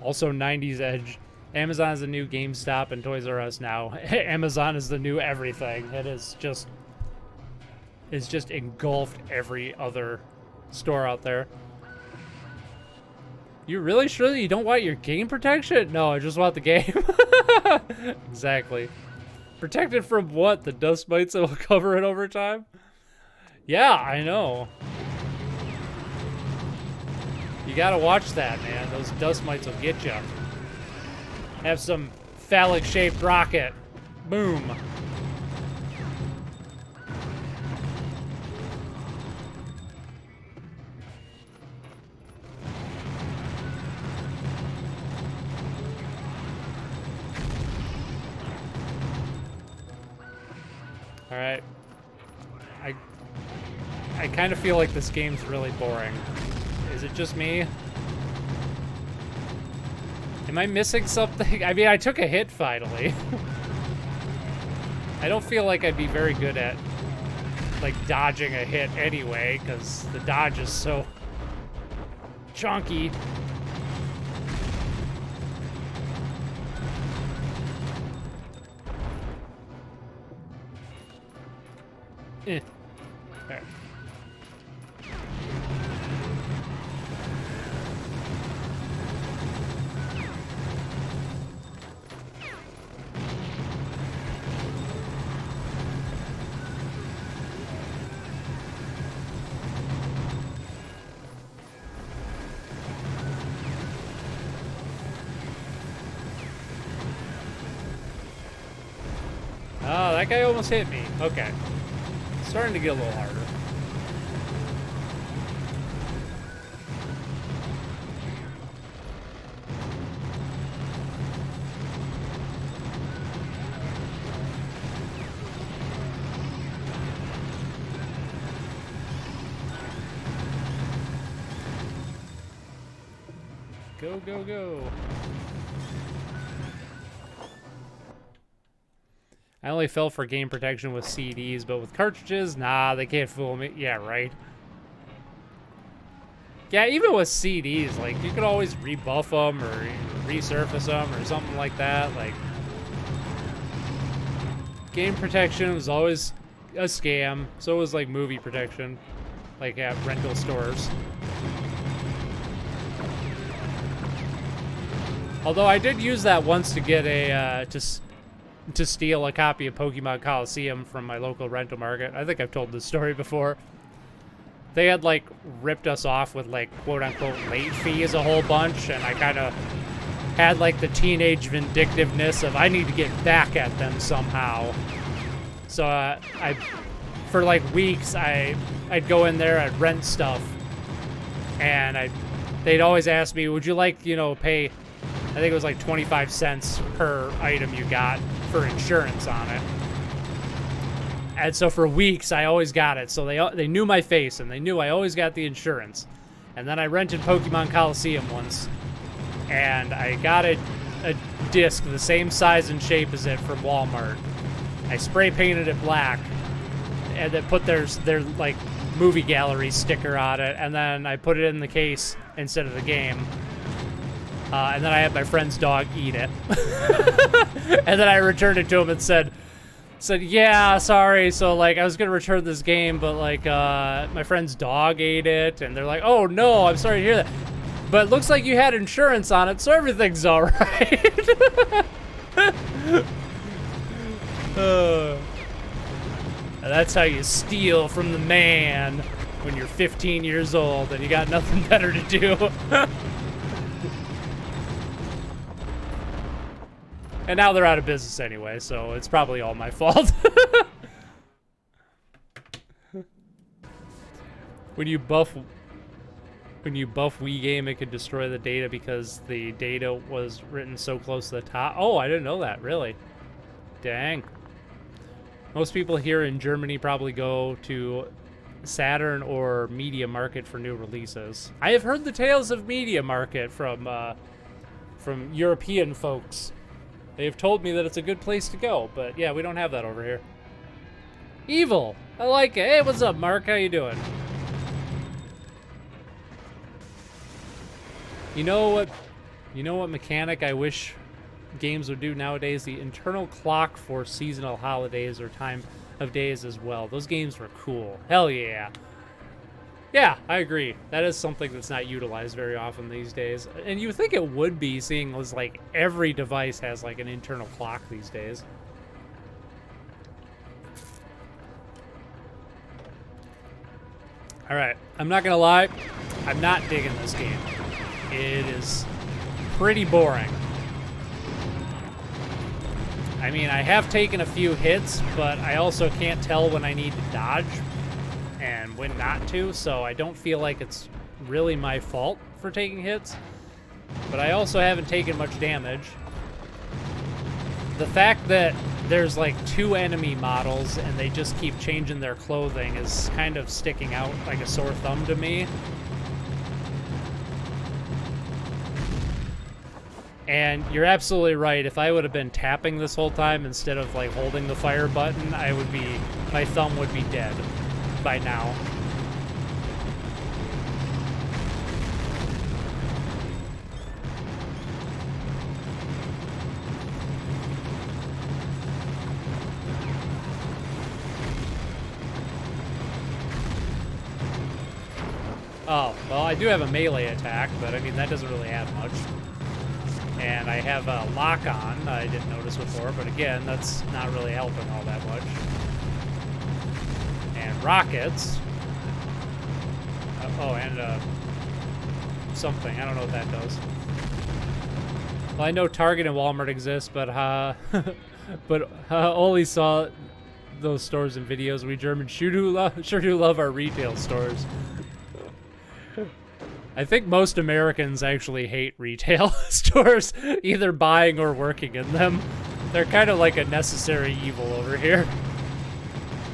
Also, 90s Edge. Amazon is the new GameStop and Toys R Us now. Amazon is the new everything. It is just... It's just engulfed every other store out there. You really sure that you don't want your game protection? No, I just want the game. Exactly. Protected from what? The dust mites that will cover it over time? Yeah, I know. You gotta watch that, man. Those dust mites will get you. Have some phallic-shaped rocket. Boom. Alright. I kind of feel like this game's really boring. Is it just me? Am I missing something? I mean, I took a hit finally. I don't feel like I'd be very good at, like, dodging a hit anyway, because the dodge is so chunky. Alright. Oh, that guy almost hit me. Okay. Starting to get a little harder. Go, go, go. I only fell for game protection with CDs, but with cartridges, nah, they can't fool me. Yeah, right. Yeah, even with CDs, like, you could always rebuff them or resurface them or something like that. Like, game protection was always a scam. So was, like, movie protection, like at rental stores. Although I did use that once to get a, to steal a copy of Pokemon Coliseum from my local rental market. I think I've told this story before. They had, like, ripped us off with, like, quote-unquote late fees a whole bunch, and I kind of had, like, the teenage vindictiveness of I need to get back at them somehow. So, for, like, weeks, I'd go in there, I'd rent stuff, and they'd always ask me, would you like, you know, pay, I think it was like 25 cents per item you got for insurance on it. And so for weeks, I always got it. So they knew my face, and they knew I always got the insurance. And then I rented Pokemon Coliseum once, and I got a disc the same size and shape as it from Walmart. I spray painted it black, and then put their like movie gallery sticker on it, and then I put it in the case instead of the game. And then I had my friend's dog eat it. And then I returned it to him and said, yeah, sorry, so, like, I was gonna return this game, but, like, my friend's dog ate it, and they're like, oh, no, I'm sorry to hear that. But it looks like you had insurance on it, so everything's all right. That's how you steal from the man when you're 15 years old and you got nothing better to do. And now they're out of business anyway, so it's probably all my fault. When you buff Wii game, it could destroy the data because the data was written so close to the top. Oh, I didn't know that, really. Dang. Most people here in Germany probably go to Saturn or Media Market for new releases. I have heard the tales of Media Market from European folks. They've told me that it's a good place to go, but yeah, we don't have that over here. Evil! I like it. Hey, what's up, Mark? How you doing? You know what mechanic I wish games would do nowadays? The internal clock for seasonal holidays or time of days as well. Those games were cool. Hell yeah. Yeah, I agree. That is something that's not utilized very often these days. And you would think it would be, seeing as, like, every device has, like, an internal clock these days. Alright, I'm not gonna lie, I'm not digging this game. It is pretty boring. I mean, I have taken a few hits, but I also can't tell when I need to dodge and when not to, so I don't feel like it's really my fault for taking hits. But I also haven't taken much damage. The fact that there's like 2 enemy models and they just keep changing their clothing is kind of sticking out like a sore thumb to me. And you're absolutely right. If I would have been tapping this whole time instead of like holding the fire button, my thumb would be dead by now. Oh, well, I do have a melee attack, but I mean, that doesn't really add much. And I have a lock-on, I didn't notice before, but again, that's not really helping all that much. And rockets. Oh, and something, I don't know what that does. Well, I know Target and Walmart exist, but only saw those stores in videos. We Germans sure do love our retail stores. I think most Americans actually hate retail stores, either buying or working in them. They're kind of like a necessary evil over here.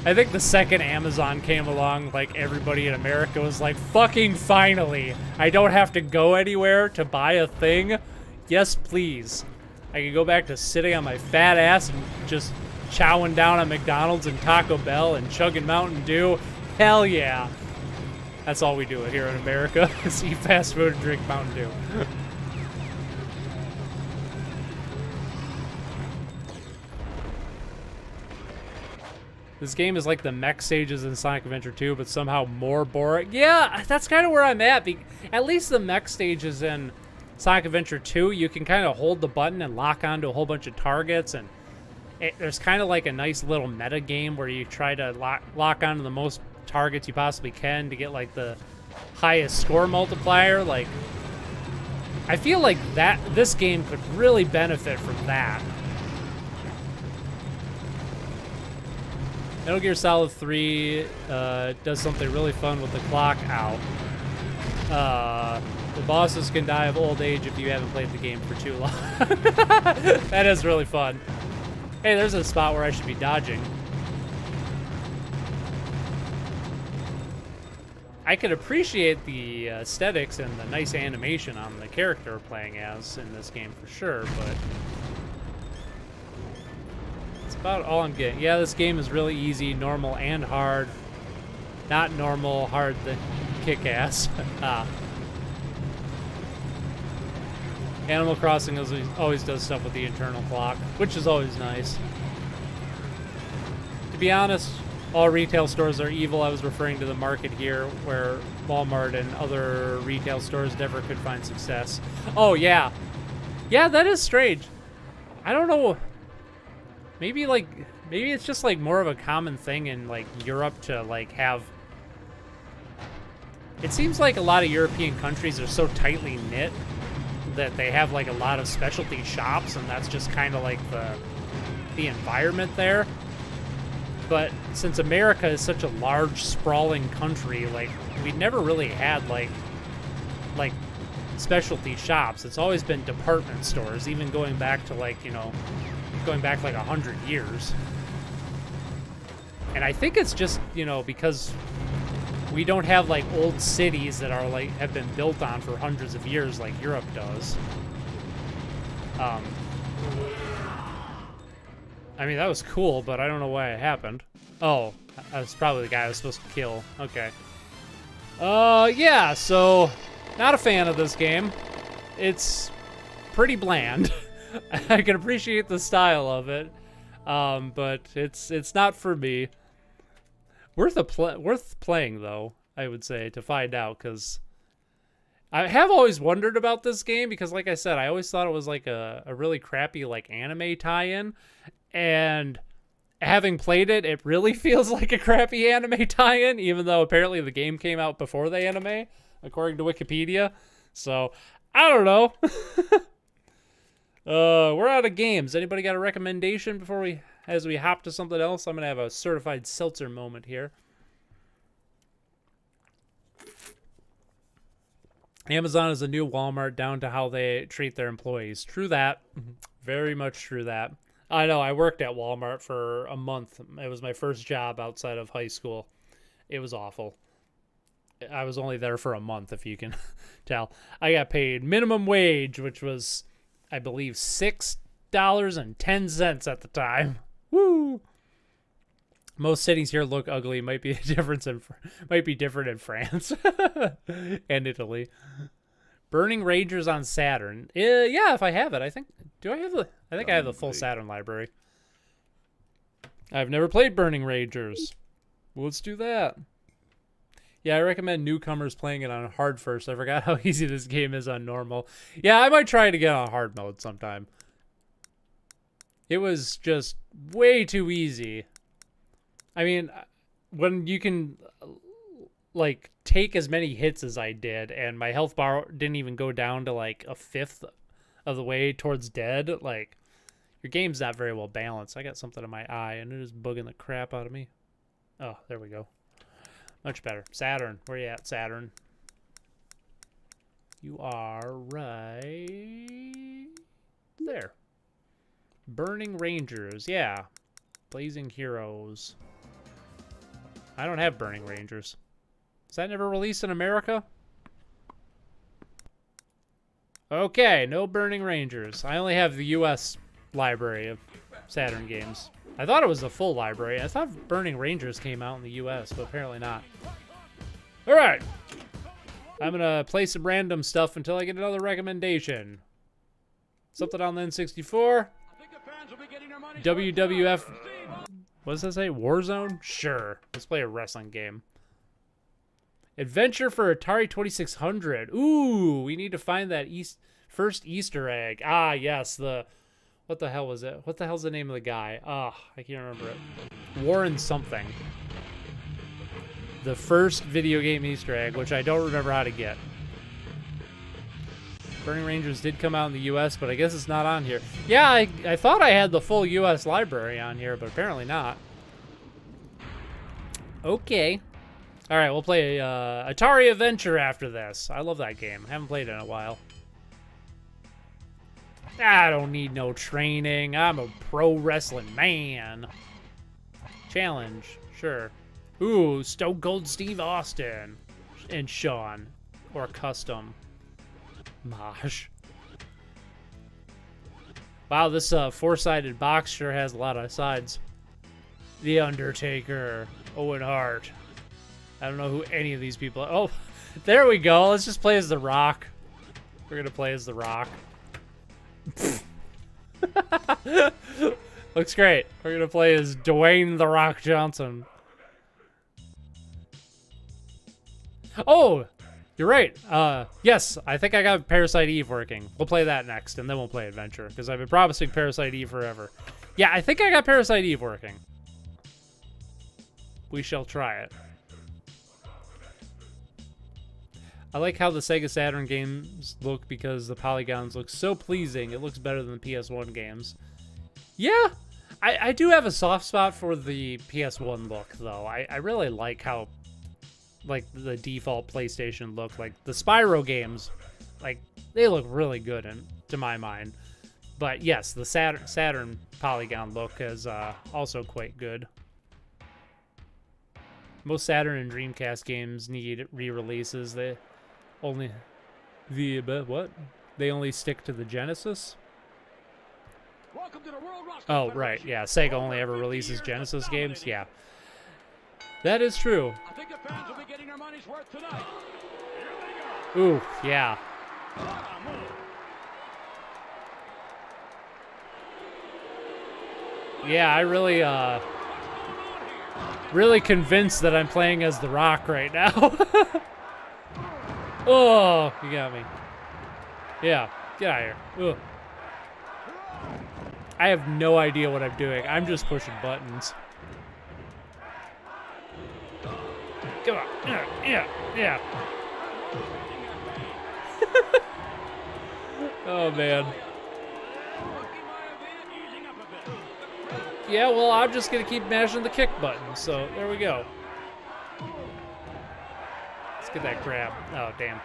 I think the second Amazon came along, like, everybody in America was like, fucking finally, I don't have to go anywhere to buy a thing. Yes, please. I can go back to sitting on my fat ass and just chowing down on McDonald's and Taco Bell and chugging Mountain Dew. Hell yeah. That's all we do here in America, is eat fast food and drink Mountain Dew. This game is like the mech stages in Sonic Adventure 2, but somehow more boring. Yeah, that's kind of where I'm at. At least the mech stages in Sonic Adventure 2, you can kind of hold the button and lock onto a whole bunch of targets, and there's kind of like a nice little meta game where you try to lock onto the most targets you possibly can to get like the highest score multiplier. Like, I feel like this game could really benefit from that. Metal Gear Solid 3 does something really fun with the clock out. The bosses can die of old age if you haven't played the game for too long. That is really fun. Hey, there's a spot where I should be dodging. I could appreciate the aesthetics and the nice animation on the character we're playing as in this game for sure, but it's about all I'm getting. Yeah, this game is really easy, normal, and hard. Not normal, hard, then kick-ass. Animal Crossing always does stuff with the internal clock, which is always nice. To be honest, all retail stores are evil. I was referring to the market here where Walmart and other retail stores never could find success. Oh, yeah. Yeah, that is strange. I don't know. Maybe it's just like more of a common thing in like Europe to like have. It seems like a lot of European countries are so tightly knit that they have like a lot of specialty shops, and that's just kind of like the environment there. But since America is such a large, sprawling country, like, we never really had, like specialty shops. It's always been department stores, even going back to, like, going back, like, 100 years. And I think it's just, because we don't have, like, old cities that are, like, have been built on for hundreds of years like Europe does. I mean, that was cool, but I don't know why it happened. Oh, that's probably the guy I was supposed to kill. Okay. Yeah, so, not a fan of this game. It's pretty bland. I can appreciate the style of it, but it's not for me. Worth playing, though, I would say, to find out, because I have always wondered about this game, because, like I said, I always thought it was, like, a really crappy, like, anime tie-in. And having played it, it really feels like a crappy anime tie-in, even though apparently the game came out before the anime, according to Wikipedia. So, I don't know. We're out of games. Anybody got a recommendation as we hop to something else? I'm going to have a certified seltzer moment here. Amazon is a new Walmart down to how they treat their employees. True that. Very much true that. I know, I worked at Walmart for a month. It was my first job outside of high school. It was awful. I was only there for a month, if you can tell. I got paid minimum wage, which was, I believe, $6.10 at the time. Woo! Most cities here look ugly. Might be different in France and Italy. Burning Rangers on Saturn. Yeah, if I have it, I think. Do I have the? I think I have the full Saturn library. I've never played Burning Rangers. Well, let's do that. Yeah, I recommend newcomers playing it on hard first. I forgot how easy this game is on normal. Yeah, I might try it again on hard mode sometime. It was just way too easy. I mean, when you can, like, take as many hits as I did, and my health bar didn't even go down to, like, a fifth of the way towards dead, like, your game's not very well balanced. I got something in my eye, and it is bugging the crap out of me. Oh, there we go. Much better. Saturn. Where you at, Saturn? You are right there. Burning Rangers. Yeah. Blazing Heroes. I don't have Burning Rangers. Is that never released in America? Okay, no Burning Rangers. I only have the US library of Saturn games. I thought it was the full library. I thought Burning Rangers came out in the US, but apparently not. All right. I'm going to play some random stuff until I get another recommendation. Something on the N64. WWF. What does that say? Warzone? Sure. Let's play a wrestling game. Adventure for Atari 2600. Ooh, we need to find that first Easter egg. Ah, yes. What the hell was it? What the hell's the name of the guy? Ah, I can't remember it. Warren something. The first video game Easter egg, which I don't remember how to get. Burning Rangers did come out in the US, but I guess it's not on here. Yeah, I thought I had the full US library on here, but apparently not. Okay. All right, we'll play Atari Adventure after this. I love that game. I haven't played it in a while. I don't need no training. I'm a pro wrestling man. Challenge, sure. Ooh, Stone Cold Steve Austin and Sean, or custom. Mosh. Wow, this four-sided box sure has a lot of sides. The Undertaker, Owen Hart. I don't know who any of these people are. Oh, there we go. Let's just play as The Rock. We're gonna play as The Rock. Looks great. We're gonna play as Dwayne The Rock Johnson. Oh, you're right. Yes, I think I got Parasite Eve working. We'll play that next, and then we'll play Adventure, because I've been promising Parasite Eve forever. Yeah, I think I got Parasite Eve working. We shall try it. I like how the Sega Saturn games look because the polygons look so pleasing. It looks better than the PS1 games. Yeah, I do have a soft spot for the PS1 look, though. I really like how, like, the default PlayStation look. Like, the Spyro games, like, they look really good to my mind. But yes, the Saturn polygon look is also quite good. Most Saturn and Dreamcast games need re-releases. They only They only stick to the Genesis? Oh, right. Yeah, Sega only ever releases Genesis games. Yeah. That is true. I think the fans will be getting their money's worth tonight. Ooh, yeah. Yeah, I really convinced that I'm playing as The Rock right now. Oh, you got me. Yeah, get out of here. Ugh. I have no idea what I'm doing. I'm just pushing buttons. Come on. Yeah. Oh, man. Yeah, well, I'm just going to keep mashing the kick button, so there we go. Let's get that grab. Oh, damn.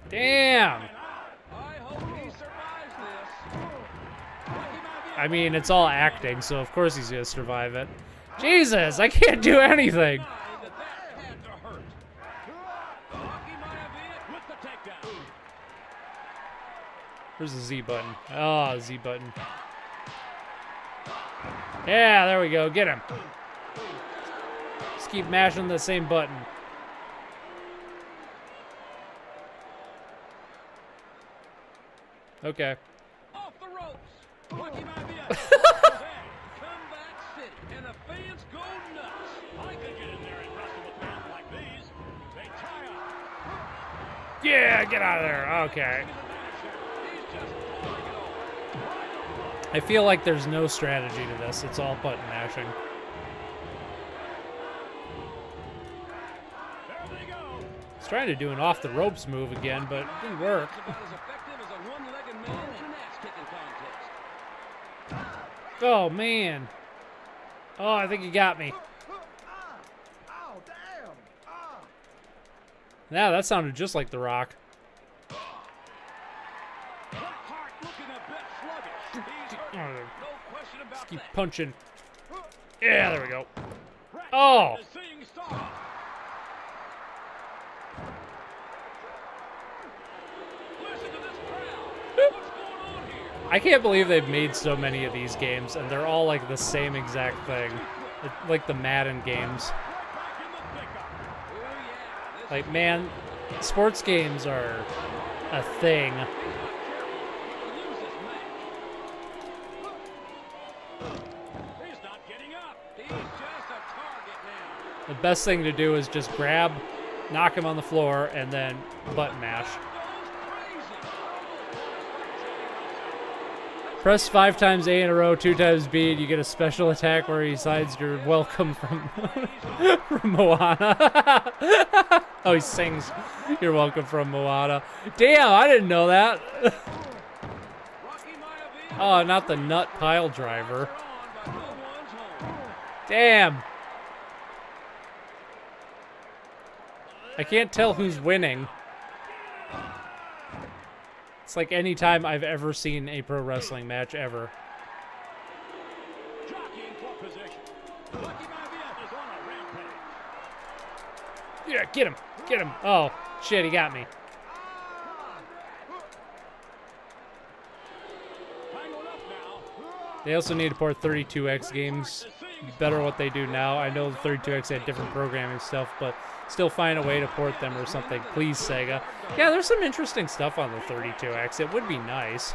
Damn! I mean, it's all acting, so of course he's going to survive it. Jesus, I can't do anything! Where's the Z button? Oh, Z button. Yeah, there we go. Get him. Just keep mashing the same button. Okay. Off the ropes. Lucky might be a comeback city, and the fans go nuts. I could get out of there. Okay. I feel like there's no strategy to this. It's all button mashing. I was trying to do an off the ropes move again, but it didn't work. Oh, man. Oh, I think he got me. Yeah, that sounded just like The Rock. Just keep punching. Yeah, there we go. Oh! I can't believe they've made so many of these games, and they're all like the same exact thing. Like the Madden games. Like, man, sports games are a thing. The best thing to do is just grab, knock him on the floor, and then button mash. Press 5 times A in a row, 2 times B, and you get a special attack where he signs your welcome from, from Moana. Oh, he sings you're welcome from Moana. Damn, I didn't know that. Oh, not the nut pile driver. Damn. I can't tell who's winning. It's like any time I've ever seen a pro wrestling match ever. Yeah, get him. Get him. Oh, shit, he got me. They also need to port 32X games. Better what they do now. I know the 32X had different programming stuff, but still find a way to port them or something. Please, Sega. Yeah, there's some interesting stuff on the 32X. It would be nice.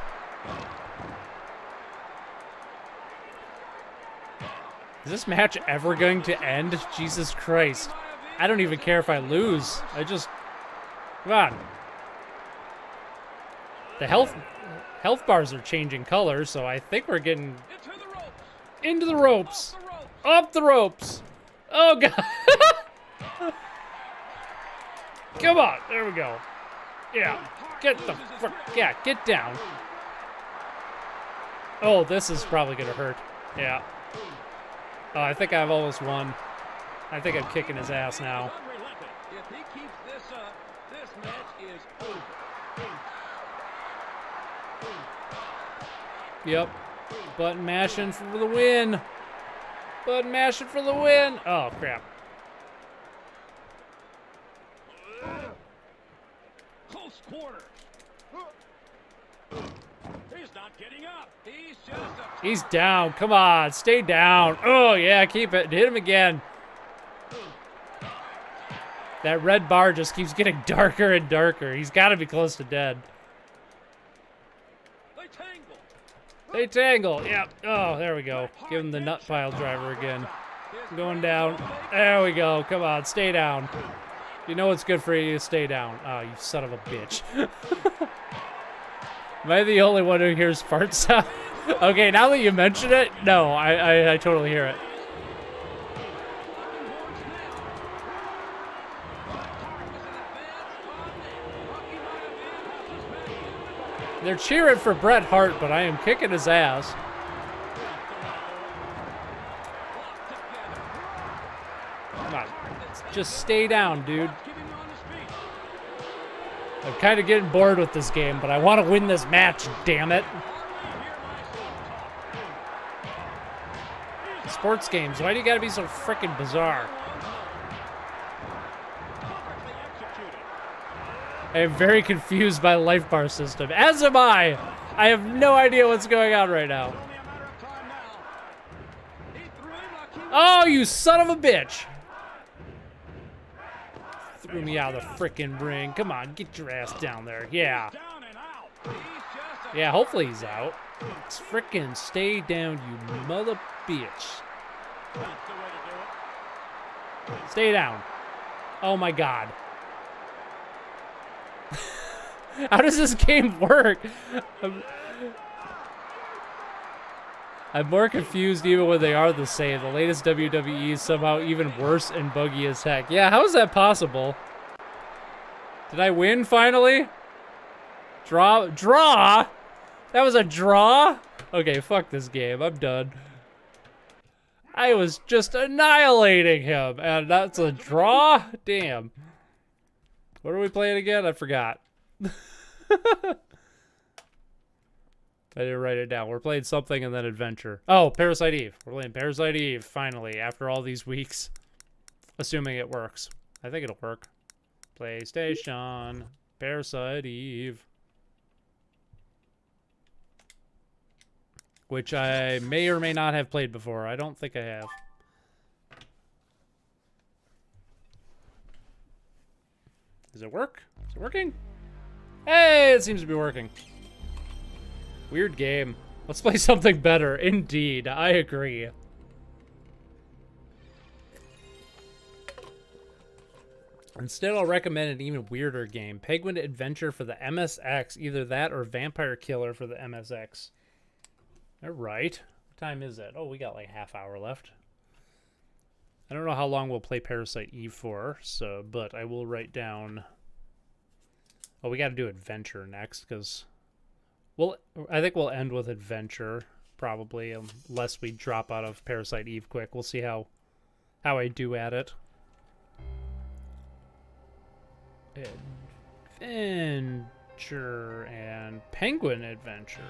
Is this match ever going to end? Jesus Christ. I don't even care if I lose. I just... Come on. The health bars are changing colors, so I think we're getting... Into the ropes. Off the ropes. Oh, God. Come on. There we go. Yeah. Get the frick. Yeah, get down. Oh, this is probably going to hurt. Yeah. Oh, I think I've almost won. I think I'm kicking his ass now. If he keeps this up, this match is over. Yep. Button mashing for the win. Button mashing for the win. Oh, crap. Close quarter. He's not getting up. He's just a... He's down. Come on. Stay down. Oh, yeah. Keep it. Hit him again. That red bar just keeps getting darker and darker. He's got to be close to dead. They tangle. Yep. Oh, there we go. Give him the nut pile driver again. Going down. There we go. Come on. Stay down. You know what's good for you to stay down. Oh, you son of a bitch. Am I the only one who hears fart sound? Okay, now that you mention it, no, I totally hear it. They're cheering for Bret Hart, but I am kicking his ass. Come on. Just stay down, dude. I'm kind of getting bored with this game, but I want to win this match, damn it. Sports games, why do you gotta be so freaking bizarre? I am very confused by the life bar system, as am I. I have no idea what's going on right now. Oh, you son of a bitch. Threw me out of the frickin' ring. Come on, get your ass down there. Yeah. Yeah, hopefully he's out. Let's frickin' stay down, you mother bitch. Stay down. Oh my God. How does this game work? I'm more confused even when they are the same. The latest WWE is somehow even worse and buggy as heck. Yeah, how is that possible? Did I win finally? Draw? Draw? That was a draw? Okay, fuck this game. I'm done. I was just annihilating him, and that's a draw? Damn. What are we playing again? I forgot. I didn't write it down. We're playing something and then adventure. Oh, Parasite Eve. We're playing Parasite Eve, finally, after all these weeks. Assuming it works. I think it'll work. PlayStation. Parasite Eve. Which I may or may not have played before. I don't think I have. Does it work? Is it working? Hey, it seems to be working. Weird game. Let's play something better. Indeed, I agree. Instead, I'll recommend an even weirder game. Penguin Adventure for the MSX. Either that or Vampire Killer for the MSX. Alright. What time is it? Oh, we got like a half hour left. I don't know how long we'll play Parasite Eve for, so, but I will write down... Oh, we got to do Adventure next, because... Well, I think we'll end with Adventure, probably, unless we drop out of Parasite Eve quick. We'll see how I do at it. Adventure and Penguin Adventure.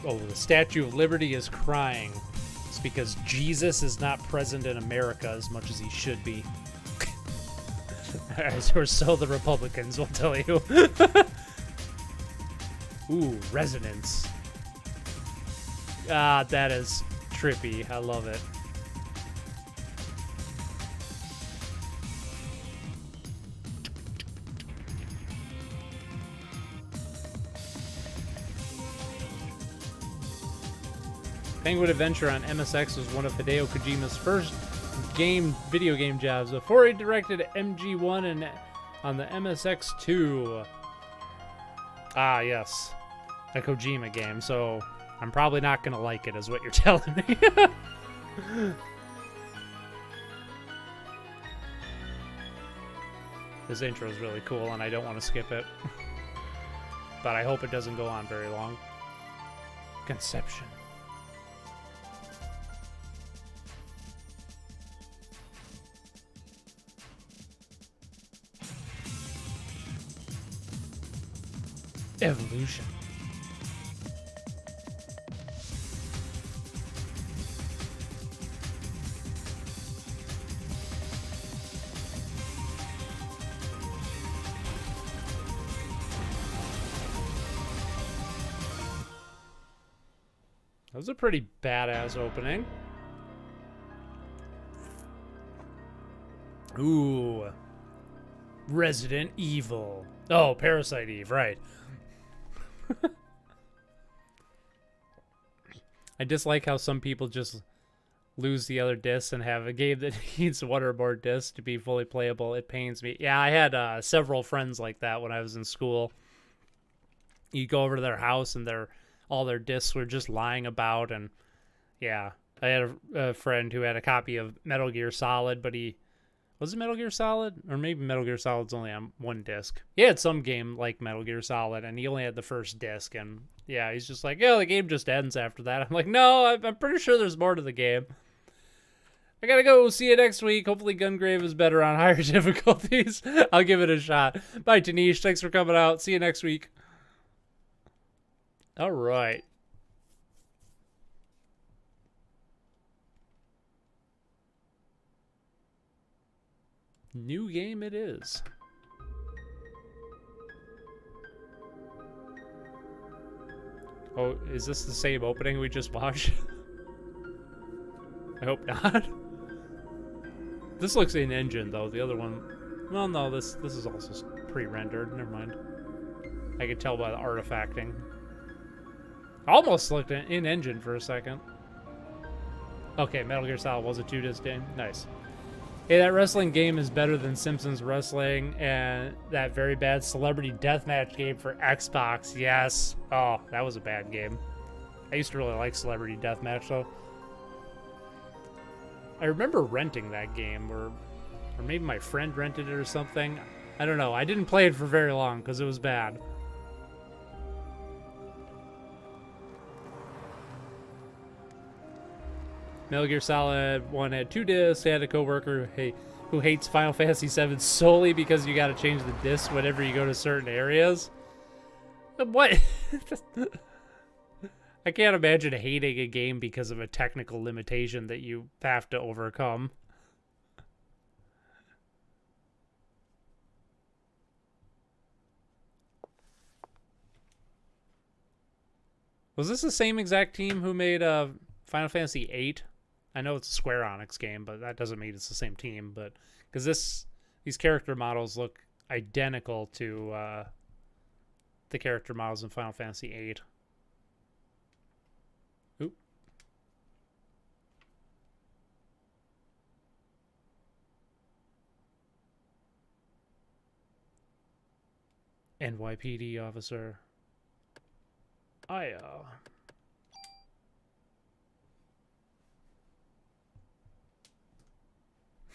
Oh, the Statue of Liberty is crying. It's because Jesus is not present in America as much as he should be. Or so the Republicans will tell you. Ooh, Resonance. Ah, that is trippy. I love it. Penguin Adventure on MSX was one of Hideo Kojima's first video game jobs before he directed MG1 and on the MSX2. Ah, yes. A Kojima game, so I'm probably not going to like it, is what you're telling me. This intro is really cool, and I don't want to skip it. But I hope it doesn't go on very long. Conception. Evolution. That was a pretty badass opening. Ooh. Resident Evil. Oh, Parasite Eve, right. I dislike how some people just lose the other discs and have a game that needs one or more discs to be fully playable. It pains me. Yeah, I had several friends like that when I was in school. You go over to their house and all their discs were just lying about, and yeah. I had a friend who had a copy of Metal Gear Solid, but was it Metal Gear Solid? Or maybe Metal Gear Solid's only on one disc. He had some game like Metal Gear Solid, and he only had the first disc, and yeah, he's just like, yeah, the game just ends after that. I'm like, no, I'm pretty sure there's more to the game. I gotta go. See you next week. Hopefully Gungrave is better on higher difficulties. I'll give it a shot. Bye, Tanish. Thanks for coming out. See you next week. All right. New game it is. Oh, is this the same opening we just watched? I hope not. This looks in-engine, though. The other one... Well, no, this is also pre-rendered. Never mind. I could tell by the artifacting. Almost looked in engine for a second. Okay, Metal Gear Solid was a 2-disc game. Nice. Hey, that wrestling game is better than Simpsons Wrestling and that very bad Celebrity Deathmatch game for Xbox. Yes. Oh, that was a bad game. I used to really like Celebrity Deathmatch, though. I remember renting that game, or maybe my friend rented it or something. I don't know. I didn't play it for very long because it was bad. Metal Gear Solid 1 had 2 discs. They had a coworker who hates Final Fantasy VII solely because you got to change the disc whenever you go to certain areas. What? I can't imagine hating a game because of a technical limitation that you have to overcome. Was this the same exact team who made Final Fantasy VIII? I know it's a Square Enix game, but that doesn't mean it's the same team. But because these character models look identical to the character models in Final Fantasy VIII. Oop. NYPD officer.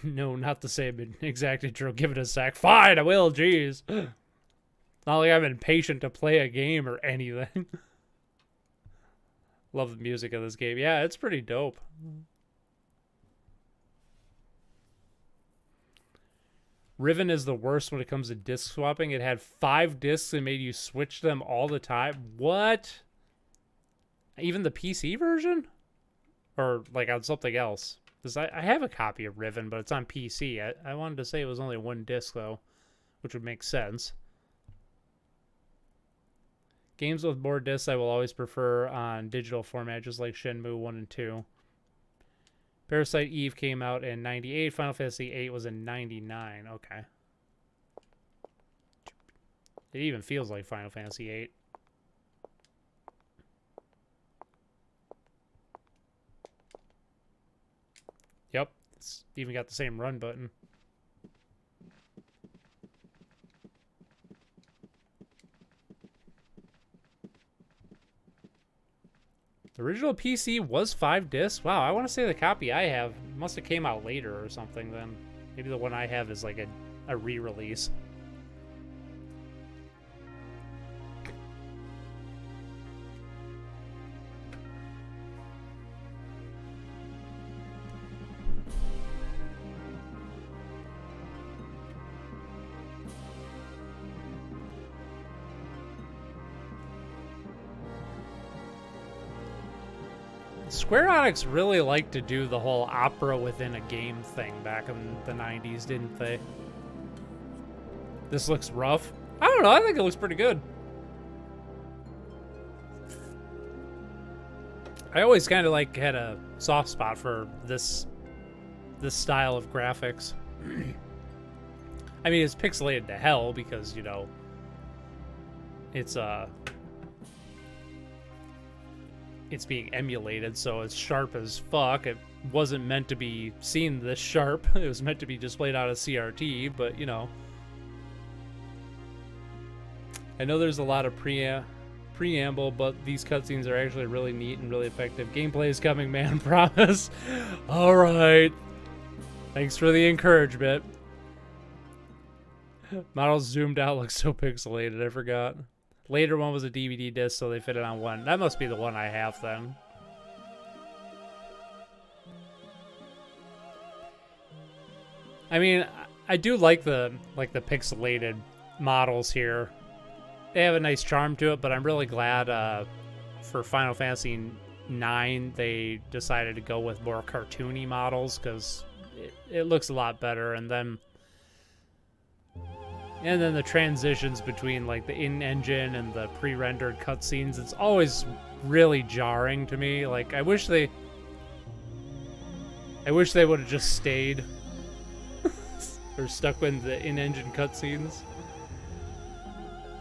No, not the same exact intro. Give it a sec. Fine, I will. Jeez. It's not like I'm impatient to play a game or anything. Love the music of this game. Yeah, it's pretty dope. Riven is the worst when it comes to disc swapping. It had 5 discs and made you switch them all the time. What? Even the PC version? Or like on something else? Because I have a copy of Riven, but it's on PC. I wanted to say it was only 1 disc, though, which would make sense. Games with more discs I will always prefer on digital format, just like Shenmue 1 and 2. Parasite Eve came out in 98. Final Fantasy VIII was in 99. Okay. It even feels like Final Fantasy VIII. Yep. It's even got the same run button. The original PC was 5 discs. Wow, I want to say the copy I have must have came out later or something then. Maybe the one I have is like a re-release. Square Enix really liked to do the whole opera within a game thing back in the 90s, didn't they? This looks rough. I don't know, I think it looks pretty good. I always kind of had a soft spot for this style of graphics. I mean, it's pixelated to hell because, you know, it's being emulated, so it's sharp as fuck. It wasn't meant to be seen this sharp. It was meant to be displayed out as CRT, but, you know. I know there's a lot of preamble, but these cutscenes are actually really neat and really effective. Gameplay is coming, man, promise. Alright. Thanks for the encouragement. Models zoomed out look so pixelated, I forgot. Later one was a DVD disc, so they fit it on one. That must be the one I have then. I mean, I do like the pixelated models here. They have a nice charm to it, but I'm really glad for Final Fantasy IX they decided to go with more cartoony models because it looks a lot better. And then the transitions between like the in-engine and the pre-rendered cutscenes, it's always really jarring to me. Like I wish they would have just stayed or stuck with the in-engine cutscenes.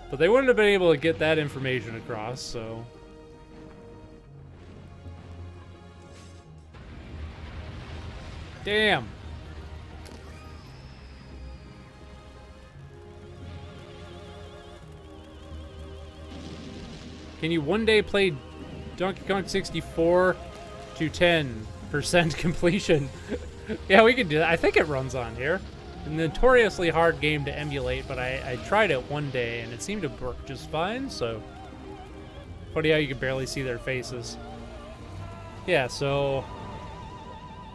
But they wouldn't have been able to get that information across, so Damn. Can you one day play Donkey Kong 64 to 10% completion? Yeah, we can do that. I think it runs on here. A notoriously hard game to emulate, but I tried it one day and it seemed to work just fine, so. Funny how you can barely see their faces. Yeah, so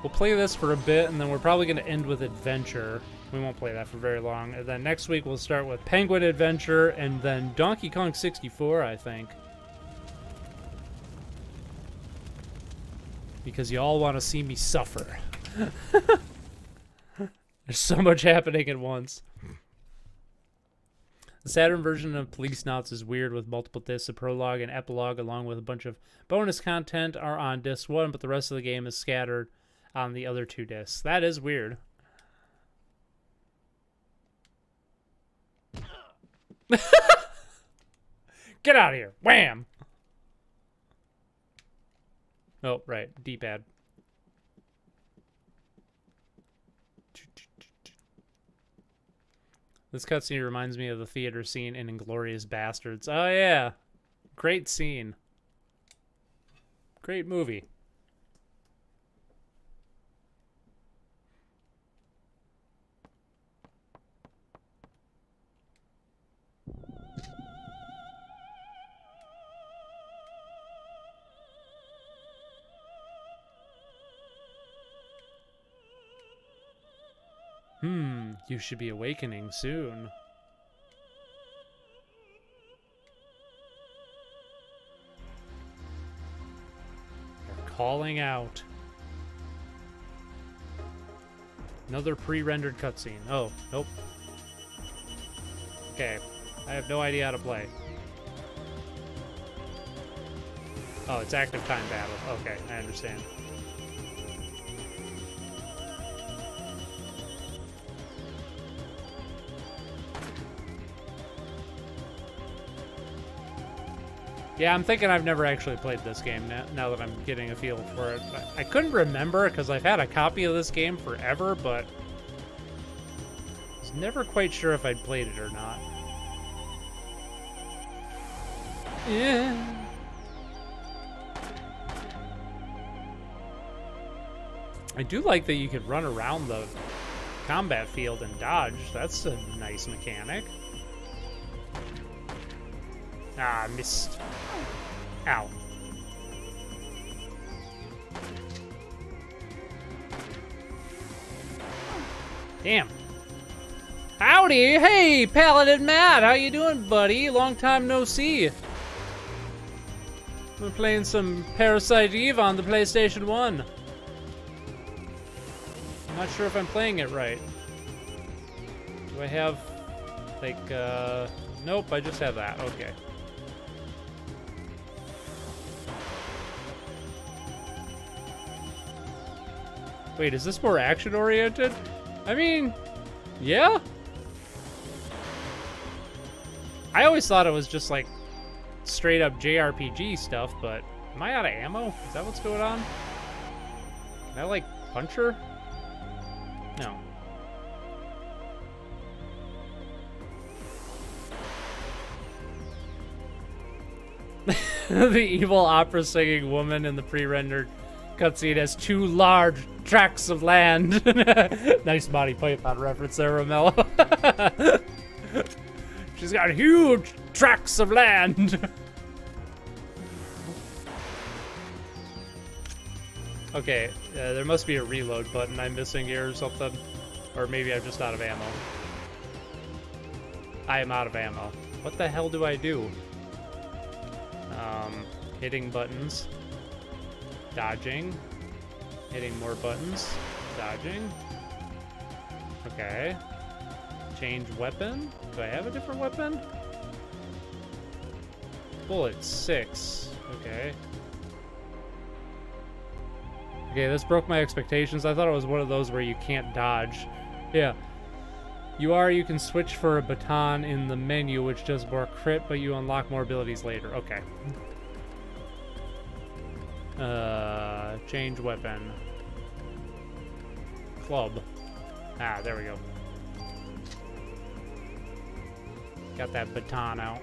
we'll play this for a bit and then we're probably going to end with Adventure. We won't play that for very long. And then next week we'll start with Penguin Adventure and then Donkey Kong 64, I think. Because you all want to see me suffer. There's so much happening at once. The Saturn version of Police Nauts is weird with multiple discs. The prologue and epilogue along with a bunch of bonus content are on disc 1, but the rest of the game is scattered on the other 2 discs. That is weird. Get out of here. Wham! Oh, right. D-pad. This cutscene reminds me of the theater scene in Inglourious Bastards. Oh, yeah. Great scene. Great movie. You should be awakening soon. They're calling out. Another pre-rendered cutscene. Oh, nope. Okay, I have no idea how to play. Oh, it's active time battle. Okay, I understand. Yeah, I'm thinking I've never actually played this game now that I'm getting a feel for it. I couldn't remember because I've had a copy of this game forever, but I was never quite sure if I'd played it or not. Yeah. I do like that you could run around the combat field and dodge. That's a nice mechanic. Ah, missed. Ow. Damn. Howdy! Hey, Paladin Matt! How you doing, buddy? Long time no see. We're playing some Parasite Eve on the PlayStation 1. I'm not sure if I'm playing it right. Do I have, like, nope, I just have that. Okay. Wait, is this more action-oriented? I mean, yeah? I always thought it was just, like, straight-up JRPG stuff, but am I out of ammo? Is that what's going on? Can I, like, punch her? No. The evil opera-singing woman in the pre-rendered cutscene has 2 large tracts of land. Nice Monty Python reference there, Romello. She's got huge tracts of land. Okay, there must be a reload button I'm missing here or something. Or maybe I'm just out of ammo. I am out of ammo. What the hell do I do? Hitting buttons. Dodging. Hitting more buttons. Dodging. Okay. Change weapon. Do I have a different weapon? Bullet 6. Okay. Okay, this broke my expectations. I thought it was one of those where you can't dodge. Yeah. You can switch for a baton in the menu, which does more crit, but you unlock more abilities later. Okay. Change weapon. club. Ah, there we go. Got that baton out.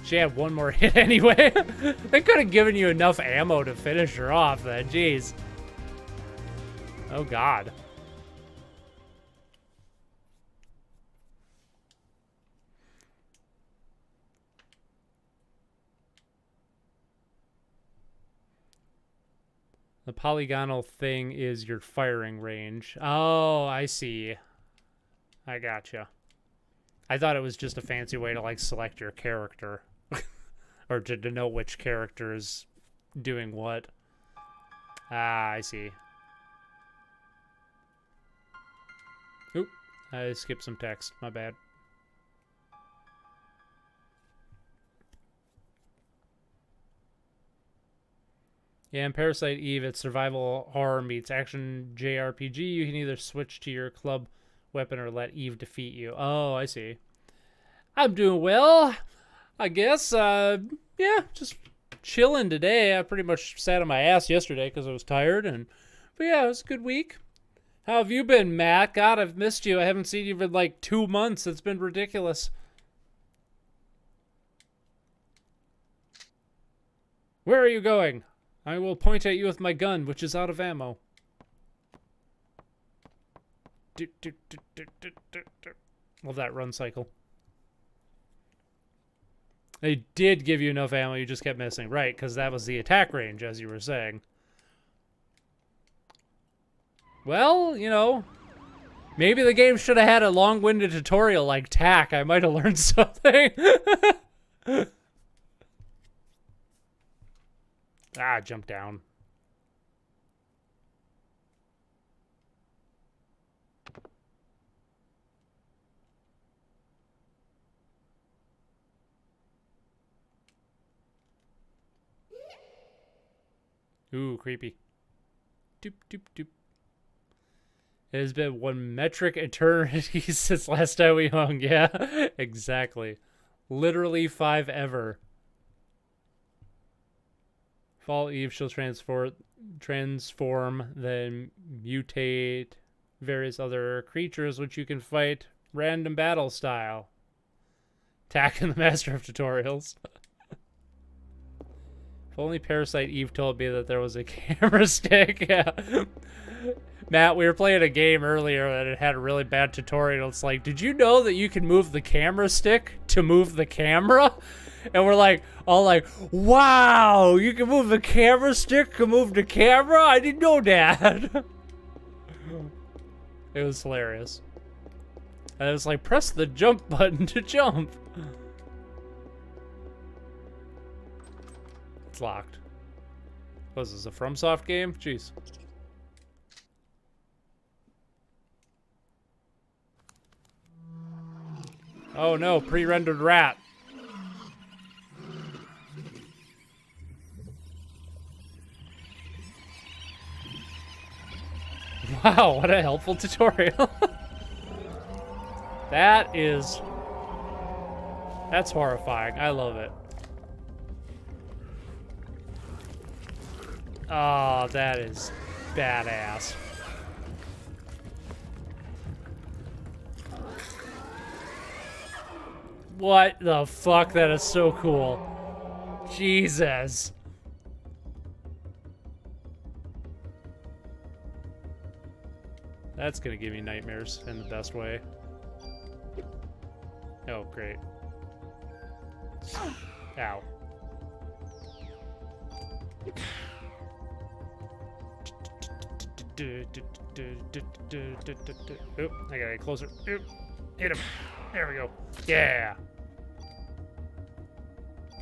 She had one more hit anyway. They could have given you enough ammo to finish her off then. Jeez. Oh, God. The polygonal thing is your firing range. Oh, I see. I gotcha. I thought it was just a fancy way to, like, select your character. Or to know which character is doing what. Ah, I see. Oop, I skipped some text. My bad. Yeah, in Parasite Eve, it's survival horror meets action JRPG. You can either switch to your club weapon or let Eve defeat you. Oh, I see. I'm doing well, I guess. Yeah, just chilling today. I pretty much sat on my ass yesterday because I was tired. But yeah, it was a good week. How have you been, Matt? God, I've missed you. I haven't seen you for like 2 months. It's been ridiculous. Where are you going? I will point at you with my gun, which is out of ammo. Love that run cycle. They did give you enough ammo, you just kept missing. Right, because that was the attack range, as you were saying. Well, you know, maybe the game should have had a long-winded tutorial like TAC. I might have learned something. Ah, jump down. Ooh, creepy. Doop, doop, doop. It has been 1 metric eternity since last time we hung. Yeah, exactly. Literally 5 ever. Fall Eve shall transform, then mutate various other creatures which you can fight random battle style. TAC and the Master of Tutorials. If only Parasite Eve told me that there was a camera stick. Yeah. Matt, we were playing a game earlier and it had a really bad tutorial. It's like, did you know that you can move the camera stick to move the camera? And we're like, all like, wow, you can move the camera stick to move the camera? I didn't know that. It was hilarious. And it was like, press the jump button to jump. It's locked. Was this a FromSoft game? Jeez. Oh no, pre-rendered rat. Wow, what a helpful tutorial. That's horrifying. I love it. Oh, that is badass. What the fuck? That is so cool. Jesus. That's gonna give me nightmares in the best way. Oh, great. Ow. Oop, I gotta get closer. Oop, hit him. There we go. Yeah.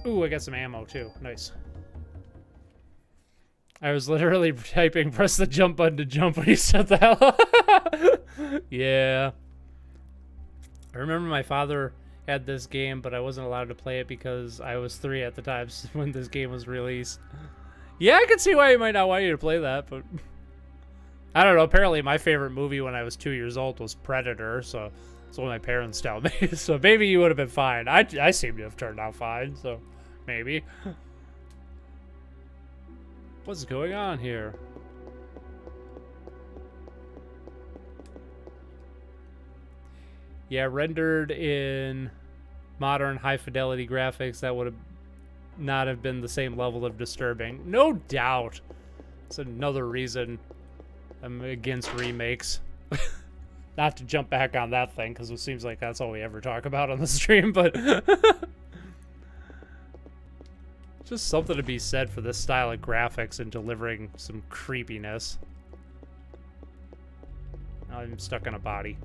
Ooh, I got some ammo too. Nice. I was literally typing, press the jump button to jump when he said that. Yeah. I remember my father had this game, but I wasn't allowed to play it because I was 3 at the time when this game was released. Yeah, I can see why he might not want you to play that, but I don't know. Apparently my favorite movie when I was 2 years old was Predator, so that's what my parents tell me. So maybe you would have been fine. I seem to have turned out fine, so maybe. What's going on here? Yeah, rendered in modern high-fidelity graphics, that would have not have been the same level of disturbing. No doubt. It's another reason I'm against remakes. Not to jump back on that thing, because it seems like that's all we ever talk about on the stream, but... just something to be said for this style of graphics and delivering some creepiness. I'm stuck on a body.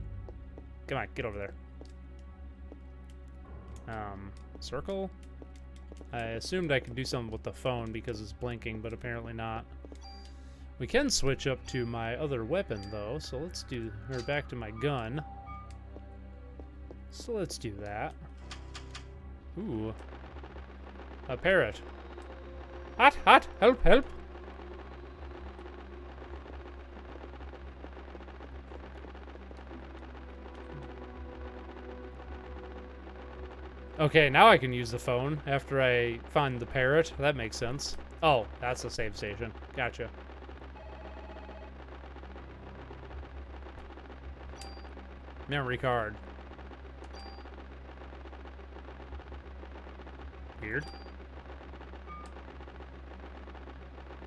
Come on, get over there. Circle? I assumed I could do something with the phone because it's blinking, but apparently not. We can switch up to my other weapon, though, so let's do... or back to my gun. So let's do that. Ooh. A parrot. Hot, hot, help, help. Okay, now I can use the phone after I find the parrot. That makes sense. Oh, that's the save station. Gotcha. Memory card. Weird.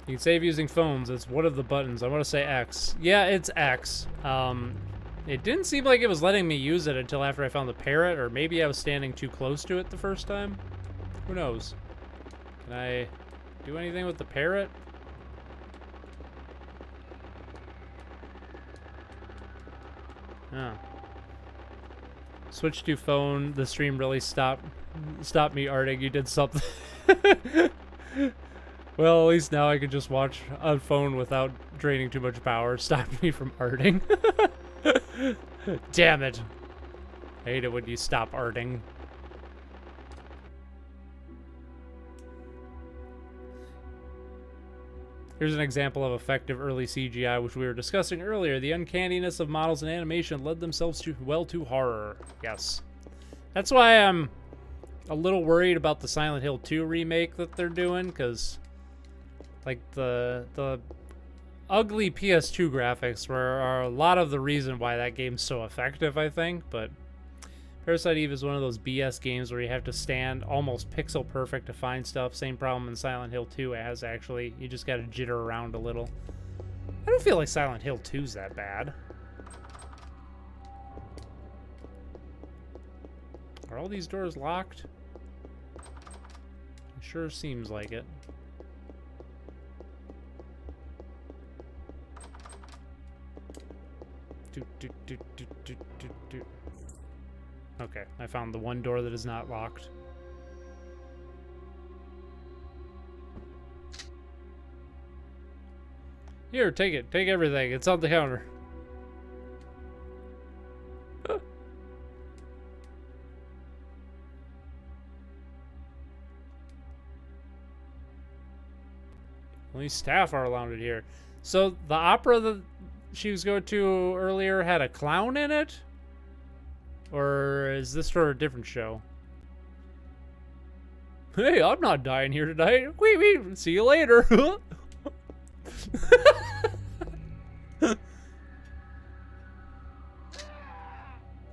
You can save using phones. It's one of the buttons. I want to say X. Yeah, it's X. It didn't seem like it was letting me use it until after I found the parrot, or maybe I was standing too close to it the first time. Who knows? Can I do anything with the parrot? Oh. Switch to phone. The stream really stopped me arting. You did something. Well, at least now I can just watch on phone without draining too much power. Stopped me from arting. Damn it. I hate it when you stop arting. Here's an example of effective early CGI, which we were discussing earlier. The uncanniness of models and animation led themselves to horror. Yes. That's why I'm a little worried about the Silent Hill 2 remake that they're doing, because like the ugly PS2 graphics are a lot of the reason why that game's so effective, I think, but Parasite Eve is one of those BS games where you have to stand almost pixel perfect to find stuff. Same problem in Silent Hill 2. It has actually, you just gotta jitter around a little. I don't feel like Silent Hill 2's that bad. Are all these doors locked? It sure seems like it. Okay, I found the one door that is not locked. Here, take it. Take everything. It's on the counter. Only staff are allowed here. So the opera that she was going to earlier had a clown in it? Or is this for a different show? Hey, I'm not dying here tonight. Wee, see you later.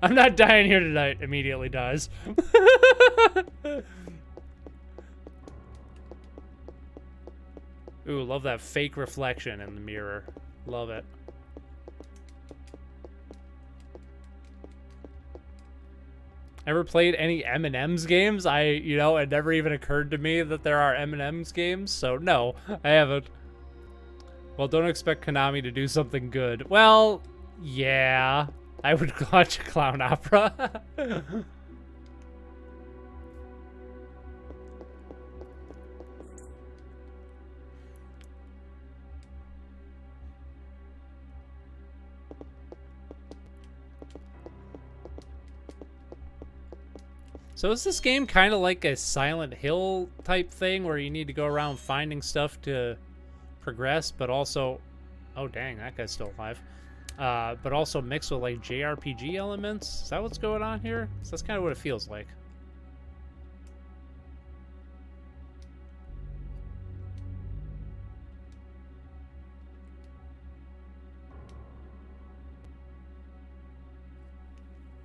I'm not dying here tonight. Immediately dies. Ooh, love that fake reflection in the mirror. Love it. Ever played any M&M's games? It never even occurred to me that there are M&M's games, so no, I haven't. Well, don't expect Konami to do something good. Well, yeah, I would watch a clown opera. So is this game kind of like a Silent Hill type thing where you need to go around finding stuff to progress, but also... Oh, dang, that guy's still alive. But also mixed with, like, JRPG elements? Is that what's going on here? So that's kind of what it feels like.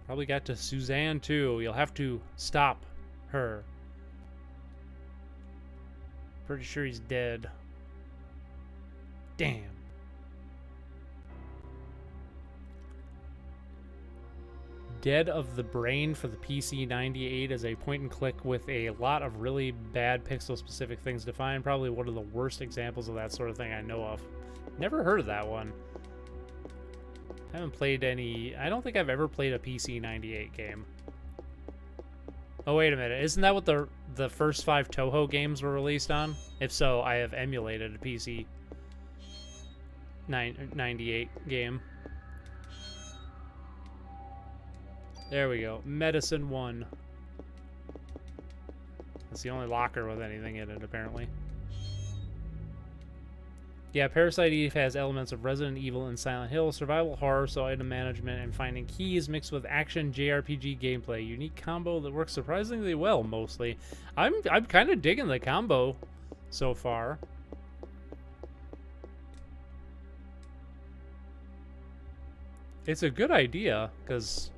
Probably got to Suzanne too. You'll have to stop her. Pretty sure he's dead. Damn. Dead of the Brain for the PC 98 is a point and click with a lot of really bad pixel specific things defined. Probably one of the worst examples of that sort of thing I know of. Never heard of that one. I haven't played any. I don't think I've ever played a PC 98 game. Oh, wait a minute. Isn't that what the first 5 Toho games were released on? If so, I have emulated a PC 98 game. There we go. Medicine 1. That's the only locker with anything in it, apparently. Yeah, Parasite Eve has elements of Resident Evil and Silent Hill, survival horror, so item management and finding keys mixed with action JRPG gameplay. Unique combo that works surprisingly well, mostly. I'm kind of digging the combo so far. It's a good idea, because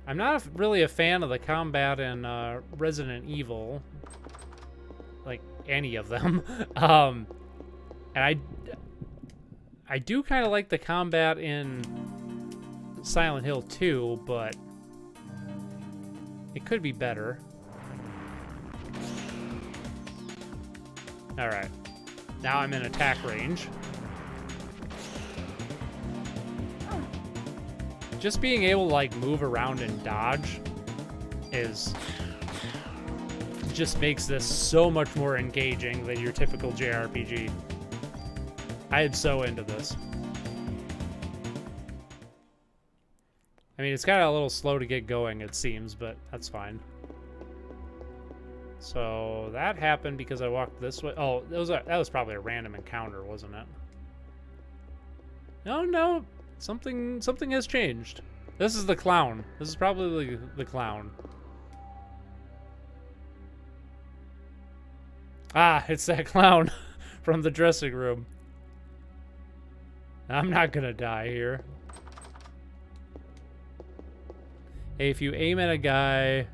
I'm not really a fan of the combat in Resident Evil, like any of them. And I do kind of like the combat in Silent Hill 2, but it could be better. Alright. Now I'm in attack range. Just being able to, like, move around and dodge just makes this so much more engaging than your typical JRPG. I am so into this. I mean, it's kind of a little slow to get going, it seems, but that's fine. So that happened because I walked this way. Oh, that was probably a random encounter, wasn't it? No, something has changed. This is the clown. This is probably the clown. Ah, it's that clown from the dressing room. I'm not gonna die here. Hey, if you aim at a guy,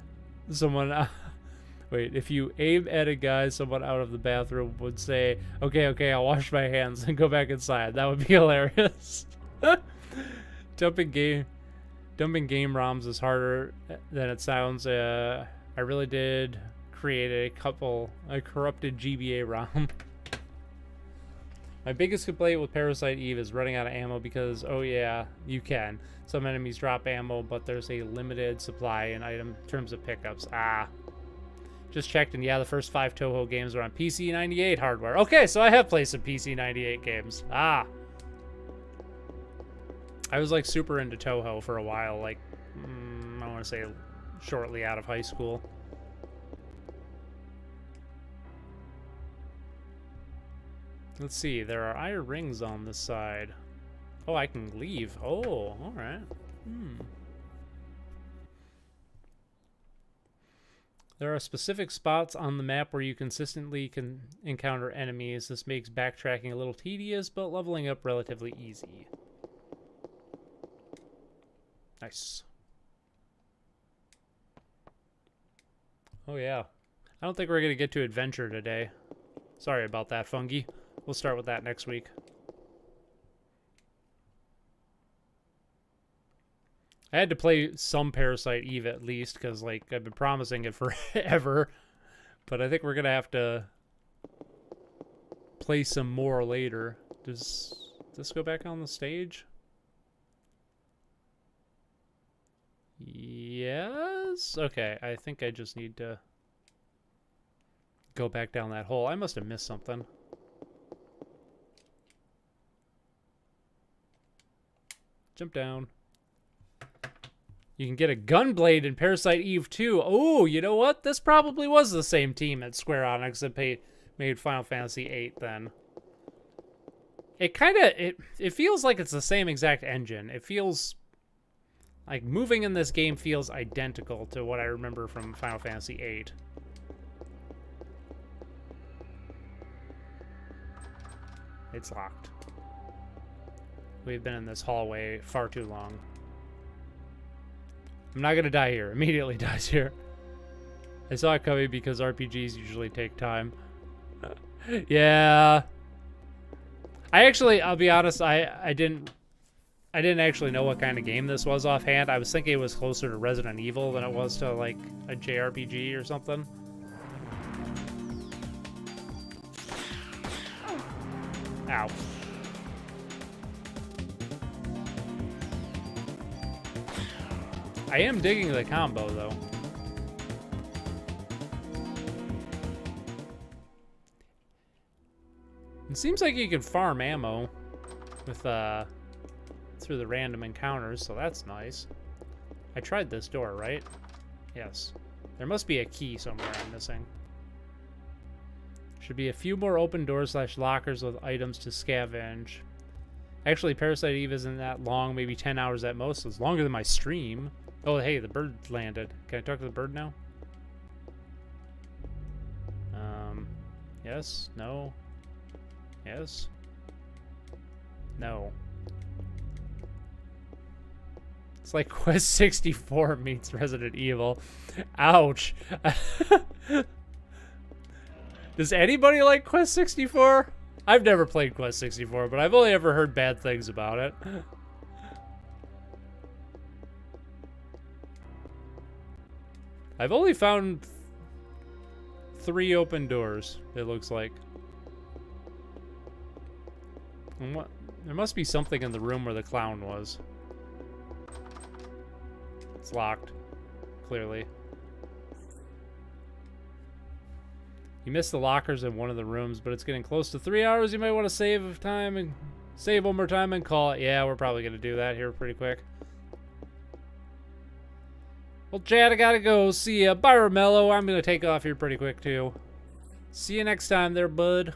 if you aim at a guy, someone out of the bathroom would say, okay, I'll wash my hands and go back inside. That would be hilarious. Dumping game ROMs is harder than it sounds. I really did create a corrupted GBA ROM. My biggest complaint with Parasite Eve is running out of ammo because, oh yeah, you can. Some enemies drop ammo, but there's a limited supply in terms of pickups. Just checked, and yeah, the first 5 Toho games were on PC 98 hardware. Okay, so I have played some PC 98 games. I was like super into Toho for a while, like, I want to say shortly out of high school. Let's see, there are iron rings on this side. Oh, I can leave. Oh, alright. There are specific spots on the map where you consistently can encounter enemies. This makes backtracking a little tedious, but leveling up relatively easy. Nice. Oh yeah. I don't think we're going to get to adventure today. Sorry about that, Fungi. We'll start with that next week. I had to play some Parasite Eve at least, because, like, I've been promising it forever. But I think we're going to have to play some more later. Does this go back on the stage? Yes? Okay, I think I just need to go back down that hole. I must have missed something. Jump down. You can get a gunblade in Parasite Eve 2. Oh, you know what? This probably was the same team at Square Enix that made Final Fantasy VIII then. It feels like it's the same exact engine. It feels like moving in this game feels identical to what I remember from Final Fantasy VIII. It's locked. We've been in this hallway far too long. I'm not gonna die here. Immediately dies here. I saw it coming because RPGs usually take time. Yeah. I'll be honest, I didn't actually know what kind of game this was offhand. I was thinking it was closer to Resident Evil than it was to like a JRPG or something. Ow. I am digging the combo though. It seems like you can farm ammo with through the random encounters, so that's nice. I tried this door, right? Yes. There must be a key somewhere I'm missing. Should be a few more open doors / lockers with items to scavenge. Actually, Parasite Eve isn't that long, maybe 10 hours at most, so it's longer than my stream. Oh, hey, the bird landed. Can I talk to the bird now? Yes? No? Yes? No. It's like Quest 64 meets Resident Evil. Ouch. Does anybody like Quest 64? I've never played Quest 64, but I've only ever heard bad things about it. I've only found 3 open doors, it looks like. And what? There must be something in the room where the clown was. It's locked, clearly. You missed the lockers in one of the rooms, but it's getting close to 3 hours. You might want to save time and save one more time and call it. Yeah, we're probably gonna do that here pretty quick. Well, Chad, I gotta go. See ya. Bye, Romello. I'm gonna take off here pretty quick too. See you next time there, bud.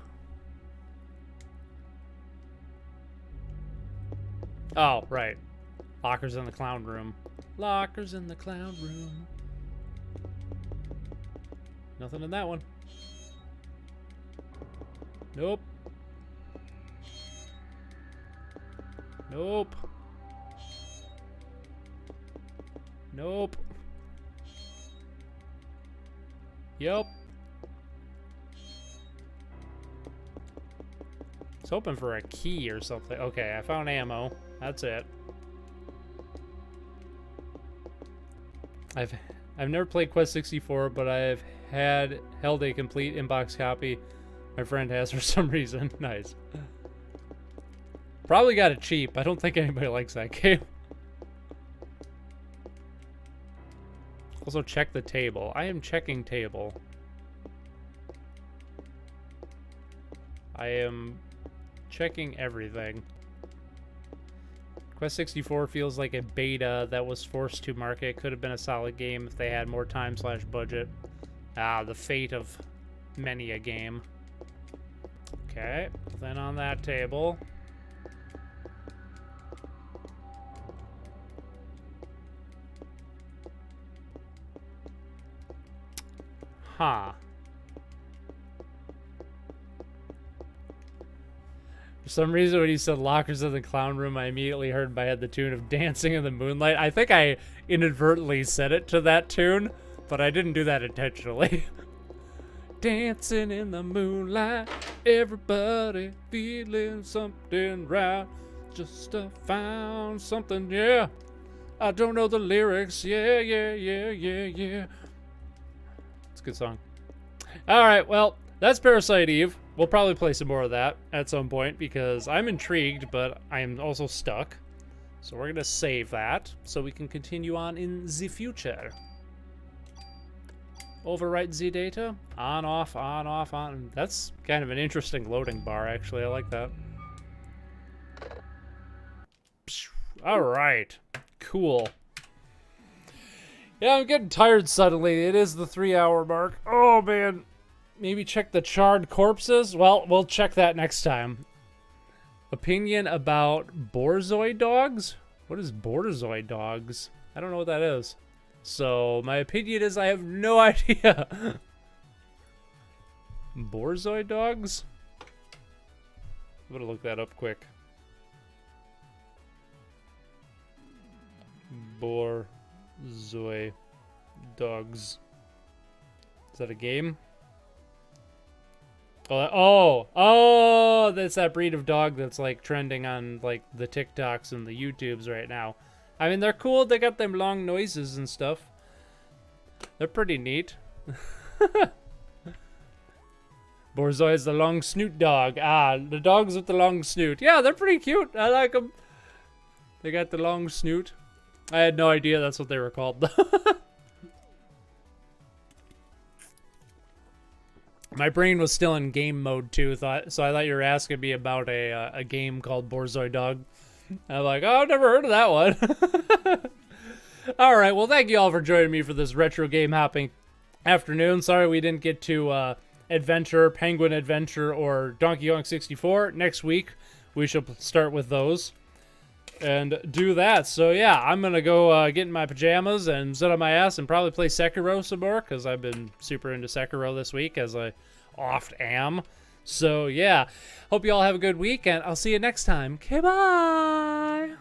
Oh, right. Lockers in the clown room. Lockers in the clown room. Nothing in that one. Nope. Nope. Nope. Yep. I was hoping for a key or something. Okay, I found ammo. That's it. I've never played Quest 64, but I've held a complete inbox copy. My friend has for some reason. Nice. Probably got it cheap. I don't think anybody likes that game. Also check the table. I am checking table. I am checking everything. Quest 64 feels like a beta that was forced to market. Could have been a solid game if they had more time / budget. Ah, the fate of many a game. Okay, then on that table. Huh. For some reason, when you said lockers in the clown room, I immediately heard in my head the tune of Dancing in the Moonlight. I think I inadvertently set it to that tune, but I didn't do that intentionally. Dancing in the moonlight, everybody feeling something right. Just found something, yeah. I don't know the lyrics, yeah, yeah, yeah, yeah, yeah. It's a good song. All right, well, that's Parasite Eve. We'll probably play some more of that at some point because I'm intrigued, but I am also stuck. So we're gonna save that so we can continue on in the future. Overwrite Z data. On, off, on, off, on. That's kind of an interesting loading bar, actually. I like that. All right. Cool. Yeah, I'm getting tired suddenly. It is the 3-hour mark. Oh, man. Maybe check the charred corpses? Well, we'll check that next time. Opinion about Borzoi dogs? What is Borzoi dogs? I don't know what that is. So, my opinion is I have no idea. Borzoi dogs? I'm gonna look that up quick. Borzoi dogs. Is that a game? Oh, that's that breed of dog that's like trending on like the TikToks and the YouTubes right now. I mean, they're cool. They got them long noises and stuff. They're pretty neat. Borzoi is the long snoot dog. Ah, the dogs with the long snoot. Yeah, they're pretty cute. I like them. They got the long snoot. I had no idea that's what they were called. My brain was still in game mode too, so I thought you were asking me about a game called Borzoi Dog. I'm like, oh, I've never heard of that one. All right, well, thank you all for joining me for this retro game hopping afternoon. Sorry we didn't get to Adventure, Penguin Adventure, or Donkey Kong 64. Next week, we shall start with those and do that. So, yeah, I'm going to go get in my pajamas and sit on my ass and probably play Sekiro some more because I've been super into Sekiro this week, as I oft am. So, yeah, hope you all have a good week, and I'll see you next time. Okay, bye!